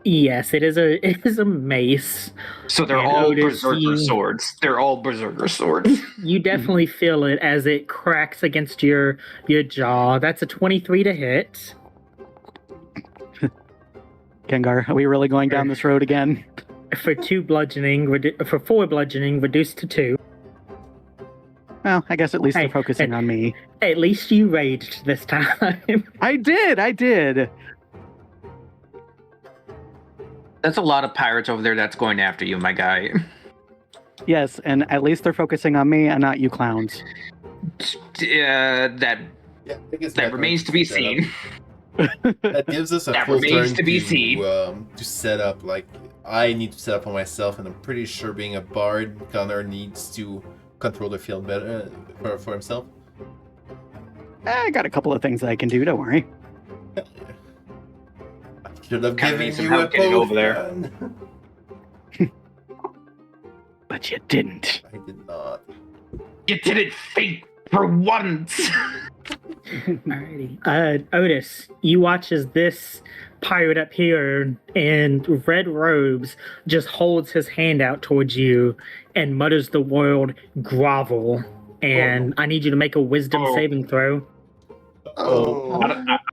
Yes, it is a mace. So they're And all Otis, berserker swords. They're all berserker swords. You definitely feel it as it cracks against your jaw. That's a 23 to hit. Gengar, are we really going down this road again? For 4 bludgeoning, reduced to 2. Well, I guess at least Hey, they're focusing on me. At least you raged this time. I did! That's a lot of pirates over there that's going after you, my guy. Yes, and at least they're focusing on me and not you clowns. That Yeah, I guess that remains to be seen. That gives us a That full remains turn to be seen. to set up. Like I need to set up for myself, and I'm pretty sure being a bard, Connor needs to control the field better for himself. I got a couple of things that I can do, don't worry. Hell yeah. I should have Kinda given need some you a help getting over there. potion. But you didn't. I did not. You didn't think for once. Alrighty. Otis, you watch as this pirate up here in red robes just holds his hand out towards you and mutters the word grovel. And I need you to make a wisdom saving throw. Oh.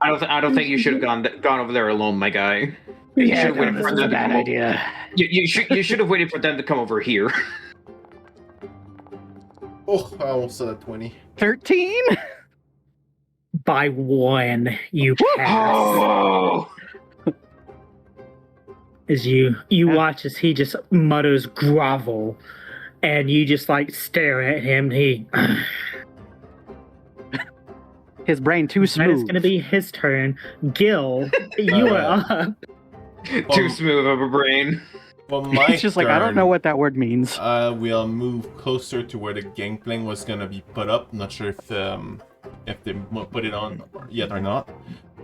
I don't think you should have gone over there alone, my guy. You Yeah, should have waited this for is them a to bad come over. idea. You should have waited for them to come over here. Oh, I almost said a 20. 13? By 1, you pass. Oh! As you watch as he just mutters grovel, and you just like stare at him. He His brain too that is smooth. going to be his turn. Gill, you are up. Too smooth of a brain. Well, my It's just like, I don't turn, know what that word means. We'll move closer to where the gangplank was gonna be put up. Not sure if they put it on yet or not.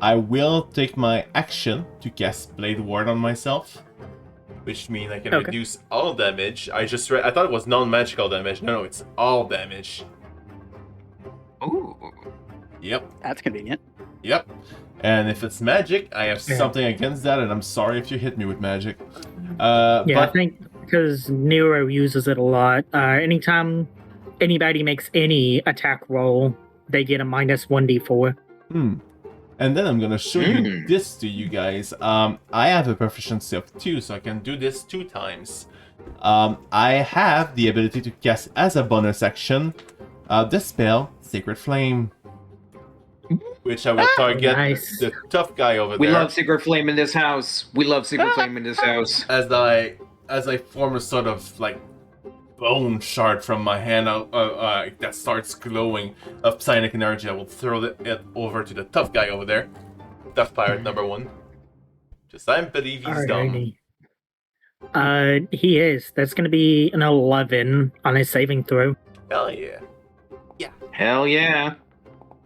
I will take my action to cast Blade Ward on myself, which means I can reduce all damage. I thought it was non-magical damage. No, it's all damage. Ooh. Yep. That's convenient. Yep. And if it's magic, I have something against that, and I'm sorry if you hit me with magic. I But think because Nero uses it a lot. Anytime anybody makes any attack roll, they get a minus 1d4. And then I'm gonna show you this to you guys. I have a proficiency of 2, so I can do this 2 times. I have the ability to cast as a bonus action the spell Sacred Flame. which I will target Nice. the tough guy over We there. love Secret Flame in this house. We love Secret Flame in this house. As I form a sort of like bone shard from my hand that starts glowing of psionic energy, I will throw it over to the tough guy over there. Tough pirate number 1. Just I believe he's dumb. Alrighty. He is. That's going to be an 11 on his saving throw. Hell yeah. Hell yeah.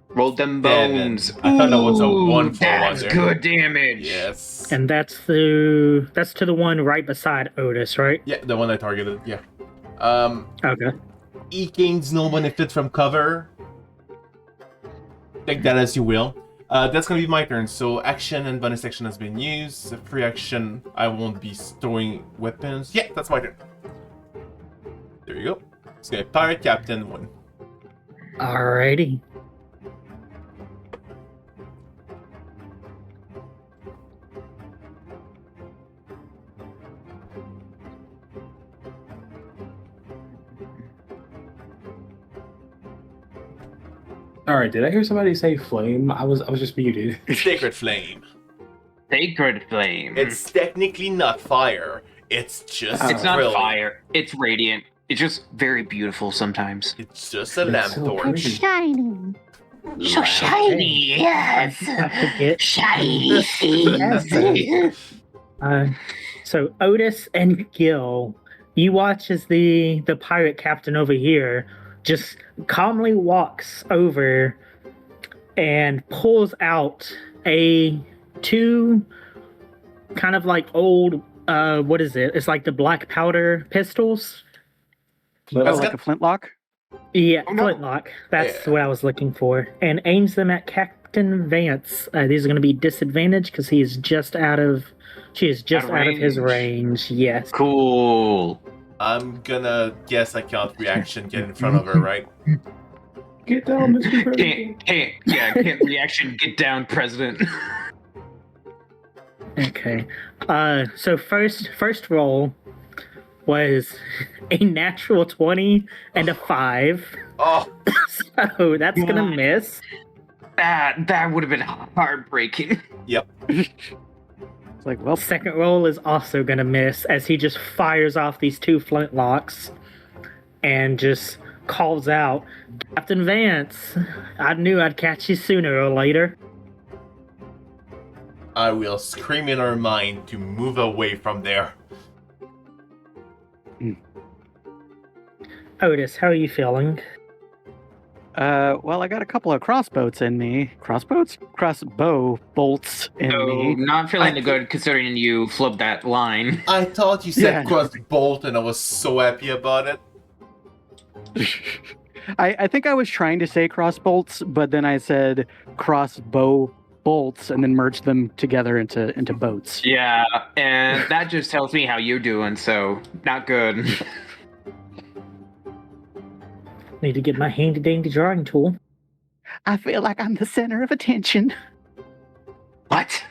Roll them Seven. bones. I thought that was a 1 for That's one there. good damage. Yes. And that's to the one right beside Otis, right? Yeah, the one I targeted. Yeah. Okay. He gains no benefit from cover. Take that as you will. That's gonna be my turn. So action and bonus action has been used. A free action, I won't be storing weapons. Yeah, that's my turn. There you go. It's gonna be Pirate Captain 1. Alrighty. All right, did I hear somebody say flame? I was just muted. Sacred Flame. Sacred Flame. It's technically not fire. It's just It's not thrilling. fire. It's radiant. It's just very beautiful sometimes. It's just a lamp so torch. pretty. Shiny. So shiny, yes. Forget. Shiny things. So Otis and Gill, you watch as the pirate captain over here just calmly walks over and pulls out two kind of like old what is it? It's like the black powder pistols. Oh, like a flintlock? Yeah, Oh, no. flintlock. That's Yeah. what I was looking for. And aims them at Captain Vance. These are going to be disadvantaged because she is just out of his range. Yes. Cool. I'm gonna guess I can't reaction get in front of her, right? Get down, Mr. President. Can't reaction get down, President. Okay. So first roll was a natural 20 and a 5. Oh, So that's gonna miss. That would have been heartbreaking. yep. It's like, well, Second roll is also gonna miss as he just fires off these two flintlocks and just calls out, Captain Vance, I knew I'd catch you sooner or later. I will scream in her mind to move away from there. Otis, how are you feeling? well, I got a couple of crossbows in me. Crossbow bolts in So, me. not feeling the good considering you flubbed that line. I thought you said Yeah. cross bolt and I was so happy about it. I think I was trying to say cross bolts, but then I said crossbow bolts and then merged them together into boats. Yeah, and that just tells me how you're doing, so not good. Need to get my handy dandy drawing tool. I feel like I'm the center of attention. What?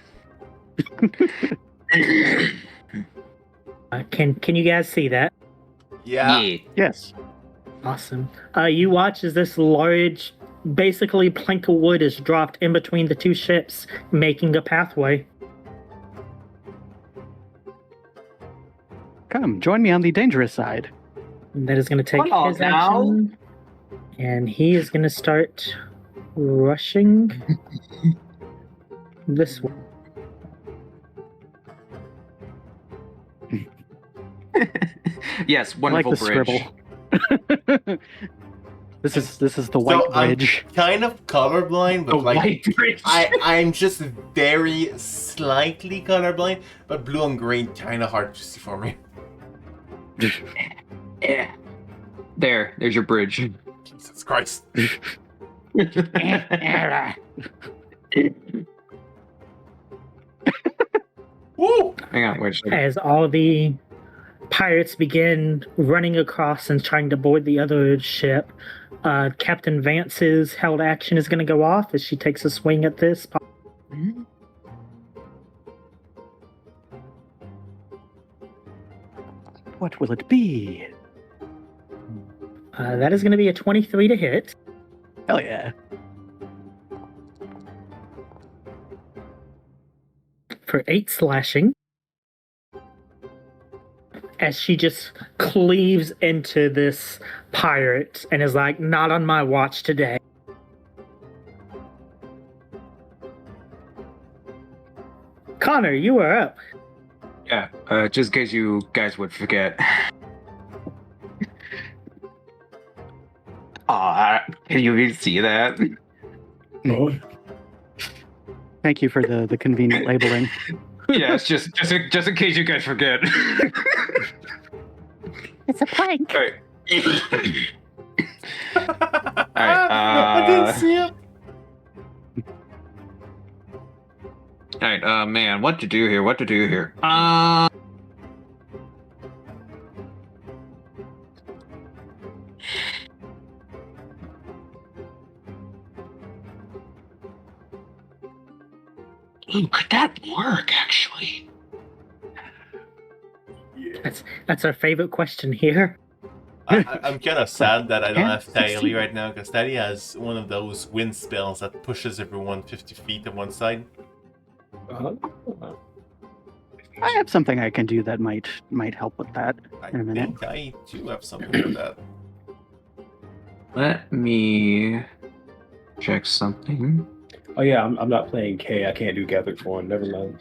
Can you guys see that? Yeah. Yes. Awesome. You watch as this large, basically plank of wood is dropped in between the two ships, making a pathway. Come, join me on the dangerous side. And that is going to take Hello, his now. action. And he is going to start rushing this way. Yes, I like wonderful the bridge. scribble. This is the white So I'm bridge. kind of colorblind, but The like white bridge. I'm just very slightly colorblind, but blue and green kind of hard to see for me. Yeah. There's your bridge. Jesus Christ. Woo! Hang on, wait a second. As all the pirates begin running across and trying to board the other ship, Captain Vance's held action is going to go off as she takes a swing at this. What will it be? That is going to be a 23 to hit. Hell yeah. for 8 slashing. As she just cleaves into this pirate and is like, not on my watch today. Connor, you are up. Yeah, just in case you guys would forget. Aw, can you even see that? Oh, Thank you for the convenient labeling. Yeah, it's just in case you guys forget. It's a plank. Alright. I didn't see it. Alright, man, what to do here? Ooh, could that work, actually? That's our favorite question here. I'm kind of sad that I don't Yeah, have Tally 16. right now, because Tally has one of those wind spells that pushes everyone 50 feet to one side. I have something I can do that might help with that I in a minute. think I too have something for that. Let me check something. oh yeah, I'm not playing K. I can't do gathered form. Never mind.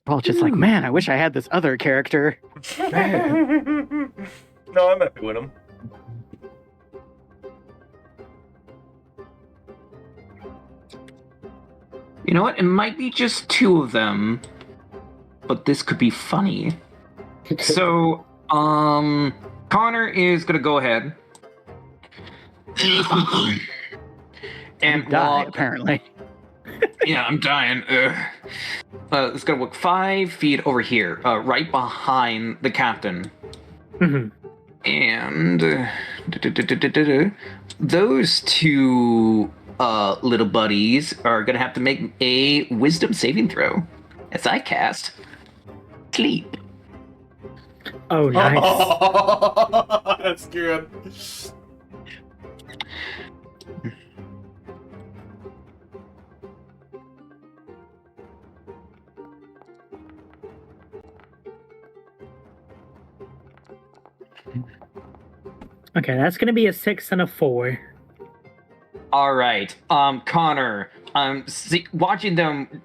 Paul's just like, man, I wish I had this other character. No, I'm happy with him. You know what? It might be just 2 of them, but this could be funny. So, Connor is gonna go ahead. And Die, apparently. yeah, I'm dying. It's gonna look 5 feet over here, right behind the captain. Mhm. And those 2 little buddies are gonna have to make a wisdom saving throw as I cast sleep. Oh, nice. That's good. Okay, that's gonna be a 6 and a 4. All right, Connor, watching them,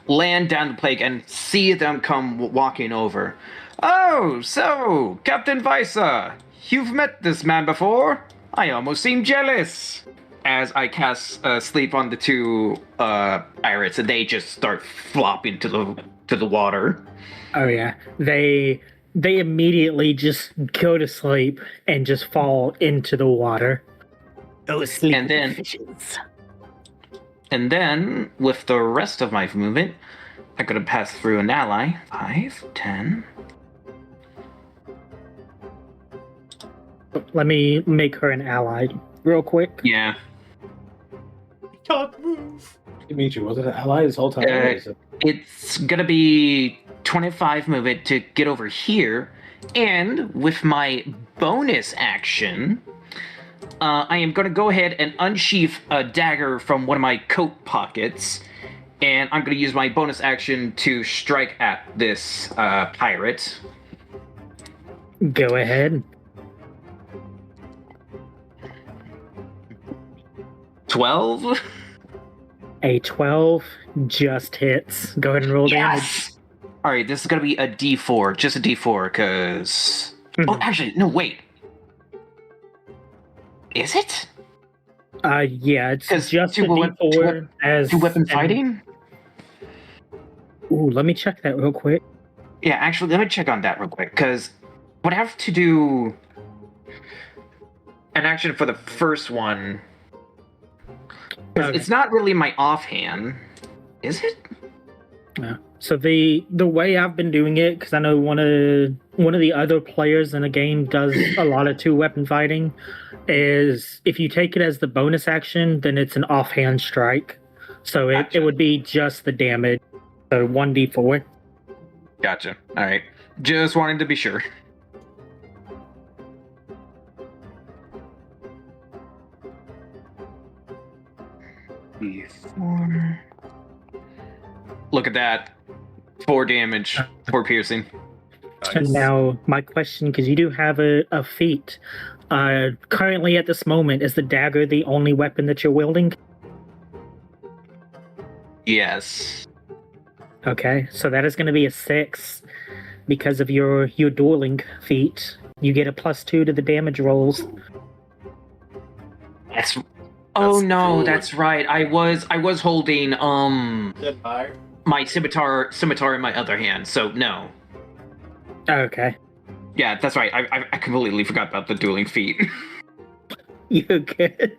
land down the plague and see them come walking over. Oh, so, Captain Visa, you've met this man before? I almost seem jealous. As I cast sleep on the 2 pirates, and they just start flopping to the water. Oh yeah, they immediately just go to sleep and just fall into the water. Go sleep And with the then- fishes. And then, with the rest of my movement, I'm gonna pass through an ally. 5, 10. Let me make her an ally real quick. Yeah. Can't move. Dimitri, was it an ally this whole time? Or is it- It's gonna be 25 movement to get over here, and with my bonus action, I am gonna go ahead and unsheath a dagger from one of my coat pockets, and I'm gonna use my bonus action to strike at this pirate. Go ahead. 12. A 12 just hits. Go ahead and roll damage. Yes. All right, this is gonna be a D4, just a D4, because. Oh, actually, no, wait. Is it? Yeah, it's 'Cause just a two weapon- D4 as 2 weapon and- fighting? Ooh, let me check that real quick. Yeah, actually, let me check on that real quick, because would have to do an action for the first one. 'Cause Okay. It's not really my offhand, is it? Yeah. So the way I've been doing it, because I know one of the other players in the game does a lot of 2-weapon fighting, is if you take it as the bonus action, then it's an offhand strike. So it Gotcha. would be just the damage. So 1d4. Gotcha. All right. Just wanted to be sure. 4. Look at that. 4 damage, 4 piercing. Nice. Now, my question, because you do have a feat. Currently, at this moment, is the dagger the only weapon that you're wielding? Yes. Okay, so that is going to be a 6 because of your dueling feat. You get a +2 to the damage rolls. That's. Oh That's no, good. that's right. I was holding Fire. my scimitar in my other hand. So no. Okay, Yeah, that's right. I completely forgot about the dueling feat. you're good.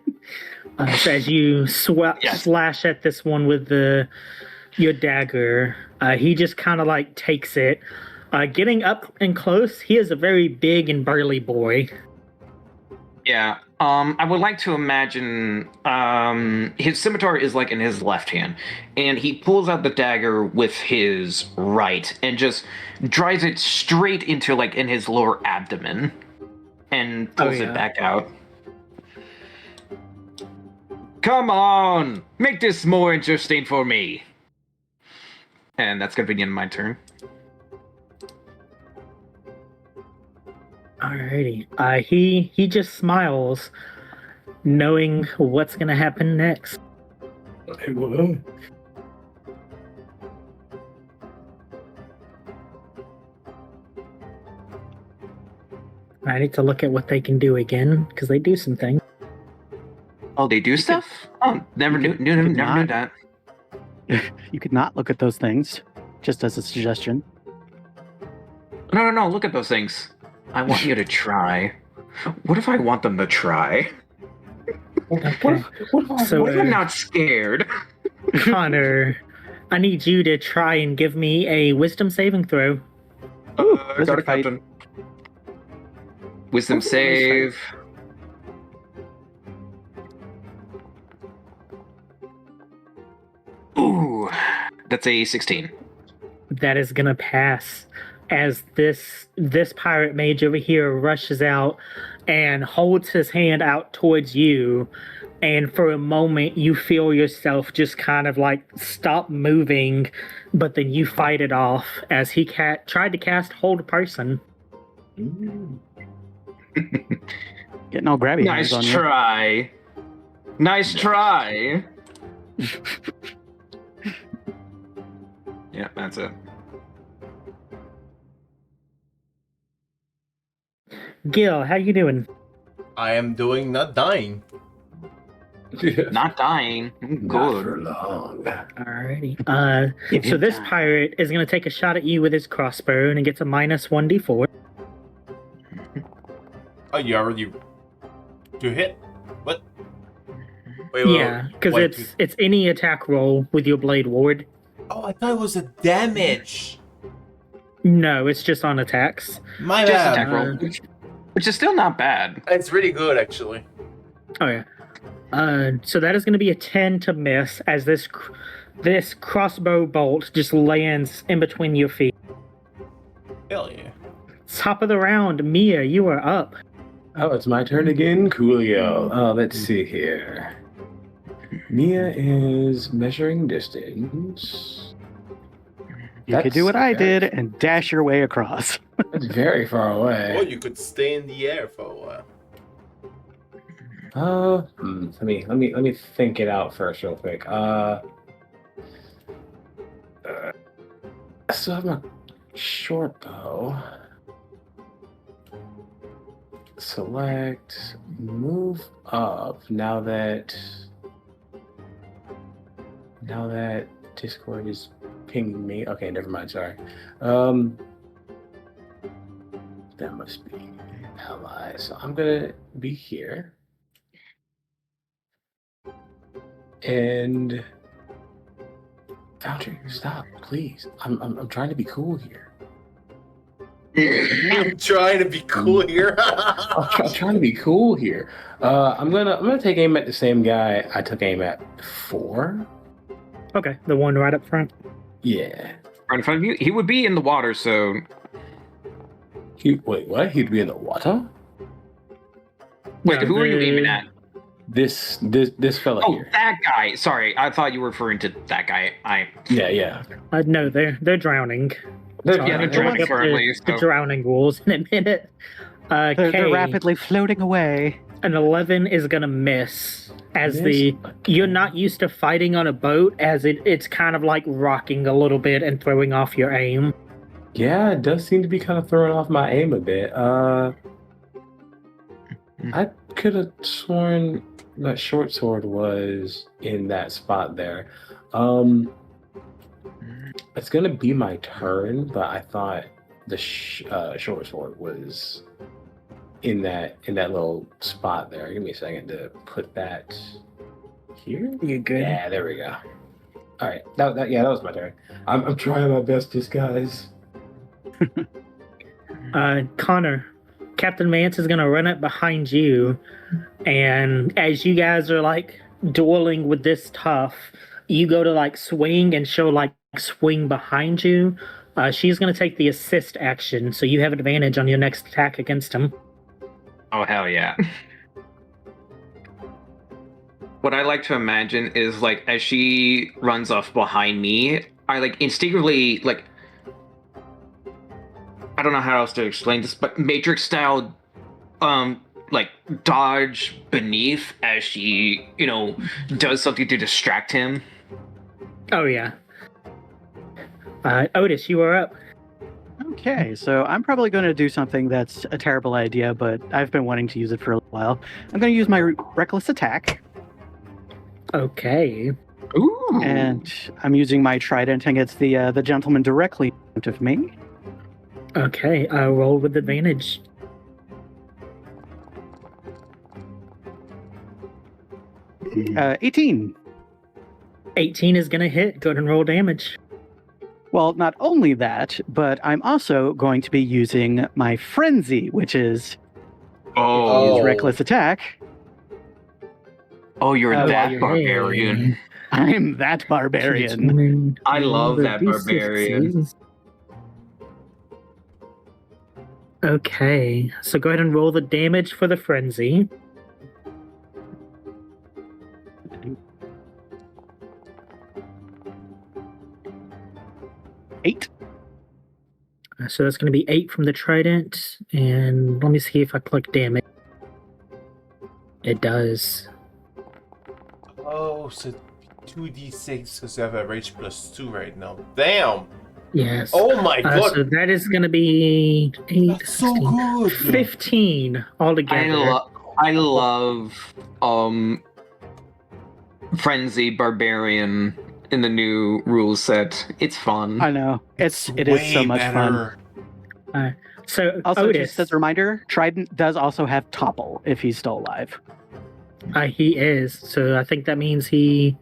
So as you Yes. slash at this one with your dagger, he just kind of like takes it. Getting up and close, he is a very big and burly boy. Yeah. I would like to imagine his scimitar is like in his left hand, and he pulls out the dagger with his right and just drives it straight into like in his lower abdomen and pulls yeah. it back out. Come on, make this more interesting for me. And that's gonna be the end of my turn. Alrighty. He just smiles, knowing what's gonna happen next. Well, I need to look at what they can do again, because they do some things. Oh, they do stuff? Oh, never knew not. that. You could not look at those things, just as a suggestion. No, look at those things. I want you to try. What if I want them to try? Okay. So, What if I'm not scared? Connor, I need you to try and give me a wisdom saving throw. Wizard Got it, fight. Captain. Wisdom save. Ooh, that's a 16. That is gonna pass, as this pirate mage over here rushes out and holds his hand out towards you, and for a moment you feel yourself just kind of like stop moving, but then you fight it off as he tried to cast hold person. Getting all grabby Nice hands on you. try. Nice try. Yeah, that's it. Gill, how you doing? I am doing not dying. Not dying. Not for Good. long. Alrighty. Give So him this time. pirate is gonna take a shot at you with his crossbow and it gets a -1d4. Oh, you already. You hit? What? Wait, Yeah, because wait, it's any attack roll with your blade ward. Oh, I thought it was a damage. No, it's just on attacks. My Just bad. attack roll, which is still not bad. It's really good, actually. Oh yeah. So that is going to be a 10 to miss, as this crossbow bolt just lands in between your feet. Hell yeah. Top of the round, Mia, you are up. Oh, it's my turn again? Coolio. Oh, let's see here. Mia is measuring distance. You could do what I That's- did and dash your way across. That's very far Or away. you could stay in the air for a while. Let me think it out first, real quick. So I have my short bow. Select, move up. Now that Discord is pinging me. Okay, never mind. Sorry. That must be ally. So I'm gonna be here. And Foundry, stop, please. I'm trying to be cool here. I'm trying to be cool here. I'm trying to be cool here. I'm gonna take aim at the same guy I took aim at before. Okay, the one right up front. Yeah. Right in front of you, he would be in the water, so Wait, what? He'd be in the water? wait, No, who are you the- aiming at? This fella Oh, here. that guy. Sorry, I thought you were referring to that guy. Yeah. No, they're drowning. They're Yeah, they're We'll drowning look up currently, the so- drowning rules in a minute. They're Kay, rapidly floating away. an 11 is gonna miss. As Miss? you're not used to fighting on a boat, as it's kind of like rocking a little bit and throwing off your aim. Yeah, it does seem to be kind of throwing off my aim a bit. I could have sworn that short sword was in that spot there. It's gonna be my turn, but I thought the short sword was in that little spot there. Give me a second to put that here. You're good. Yeah, there we go. All right, that was my turn. I'm trying my bestest, guys. Connor, Captain Mance is gonna run up behind you, and as you guys are like dueling with this tough, you go to like swing and she'll like swing behind you. She's gonna take the assist action, so you have advantage on your next attack against him. Oh, hell yeah. What I like to imagine is, like, as she runs off behind me, I, like, instinctively, like, I don't know how else to explain this, but Matrix-style, like, dodge beneath as she, does something to distract him. Oh yeah. Otis, you are up. Okay, so I'm probably going to do something that's a terrible idea, but I've been wanting to use it for a while. I'm going to use my reckless attack, Okay. Ooh. and I'm using my trident against the gentleman directly in front of me. Okay, roll with advantage. Uh, 18. 18 is gonna hit. Go ahead and roll damage. Well, not only that, but I'm also going to be using my frenzy, which is Oh. his reckless attack. Oh, you're Oh, that you're barbarian. I'm that barbarian. I love that barbarian. Okay, so go ahead and roll the damage for the frenzy. Eight. So that's going to be 8 from the trident, and let me see if I click damage. It does. Oh, so 2d6 because you have a rage +2 right now. Damn! Yes. Oh my god! So that is going to be 8, That's so 16, good! 15 altogether. I love Frenzy Barbarian in the new rules set. It's fun. I know. It is so Way much fun. better. So Also, Otis, just as a reminder, Trident does also have topple if he's still alive. he is. So I think that means he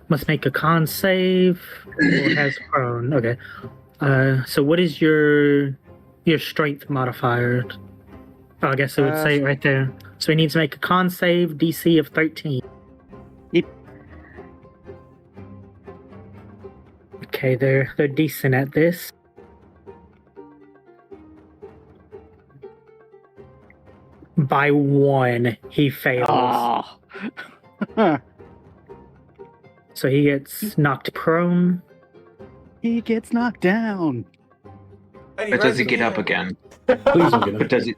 must make a con save or has prone. Okay. So what is your strength modifier? Oh, I guess it would say it right there. So he needs to make a con save, DC of 13. Yep. Okay, they're decent at this. By 1, he fails. Oh. So he gets knocked prone. He gets knocked down. And But does runs he get up again? Please don't get But up. does he?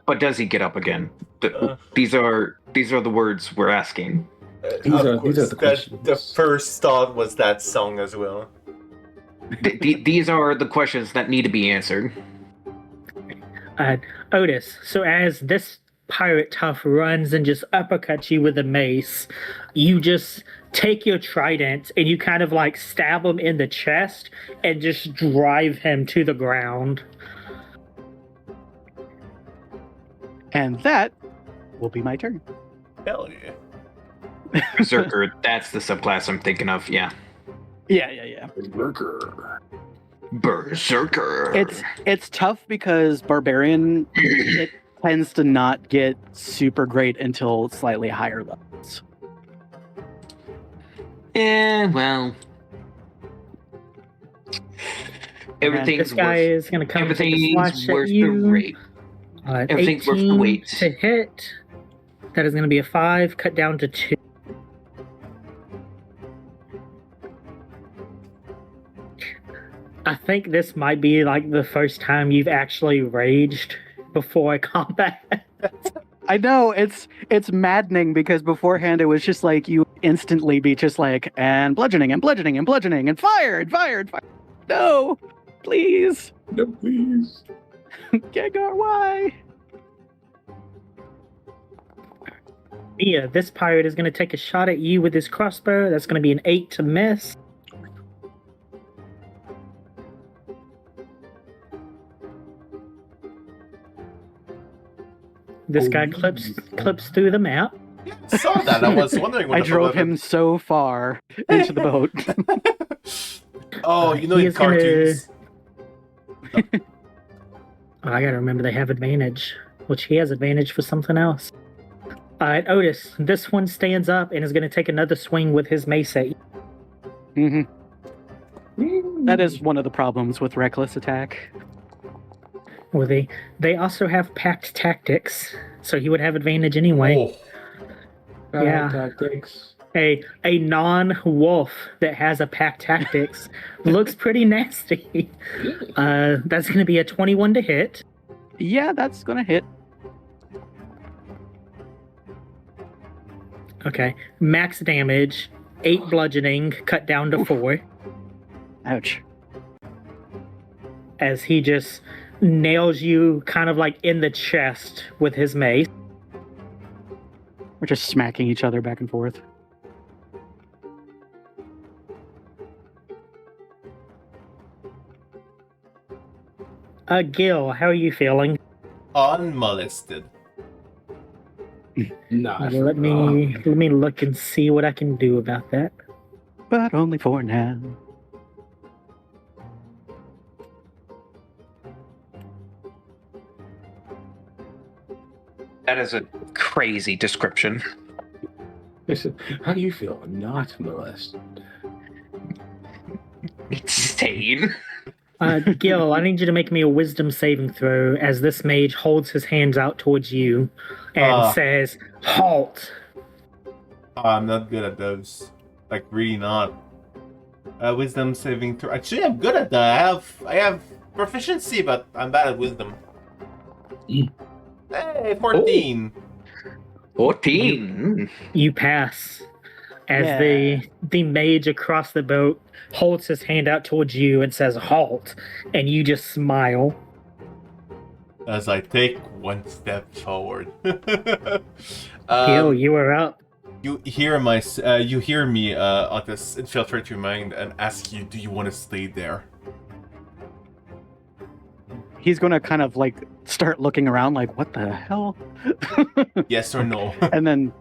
But does he get up again? These are the words we're asking. These are the the questions. first thought was that song as well. These are the questions that need to be answered. Otis, so as this pirate tough runs and just uppercuts you with a mace, you just take your trident and you kind of like stab him in the chest and just drive him to the ground. And that will be my turn. Hell yeah. Berserker, that's the subclass I'm thinking of. Yeah. Yeah. Berserker. It's tough because Barbarian it tends to not get super great until slightly higher levels. Well. This Everything's guy worth, is going to come take a everything's slash at worth the you. rate. Everything's worth the 18 wait. to hit. That is going to be a 5, cut down to 2. I think this might be like the first time you've actually raged before a combat. I know it's maddening because beforehand it was just like you instantly be just like and bludgeoning and bludgeoning and bludgeoning and fire and fire and fire. No, please, No, please. Gengar, why? Mia, this pirate is going to take a shot at you with his crossbow. That's going to be an 8 to miss. This guy clips through the map. I saw that. I was wondering what I the drove problem- him so far into the boat. Oh, you know, He in is gonna- cartoons. Oh, I gotta remember they have advantage, which he has advantage for something else. Alright, Otis, this one stands up and is gonna take another swing with his mace at you. That is one of the problems with reckless attack. Well, they also have packed tactics, so he would have advantage anyway. Oh, Yeah. Tactics. A non-wolf that has a pack tactics looks pretty nasty. That's going to be a 21 to hit. Yeah, that's gonna hit. Okay, max damage, 8 bludgeoning, cut down to 4, Ouch. as he just nails you kind of like in the chest with his mace. We're just smacking each other back and forth. Gill, how are you feeling? unmolested. Nah. Let me look and see what I can do about that. But only for now. That is a crazy description. Listen, how do you feel not molested? Insane. Gill, I need you to make me a wisdom saving throw as this mage holds his hands out towards you and says, "Halt." I'm not good at those. Like, really not. Wisdom saving throw. Actually, I'm good at that. I have proficiency, but I'm bad at wisdom. Hey, 14. 14. You pass as Yeah. the mage across the boat holds his hand out towards you and says, "Halt," and you just smile. As I take one step forward. Gill, you are up. You hear me, Otis, infiltrate your mind and ask you, do you want to stay there? He's gonna kind of like start looking around like, what the hell? Yes or no? And then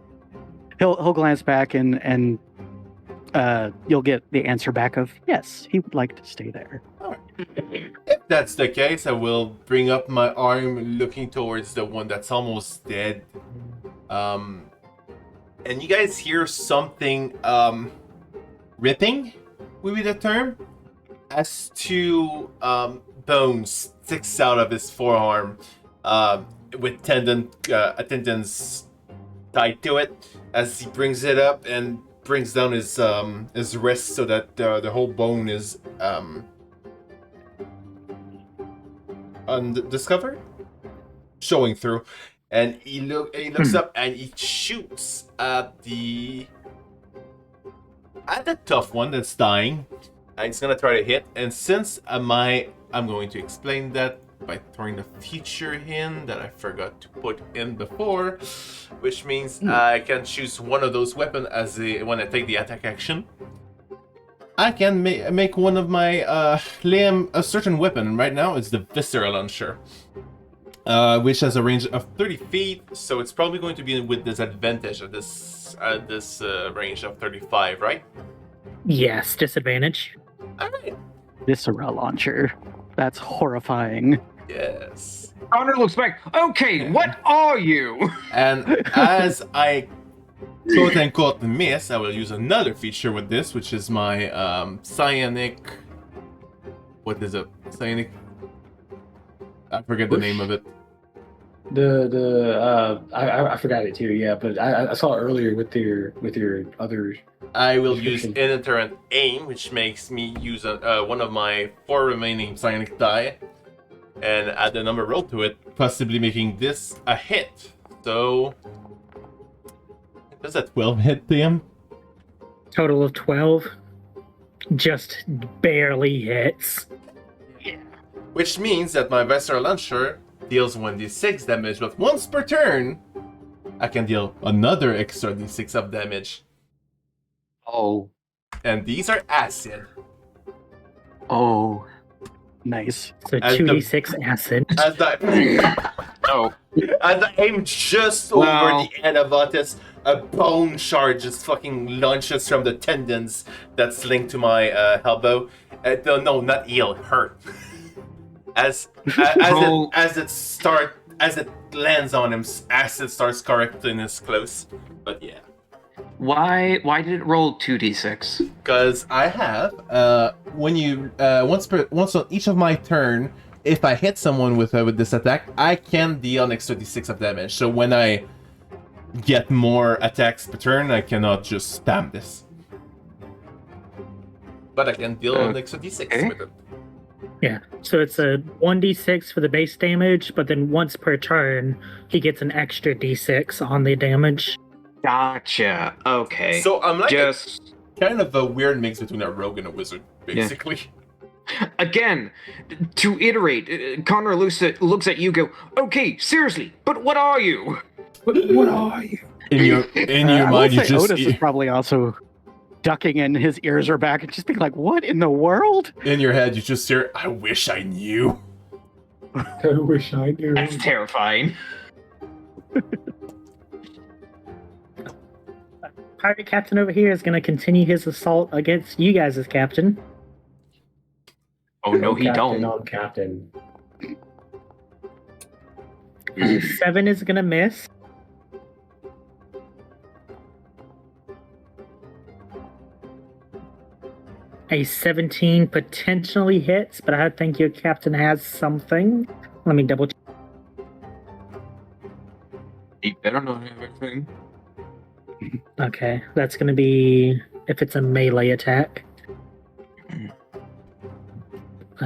he'll glance back and you'll get the answer back of yes, he would like to stay there. If that's the case, I will bring up my arm looking towards the one that's almost dead. And you guys hear something ripping, would be the term, as two bones sticks out of his forearm with tendons tied to it as he brings it up and brings down his wrist so that the whole bone is undiscovered, showing through. And he looks up and he shoots at the tough one that's dying. And he's gonna try to hit. And since I'm going to explain that by throwing the feature in that I forgot to put in before, which means I can choose one of those weapons when I take the attack action. I can make one of my limb a certain weapon. Right now, it's the Viscera Launcher. Which has a range of 30 feet, so it's probably going to be with disadvantage at this range of 35, right? Yes, disadvantage. Alright. Viscera launcher. That's horrifying. Yes. Connor looks back. Okay, what are you? And as I quote unquote miss, I will use another feature with this, which is my psionic. What is it? Psionic. I forget the name of it. I forgot it too. Yeah, but I saw it earlier with your other. I will use description. inerrant aim, which makes me use one of my 4 remaining psionic die and add a number roll to it, possibly making this a hit. So, does that 12 hit them? Total of 12. Just barely hits. Which means that my Visceral Launcher deals 1d6 damage, but once per turn, I can deal another extra d6 of damage. Oh. And these are acid. Oh. Nice. So As 2d6 acid. As I, Oh. as I aim just Wow. over the head of Otis, a bone shard just fucking launches from the tendons that's linked to my elbow. No, not eel, hurt. As it lands on him, acid starts correcting his close. But yeah. Why did it roll 2d6? Because I have once on each of my turn, if I hit someone with this attack, I can deal an extra d6 of damage. So when I get more attacks per turn, I cannot just spam this. But I can deal an extra d6 with it. Yeah. So it's a 1d6 for the base damage, but then once per turn, he gets an extra d6 on the damage. Gotcha. Okay. So I'm like just kind of a weird mix between a rogue and a wizard, basically. again to iterate. Connor looks at you. Go. Okay, seriously, but what are you? What are you? In your I mind, would you say just Otis is probably also ducking and his ears are back and just being like, what in the world? in your head, you just hear, "I wish I knew." I wish I knew. That's terrifying. Pirate captain over here is going to continue his assault against you guys as captain. Oh no, he Captain, don't. I'm captain. 7 is going to miss. A 17 potentially hits, but I think your captain has something. Let me double check. He better not have everything. Okay, that's going to be if it's a melee attack.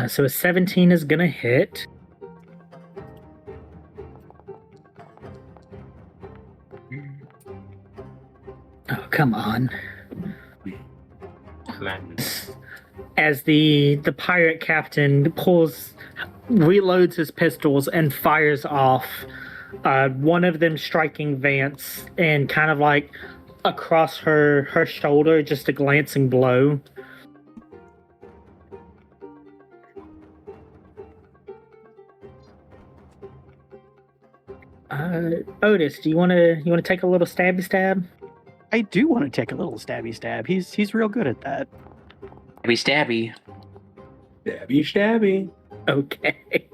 So a 17 is going to hit. Oh, come on. As the pirate captain reloads his pistols and fires off, one of them striking Vance and kind of like across her shoulder, just a glancing blow. Otis, do you want to take a little stabby stab? I do want to take a little stabby stab. He's real good at that. Stabby. Stabby, stabby. Okay.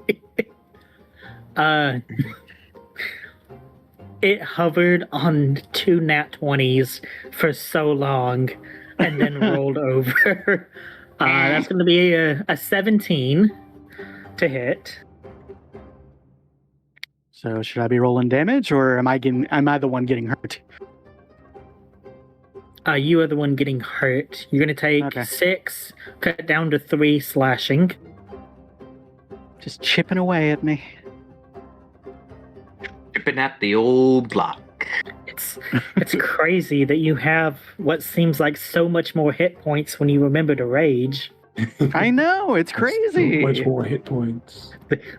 It hovered on 2 nat 20s for so long and then rolled over. That's going to be a 17 to hit. So should I be rolling damage, or am I the one getting hurt? You are the one getting hurt. You're going to take Okay. 6, cut down to 3 slashing. Just chipping away at me. Chipping at the old block. It's crazy that you have what seems like so much more hit points when you remember to rage. I know, it's crazy. So much more hit points.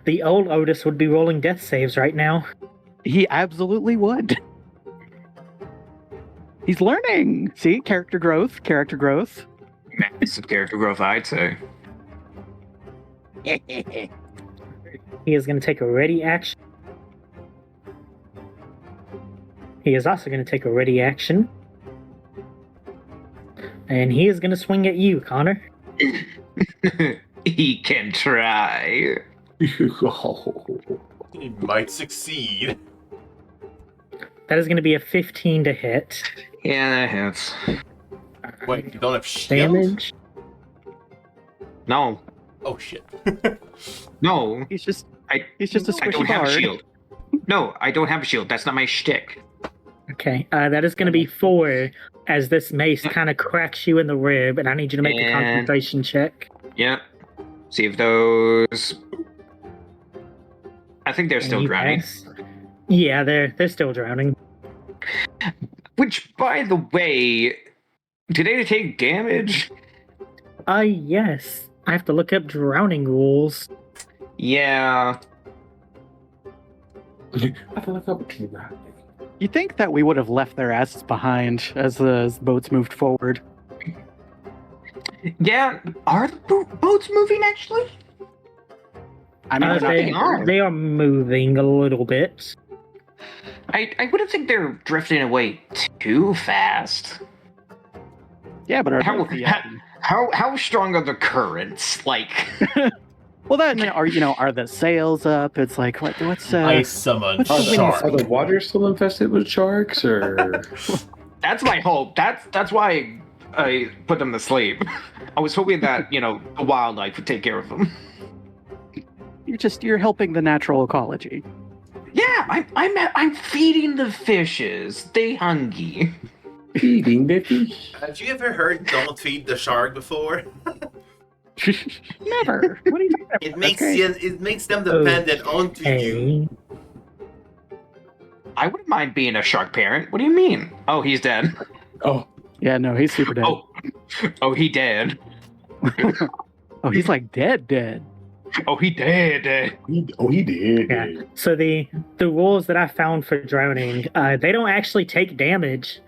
The old Otis would be rolling death saves right now. He absolutely would. He's learning. See, character growth. Massive character growth, I'd say. He is going to take a ready action. He is also going to take a ready action. And he is going to swing at you, Connor. He can try. He might succeed. That is going to be a 15 to hit. Yeah, that hits. Wait, you don't have shield? Damage. No. Oh shit. No. He's just I a I squishy don't have a bard. shield. No, I don't have a shield. That's not my shtick. Okay, that is going to be 4 as this mace kind of cracks you in the rib, and I need you to make a And- concentration check. Yep. See if those. I think they're And still you drowning. pass. Yeah, they're still drowning. Which, by the way, do they take damage? Yes. I have to look up drowning rules. Yeah. I feel like I'm drowning. You think that we would have left their asses behind as the boats moved forward? Yeah. Are the boats moving actually? I mean, They are moving a little bit. I wouldn't think they're drifting away too fast. yeah, but How strong are the currents? Like, well, then are the sails up? It's like what's Ice summon what's Are the the, wind are the waters still infested with sharks, or that's my hope. That's why I put them to sleep. I was hoping that the wildlife would take care of them. You're helping the natural ecology. Yeah, I'm feeding the fishes. They hungry. feeding the fish? Have you ever heard "Don't feed the shark" before? Never. What are you talking about? It makes them dependent onto you. Hey, I wouldn't mind being a shark parent. What do you mean? Oh, he's dead. Oh, Yeah, no, he's super dead. Oh, he dead. Oh, he's like dead. Oh, he dead. he did. yeah. So the rules that I found for drowning, they don't actually take damage.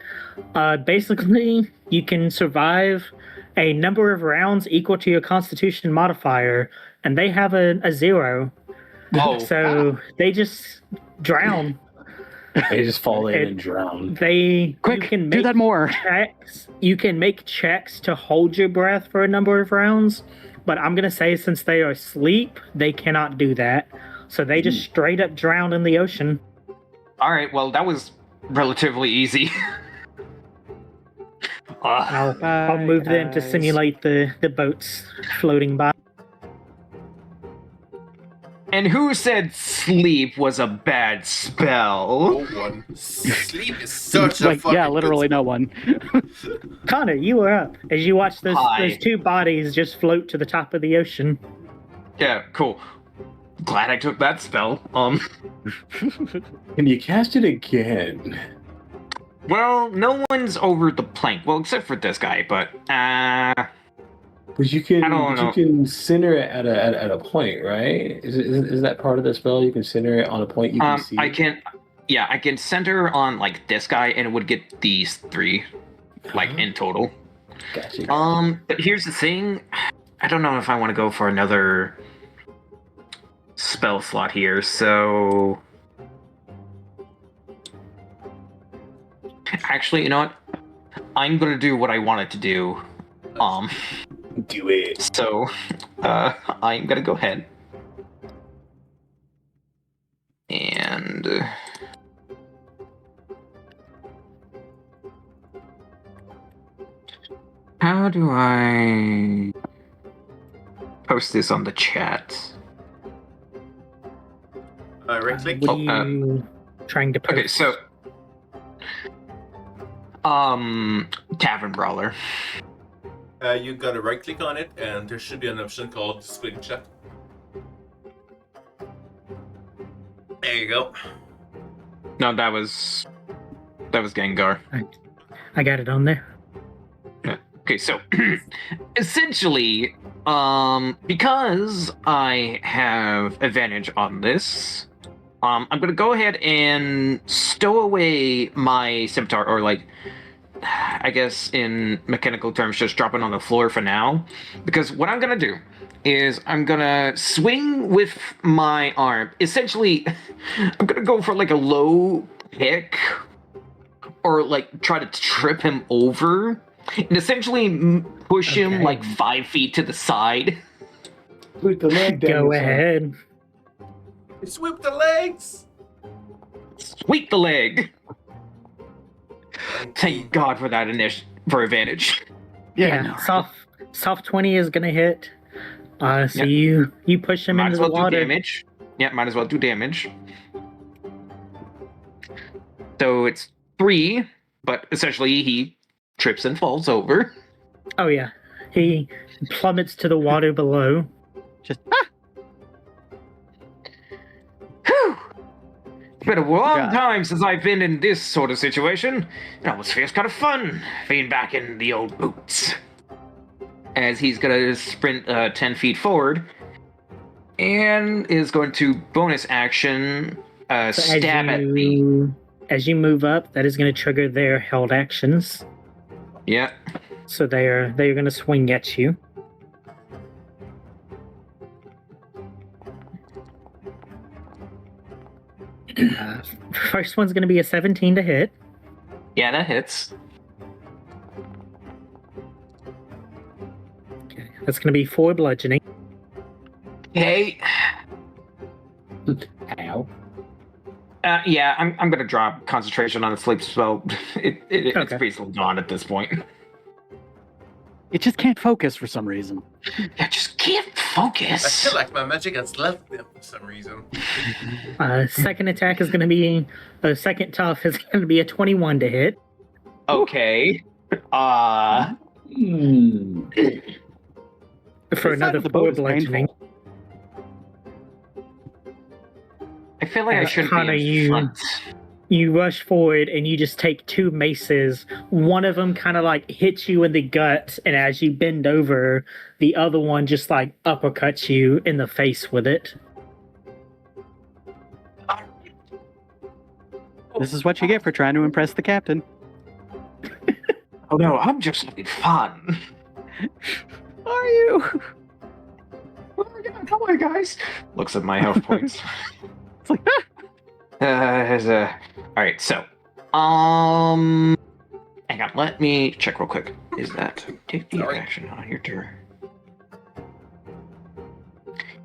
Basically, you can survive a number of rounds equal to your Constitution modifier, and they have a 0. Oh, So they just drown. They just fall in and drown. You Quick, can do make that more. checks. You can make checks to hold your breath for a number of rounds, but I'm gonna say since they are asleep, they cannot do that. So they just straight up drown in the ocean. all right. Well, that was relatively easy. I'll move them to guys. simulate the boats floating by. And who said sleep was a bad spell? No one. Sleep is such a fucking good literally no one. Connor, you were up as you watched those Hi. 2 bodies just float to the top of the ocean. Yeah, cool. Glad I took that spell. Can you cast it again? Well, no one's over the plank. Well, except for this guy, but Because you can, I don't know. you can center it at a point, right? Is that part of the spell? You can center it on a point you can see. I can center on like this guy, and it would get these 3, like in total. Gotcha. But here's the thing. I don't know if I want to go for another spell slot here, so actually, you know what? I'm gonna do what I wanted to do. Do it. So I'm gonna go ahead and how do I post this on the chat? right click. What are you trying to post? Okay, so Tavern Brawler. You gotta right click on it, and there should be an option called Split Chat. There you go. No, that was Gengar. I got it on there. Okay, so essentially, because I have advantage on this, I'm gonna go ahead and stow away my scimitar, or like, I guess in mechanical terms, just drop it on the floor for now. Because what I'm gonna do is I'm gonna swing with my arm. Essentially, I'm gonna go for like a low kick, or like try to trip him over. And essentially push him like 5 feet to the side. Put the leg down. Go ahead. Sweep the legs. Sweep the leg. Thank God for that for advantage. Yeah, soft 20 is gonna hit. So Yep. you push him Might into as the well do water. damage. Yeah, might as well do damage. So it's 3, but essentially he trips and falls over. Oh yeah, he plummets to the water below. Just Whew. It's been a long God. time since I've been in this sort of situation. It almost feels kind of fun being back in the old boots. As he's gonna sprint 10 feet forward and is going to bonus action So stab at me. As you move up, that is going to trigger their held actions. Yeah. So they're going to swing at you. First one's going to be a 17 to hit. Yeah, that hits. Okay, that's going to be 4 bludgeoning. Okay. Ow. Yeah, I'm gonna drop concentration on the sleep spell. It's Okay. basically gone at this point. it just can't focus for some reason. I just can't I focus. feel like my magic has left them for some reason. Second attack is going to be... second tough is going to be a 21 to hit. Okay. For This side another of the 4 boat is bludgeoning. painful. I feel like I shouldn't Connor, be in front. You rush forward and you just take 2 maces. One of them kind of like hits you in the gut, and as you bend over, the other one just like uppercuts you in the face with it. This is what you get for trying to impress the captain. Oh no, I'm just having fun. Are you? Oh my god, come on, guys. Looks at my health points. It's like, Alright, so. Hang on, let me check real quick. Is that take the Sorry. action on your turn?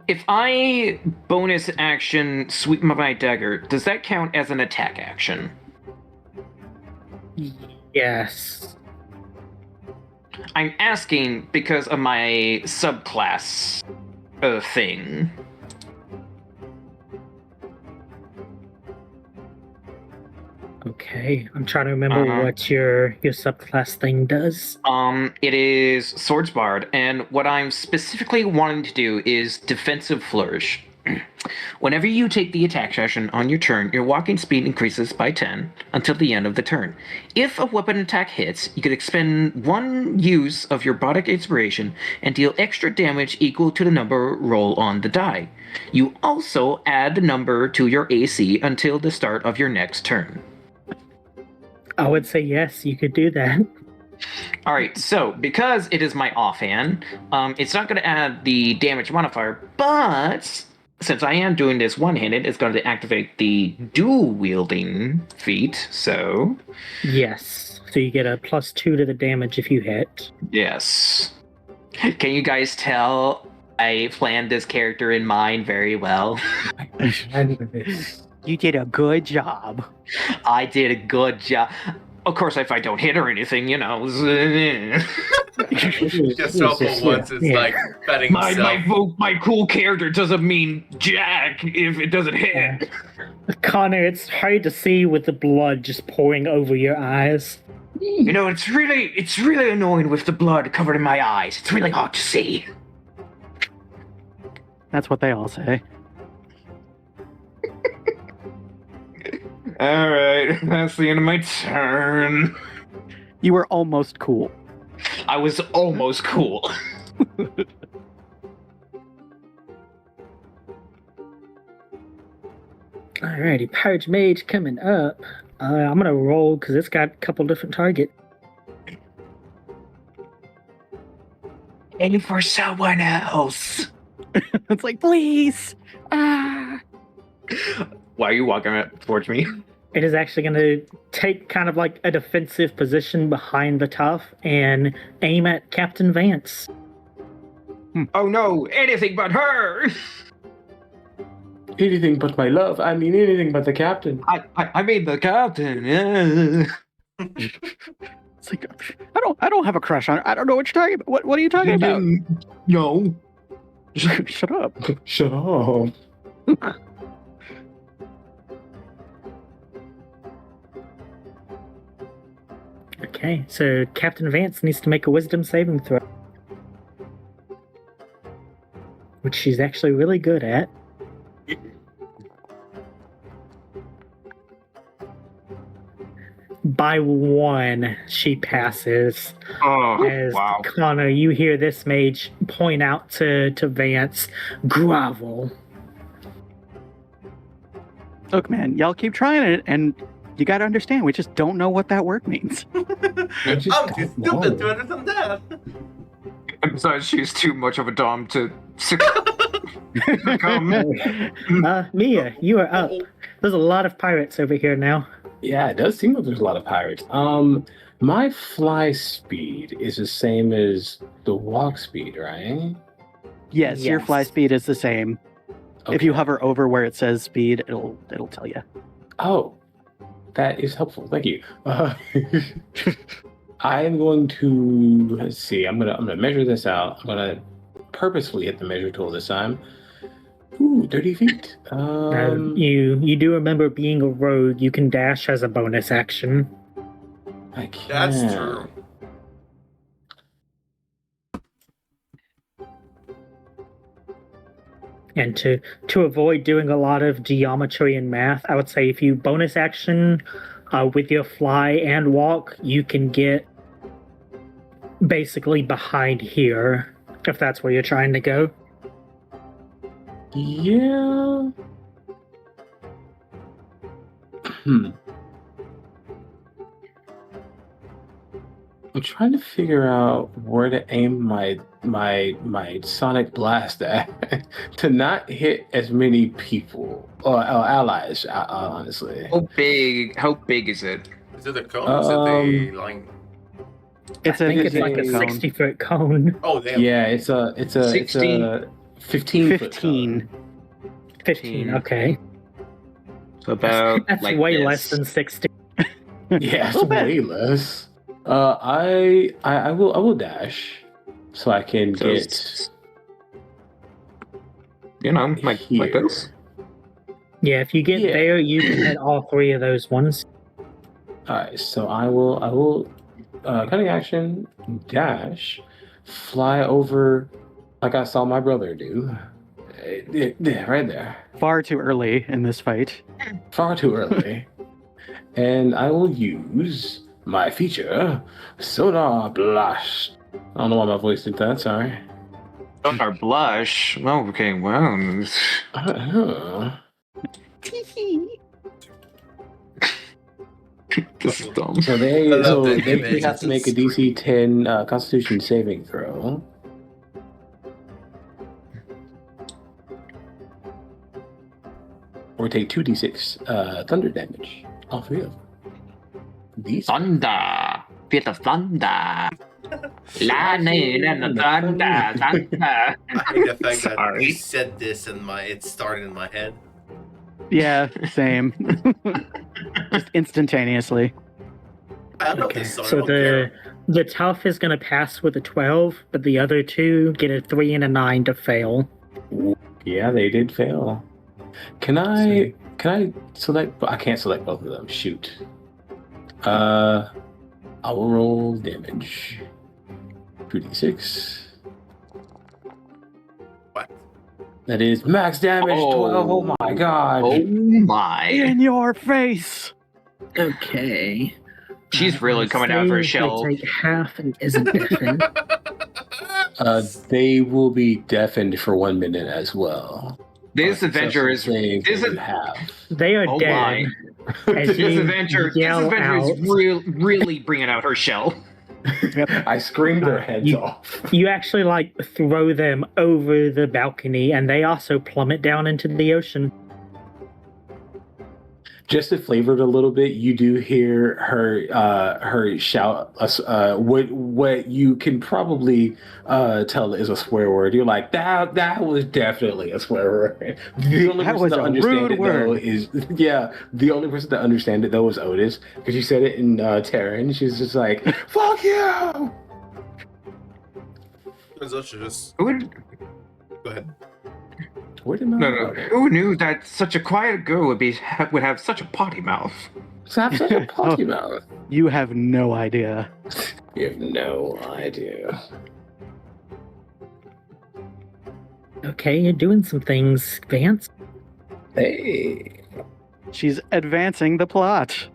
If I bonus action sweep my dagger, does that count as an attack action? Yes. I'm asking because of my subclass thing. Okay. I'm trying to remember what your subclass thing does. It is Swords Bard, and what I'm specifically wanting to do is Defensive Flourish. Whenever you take the attack action on your turn, your walking speed increases by 10 until the end of the turn. If a weapon attack hits, you can expend 1 use of your Bardic Inspiration and deal extra damage equal to the number roll on the die. You also add the number to your AC until the start of your next turn. I would say yes, you could do that. All right, so because it is my offhand, it's not going to add the damage modifier, but since I am doing this one-handed, it's going to activate the dual-wielding feat, so... Yes. So you get a +2 to the damage if you hit. Yes. Can you guys tell I planned this character in mind very well? you did a good job. I did a good job. Of course, if I don't hit or anything, you know... Just for once, it's Yeah. like betting himself. my cool character doesn't mean jack if it doesn't hit. Connor, it's hard to see with the blood just pouring over your eyes. You know, it's really annoying with the blood covered in my eyes. It's really hard to see. That's what they all say. All right, that's the end of my turn. You were almost cool. I was almost cool. Alrighty, Purge Mage coming up. I'm gonna roll because it's got a couple different targets. Aim for someone else. It's like, please. Ah. Why are you walking towards me? It is actually going to take kind of like a defensive position behind the tough and aim at Captain Vance. Oh no, anything but her! Anything but my love. I mean, anything but the captain. I mean the captain, yeah. It's like, I don't have a crush on her. I don't know what you're talking about. What are you talking about? No. Shut up. Shut up. Okay, so Captain Vance needs to make a wisdom saving throw. Which she's actually really good at. By 1, she passes. Oh, As wow. Connor, you hear this mage point out to Vance, grovel. Look, man, y'all keep trying it, and you got to understand, we just don't know what that word means. I'm too stupid to understand that. And besides, she's too much of a dom to succumb. Mia, you are up. There's a lot of pirates over here now. Yeah, it does seem like there's a lot of pirates. My fly speed is the same as the walk speed, right? Yes, your Yes. fly speed is the same. If you hover over where it says speed, it'll tell you. Oh, that is helpful. Thank you. I am going to let's see. I'm gonna measure this out. I'm gonna purposefully hit the measure tool this time. Ooh, 30 feet. You do remember being a rogue, you can dash as a bonus action. I can. That's true. And to avoid doing a lot of geometry and math, I would say if you bonus action with your fly and walk, you can get basically behind here, if that's where you're trying to go. Yeah. I'm trying to figure out where to aim my sonic blast at to not hit as many people or allies. Honestly, How big is it? Is it a cone? Is it a line? It's I think it's a like a cone. 60-foot cone. Oh, damn. yeah, it's a 15 foot 15. cone. 15, okay. So about That's like way this. less than 60. Yeah, it's way less. I will dash so I can So get it's, like here. this. Yeah, if you get Yeah. there, you can hit all 3 of those ones. All right, so I will cutting action, dash, fly over like I saw my brother do. Yeah, right there. Far too early in this fight. Far too early. And I will use my feature, Sonar Blast. I don't know why my voice did that, sorry. Our blush. Oh, okay, well. This is dumb. So I they love that they image. have to make a DC 10 Constitution saving throw. Or take 2d6 thunder damage. All 3 of them. These Thunder. Bit of thunder. Lightning and the thunder. I hate the fact that Sorry. you said this and it started in my head. Yeah, same. Just instantaneously. I love Okay, this song. I so don't care. the tough is going to pass with a 12, but the other 2 get a 3 and a 9 to fail. Yeah, they did fail. Can I select? I can't select both of them. Shoot. I will roll damage. 2d6. What? That is max damage. 12. Oh my god. Oh my. In your face! Okay. She's really coming out of her shell. They take half and isn't deafened. They will be deafened for 1 minute as well. This adventure is. Save This that is. you have. They are Oh dead. As This you adventure yell is out. really bringing out her shell. I screamed their heads You- off. You actually throw them over the balcony, and they also plummet down into the ocean. Just to flavor it a little bit, you do hear her shout what you can probably tell is a swear word. You're like, that was definitely a swear word. The only That person was to a understand rude it though word. is the only person to understand it though was Otis, because she said it in Terran. She's just like, fuck you. Turns out she just Who would, go ahead. Where did my no. Who knew that such a quiet girl would have such a potty mouth? Stop such a potty mouth. You have no idea. You have no idea. Okay, you're doing some things, Vance. Hey. She's advancing the plot.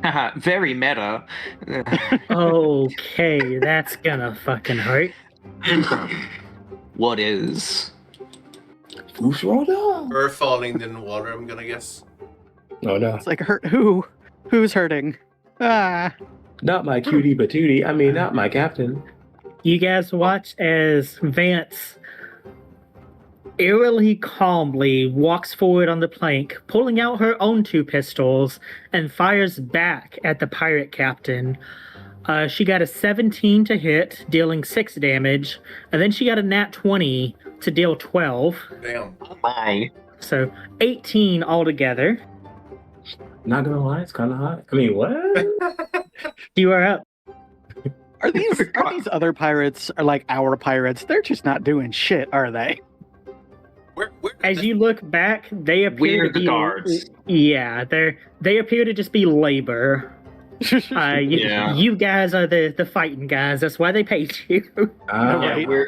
Haha, very meta. Okay, that's gonna fucking hurt. What is? Who's rolled up? Her falling in the water, I'm gonna guess. Oh no. It's like, hurt who? Who's hurting? Ah. Not my cutie patootie. I mean, not my captain. You guys watch as Vance eerily calmly walks forward on the plank, pulling out her own 2 pistols, and fires back at the pirate captain. She got a 17 to hit, dealing 6 damage, and then she got a nat 20 to deal 12. Damn. Oh my. So 18 altogether. Not gonna lie, it's kind of hot. I mean, what? You are up. Are these other pirates are like our pirates? They're just not doing shit, are they? Where As you look back, they appear We're to the be guards. Yeah, they appear to just be labor. Yeah. You guys are the fighting guys. That's why they paid you. Yeah,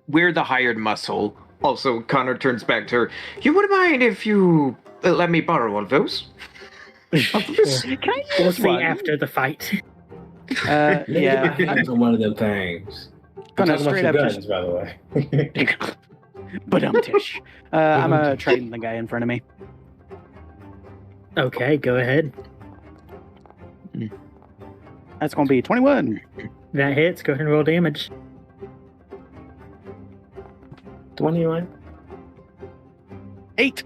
we're the hired muscle. Also, Connor turns back to her. You wouldn't mind if you let me borrow one of those? Can I We'll use see one? after the fight. Get my Yeah. hands on one of them things. Gonna Talking about straight your up guns, by the way. But tish. I'm trading the guy in front of me. Okay, go ahead. That's gonna be 21. That hits. Go ahead and roll damage. 21. 8.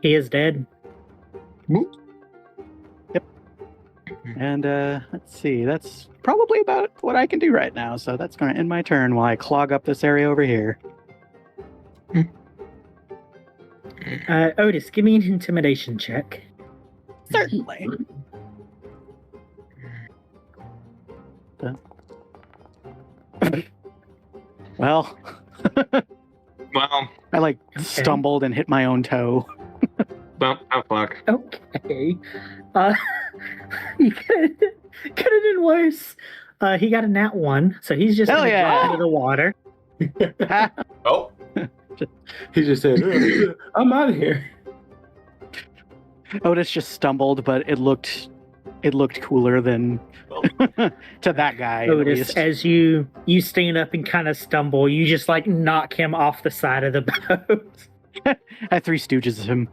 He is dead. And let's see, that's probably about what I can do right now. So that's gonna end my turn while I clog up this area over here. Otis, give me an intimidation check. Certainly. Well, Well, I like stumbled and hit my own toe. oh fuck. Okay. You could have done worse. He got a nat 1, so he's just Hell gonna yeah. drop into the water. Oh, He just said, I'm out of here. Otis just stumbled, but it looked cooler than to that guy. At Otis, least. as you stand up and kind of stumble, you just like knock him off the side of the boat. I Three Stooges him.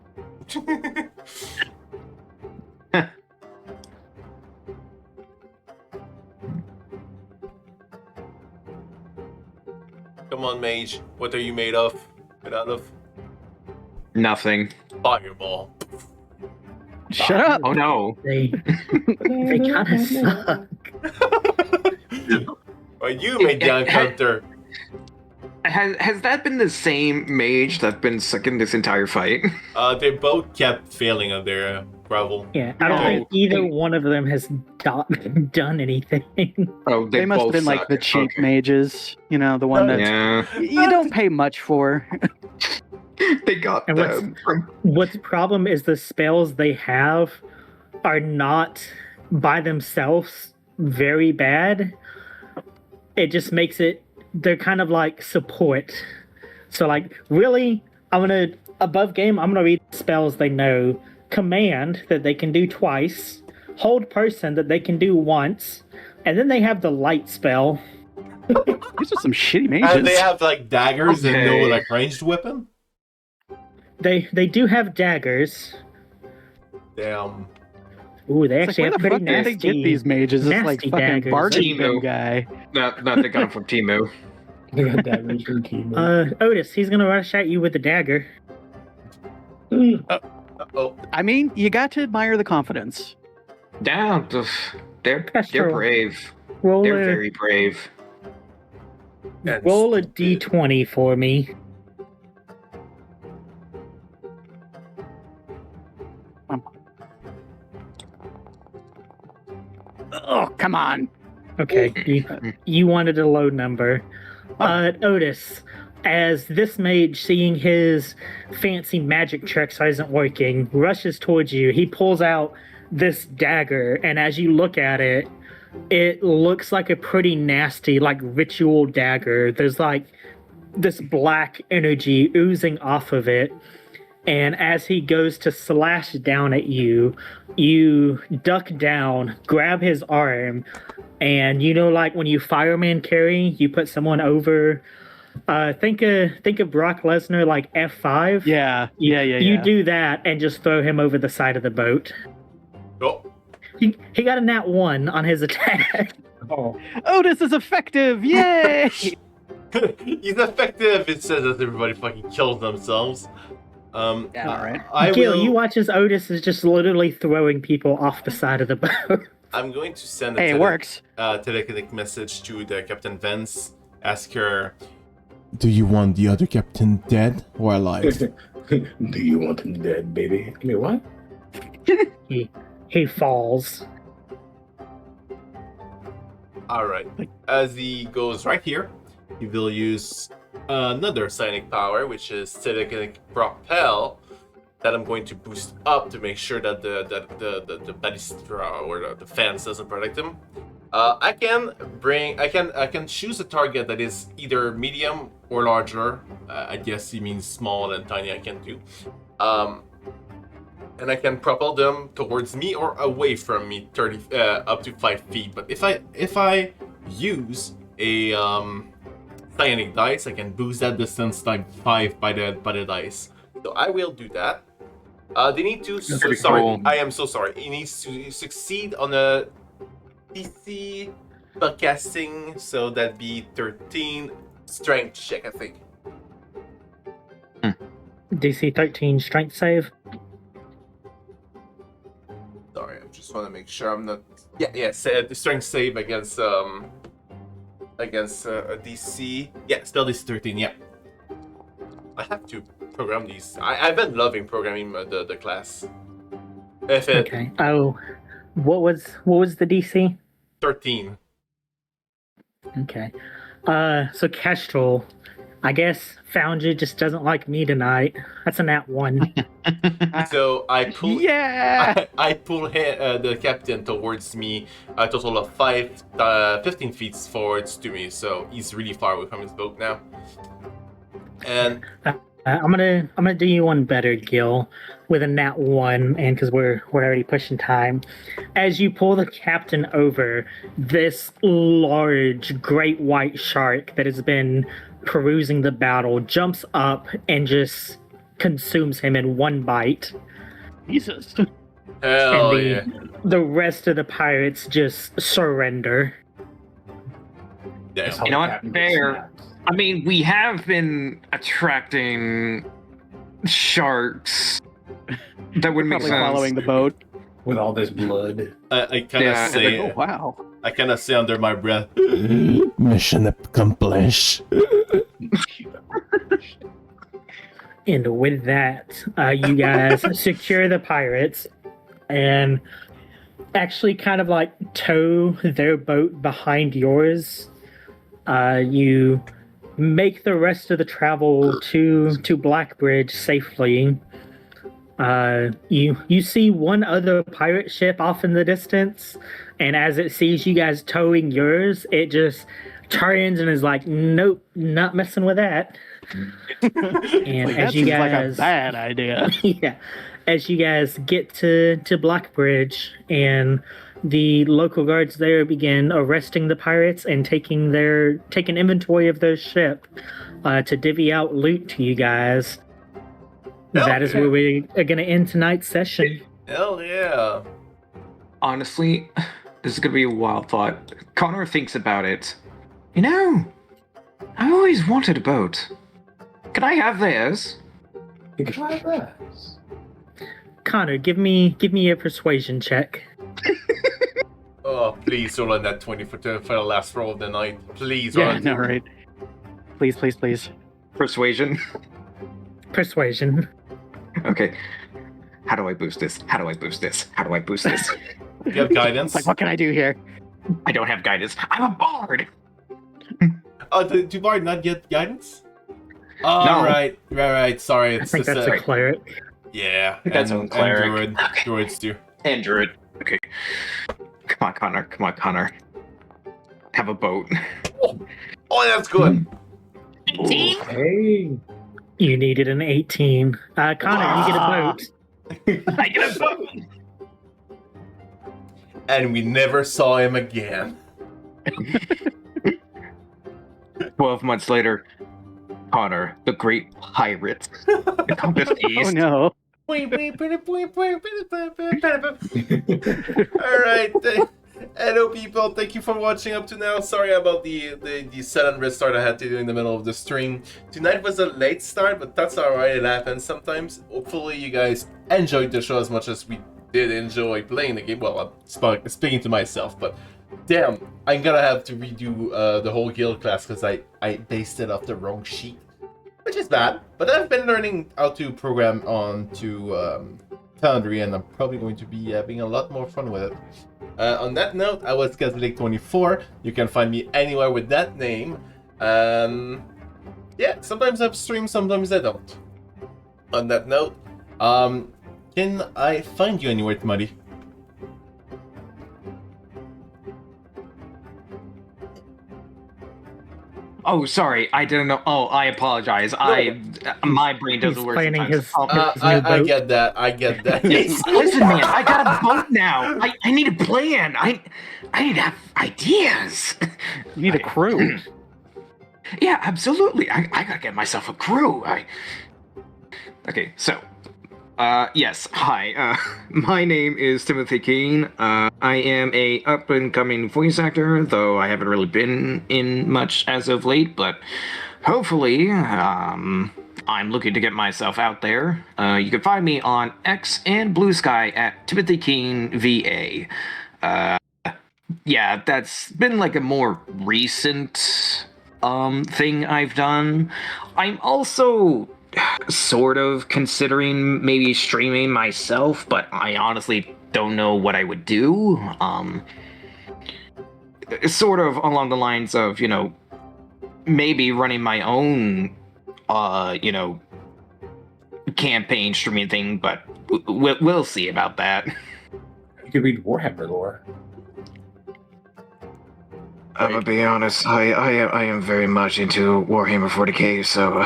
come on, mage. What are you made of? Made out of? Nothing. Fireball. Shut up. Oh no. They kind of suck. Well, you made the encounter. Has that been the same mage that's been sucking this entire fight? They both kept failing on their gravel. Yeah, I don't think either one of them has done anything. Oh, They must have both been like suck. the cheap Okay. mages, you know, the one that Yeah, you don't pay much for. they got And them from. What's the problem is the spells they have are not by themselves very bad. It just makes it, they're kind of like support. So like, really, above game, I'm gonna read the spells they know. Command, that they can do twice. Hold person, that they can do once. And then they have the light spell. These are some shitty mages. And they have like daggers and no Okay. like ranged weapon. They do have daggers. Damn. Ooh, they It's actually like, have where the pretty fuck did they nasty. get these mages? It's like nasty fucking daggers. bargaining bin Timo. guy. No, they got them from Timu. They got that rich from Kimo. Otis, he's gonna rush at you with the dagger. Oh, I mean, you got to admire the confidence. Down. They're Kestrel. brave. Roll They're a, very brave. and roll a stupid. d20 for me. Oh, come on. Okay, you wanted a low number. Otis, as this mage, seeing his fancy magic tricks isn't working, rushes towards you. He pulls out this dagger, and as you look at it, it looks like a pretty nasty, like, ritual dagger. There's, like, this black energy oozing off of it. And as he goes to slash down at you, you duck down, grab his arm, and you know, like when you fireman carry, you put someone over. Think of Brock Lesnar like F5. Yeah. You do that and just throw him over the side of the boat. Oh. He got a nat 1 on his attack. Oh, Otis is effective! Yay! He's effective. It says that everybody fucking kills themselves. Yeah, all right. Gill, you watch as Otis is just literally throwing people off the side of the boat. I'm going to send Hey, it works. telekinetic message to the Captain Vance. Ask her, do you want the other captain dead or alive? do you want him dead, baby? I mean, what? He falls. Alright. As he goes right here, he will use another psionic power, which is telekinetic propel, that I'm going to boost up to make sure that the balistra or the fence doesn't protect him. I can choose a target that is either medium or larger. I guess he means small and tiny. I can do. And I can propel them towards me or away from me, up to 5 feet. But if I use a psionic dice, I can boost that distance times 5 by the dice. So I will do that. They need to. Cool. I am so sorry. He needs to succeed on a DC spellcasting, so that'd be 13 strength check, I think. DC 13 strength save. Sorry, I just want to make sure I'm not. Yeah. The strength save against a DC. Yeah, spell DC 13. Yeah. I have to program these. I've been loving programming the class. Okay. Oh, what was the DC? 13. Okay. So Kestrel, I guess Foundry just doesn't like me tonight. That's a nat 1. So I pull. Yeah! I pull the captain towards me a total of 15 feet forwards to me. So he's really far away from his boat now. And I'm gonna do you one better, Gill, with a nat 1, and because we're already pushing time. As you pull the captain over, this large great white shark that has been perusing the battle jumps up and just consumes him in one bite. Jesus. hell and yeah. the rest of the pirates just surrender. Damn. You know what? Fair. I mean, we have been attracting sharks. That would make Probably sense. following the boat. With all this blood. I kind of Yeah, say. Oh, wow. I kind of say under my breath. Mission accomplished. And with that, you guys secure the pirates and actually kind of like tow their boat behind yours. You make the rest of the travel to Blackbridge safely. You see one other pirate ship off in the distance, and as it sees you guys towing yours, it just turns and is like, nope, not messing with that. And Like, as that you seems guys, like a bad idea. yeah, as you guys get to Blackbridge, and the local guards there begin arresting the pirates and taking inventory of their ship to divvy out loot to you guys. That is where we are going to end tonight's session. Hell yeah. Honestly, this is gonna be a wild thought. Connor thinks about it. You know, I always wanted a boat. Can I have theirs? You can try that. Connor, give me a persuasion check. Oh, please roll on that 20 for the last roll of the night. Please roll Yeah, on no, right. Please, please, please. Persuasion. Persuasion. Okay. How do I boost this? How do I boost this? How do I boost this? You have guidance. Like, what can I do here? I don't have guidance. I'm a bard. Do Bard not get guidance? Oh, No. right. Sorry, I it's think just that's a cleric. yeah. That's and, a cleric. and droids too. Android. Okay. Come on, Connor. Have a boat. Oh, that's good. 18? Hey. You needed an 18. Connor, you get a boat. I get a boat. And we never saw him again. 12 months later, Connor, the great pirate, encompassed Oh east. no. All right. Hello, people. Thank you for watching up to now. Sorry about the sudden restart I had to do in the middle of the stream. Tonight was a late start, but that's alright. It happens sometimes. Hopefully, you guys enjoyed the show as much as we did enjoy playing the game. Well, I'm speaking to myself, but damn, I'm gonna have to redo the whole guild class because I based it off the wrong sheet, which is bad. But I've been learning how to program on to Foundry, and I'm probably going to be having a lot more fun with it. On that note, I was Catholic24. You can find me anywhere with that name. Yeah, sometimes I stream, sometimes I don't. On that note, can I find you anywhere, Muddy? Oh, sorry, I didn't know. Oh, I apologize. My brain doesn't He's work planning sometimes. his- Oh, new I boat. get that. I get that. Listen, man, I got a boat now. I need a plan. I need to have ideas. You need a crew. Yeah, absolutely. I gotta get myself a crew. Okay, so, yes, hi. My name is Timothy Keane. I am a up-and-coming voice actor, though I haven't really been in much as of late, but hopefully, I'm looking to get myself out there. You can find me on X and Blue Sky at Timothy Keane VA. Yeah, that's been like a more recent thing I've done. I'm also sort of considering maybe streaming myself, but I honestly don't know what I would do. Sort of along the lines of, maybe running my own campaign streaming thing, but we'll see about that. You could read Warhammer lore. I'm gonna be honest, I am very much into Warhammer 40k, so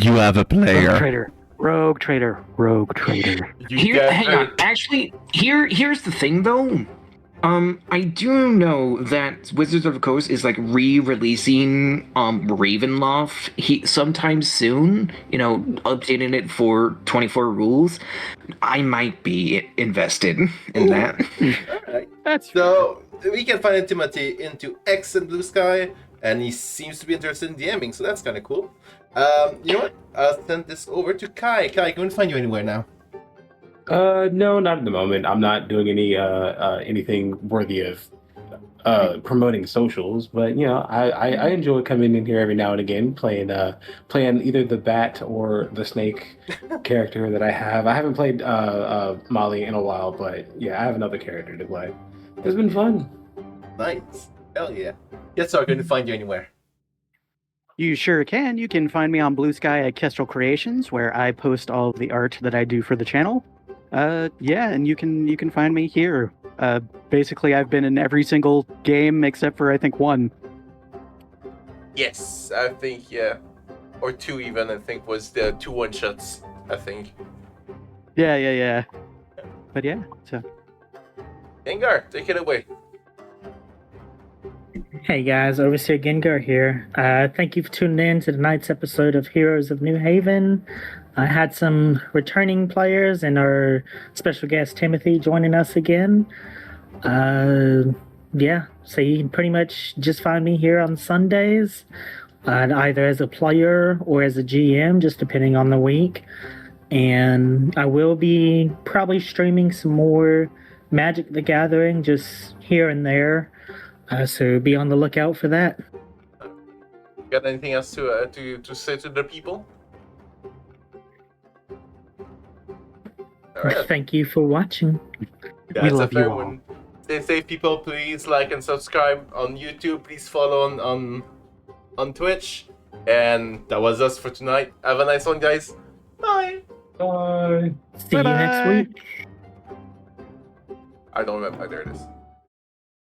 You have a player. Rogue trader. hang on. Actually, here's the thing though. I do know that Wizards of the Coast is like re-releasing Ravenloft sometime soon, updating it for 24 rules. I might be invested in that. Alright. That's So we can find Timothy into X and Blue Sky, and he seems to be interested in DMing, so that's kind of cool. You know what? I'll send this over to Kai. Kai, can we find you anywhere now? No, not at the moment. I'm not doing anything worthy of promoting socials, but I enjoy coming in here every now and again, playing either the bat or the snake character that I have. I haven't played Molly in a while, but yeah, I have another character to play. It's been fun. Nice. Hell yeah. Yes, sir. Can we find you anywhere? You sure can. You can find me on Blue Sky at Kestrel Creations, where I post all of the art that I do for the channel. Yeah, and you can find me here. Basically, I've been in every single game except for I think one. Yes, I think, yeah. Or two even, I think, was the 2 one-shots, I think. Yeah. But yeah, so Gengar, take it away. Hey guys, OverseerGengar here. Thank you for tuning in to tonight's episode of Heroes of New Haven. I had some returning players and our special guest Timothy joining us again. Yeah, so you can pretty much just find me here on Sundays, either as a player or as a GM, just depending on the week. And I will be probably streaming some more Magic the Gathering just here and there. So be on the lookout for that. Got anything else to say to the people? All right. Thank you for watching. That's love a fair you all. one. Stay safe, people. Please like and subscribe on YouTube. Please follow on Twitch. And that was us for tonight. Have a nice one, guys. Bye. Bye. See you next Bye-bye. week. I don't remember. There it is.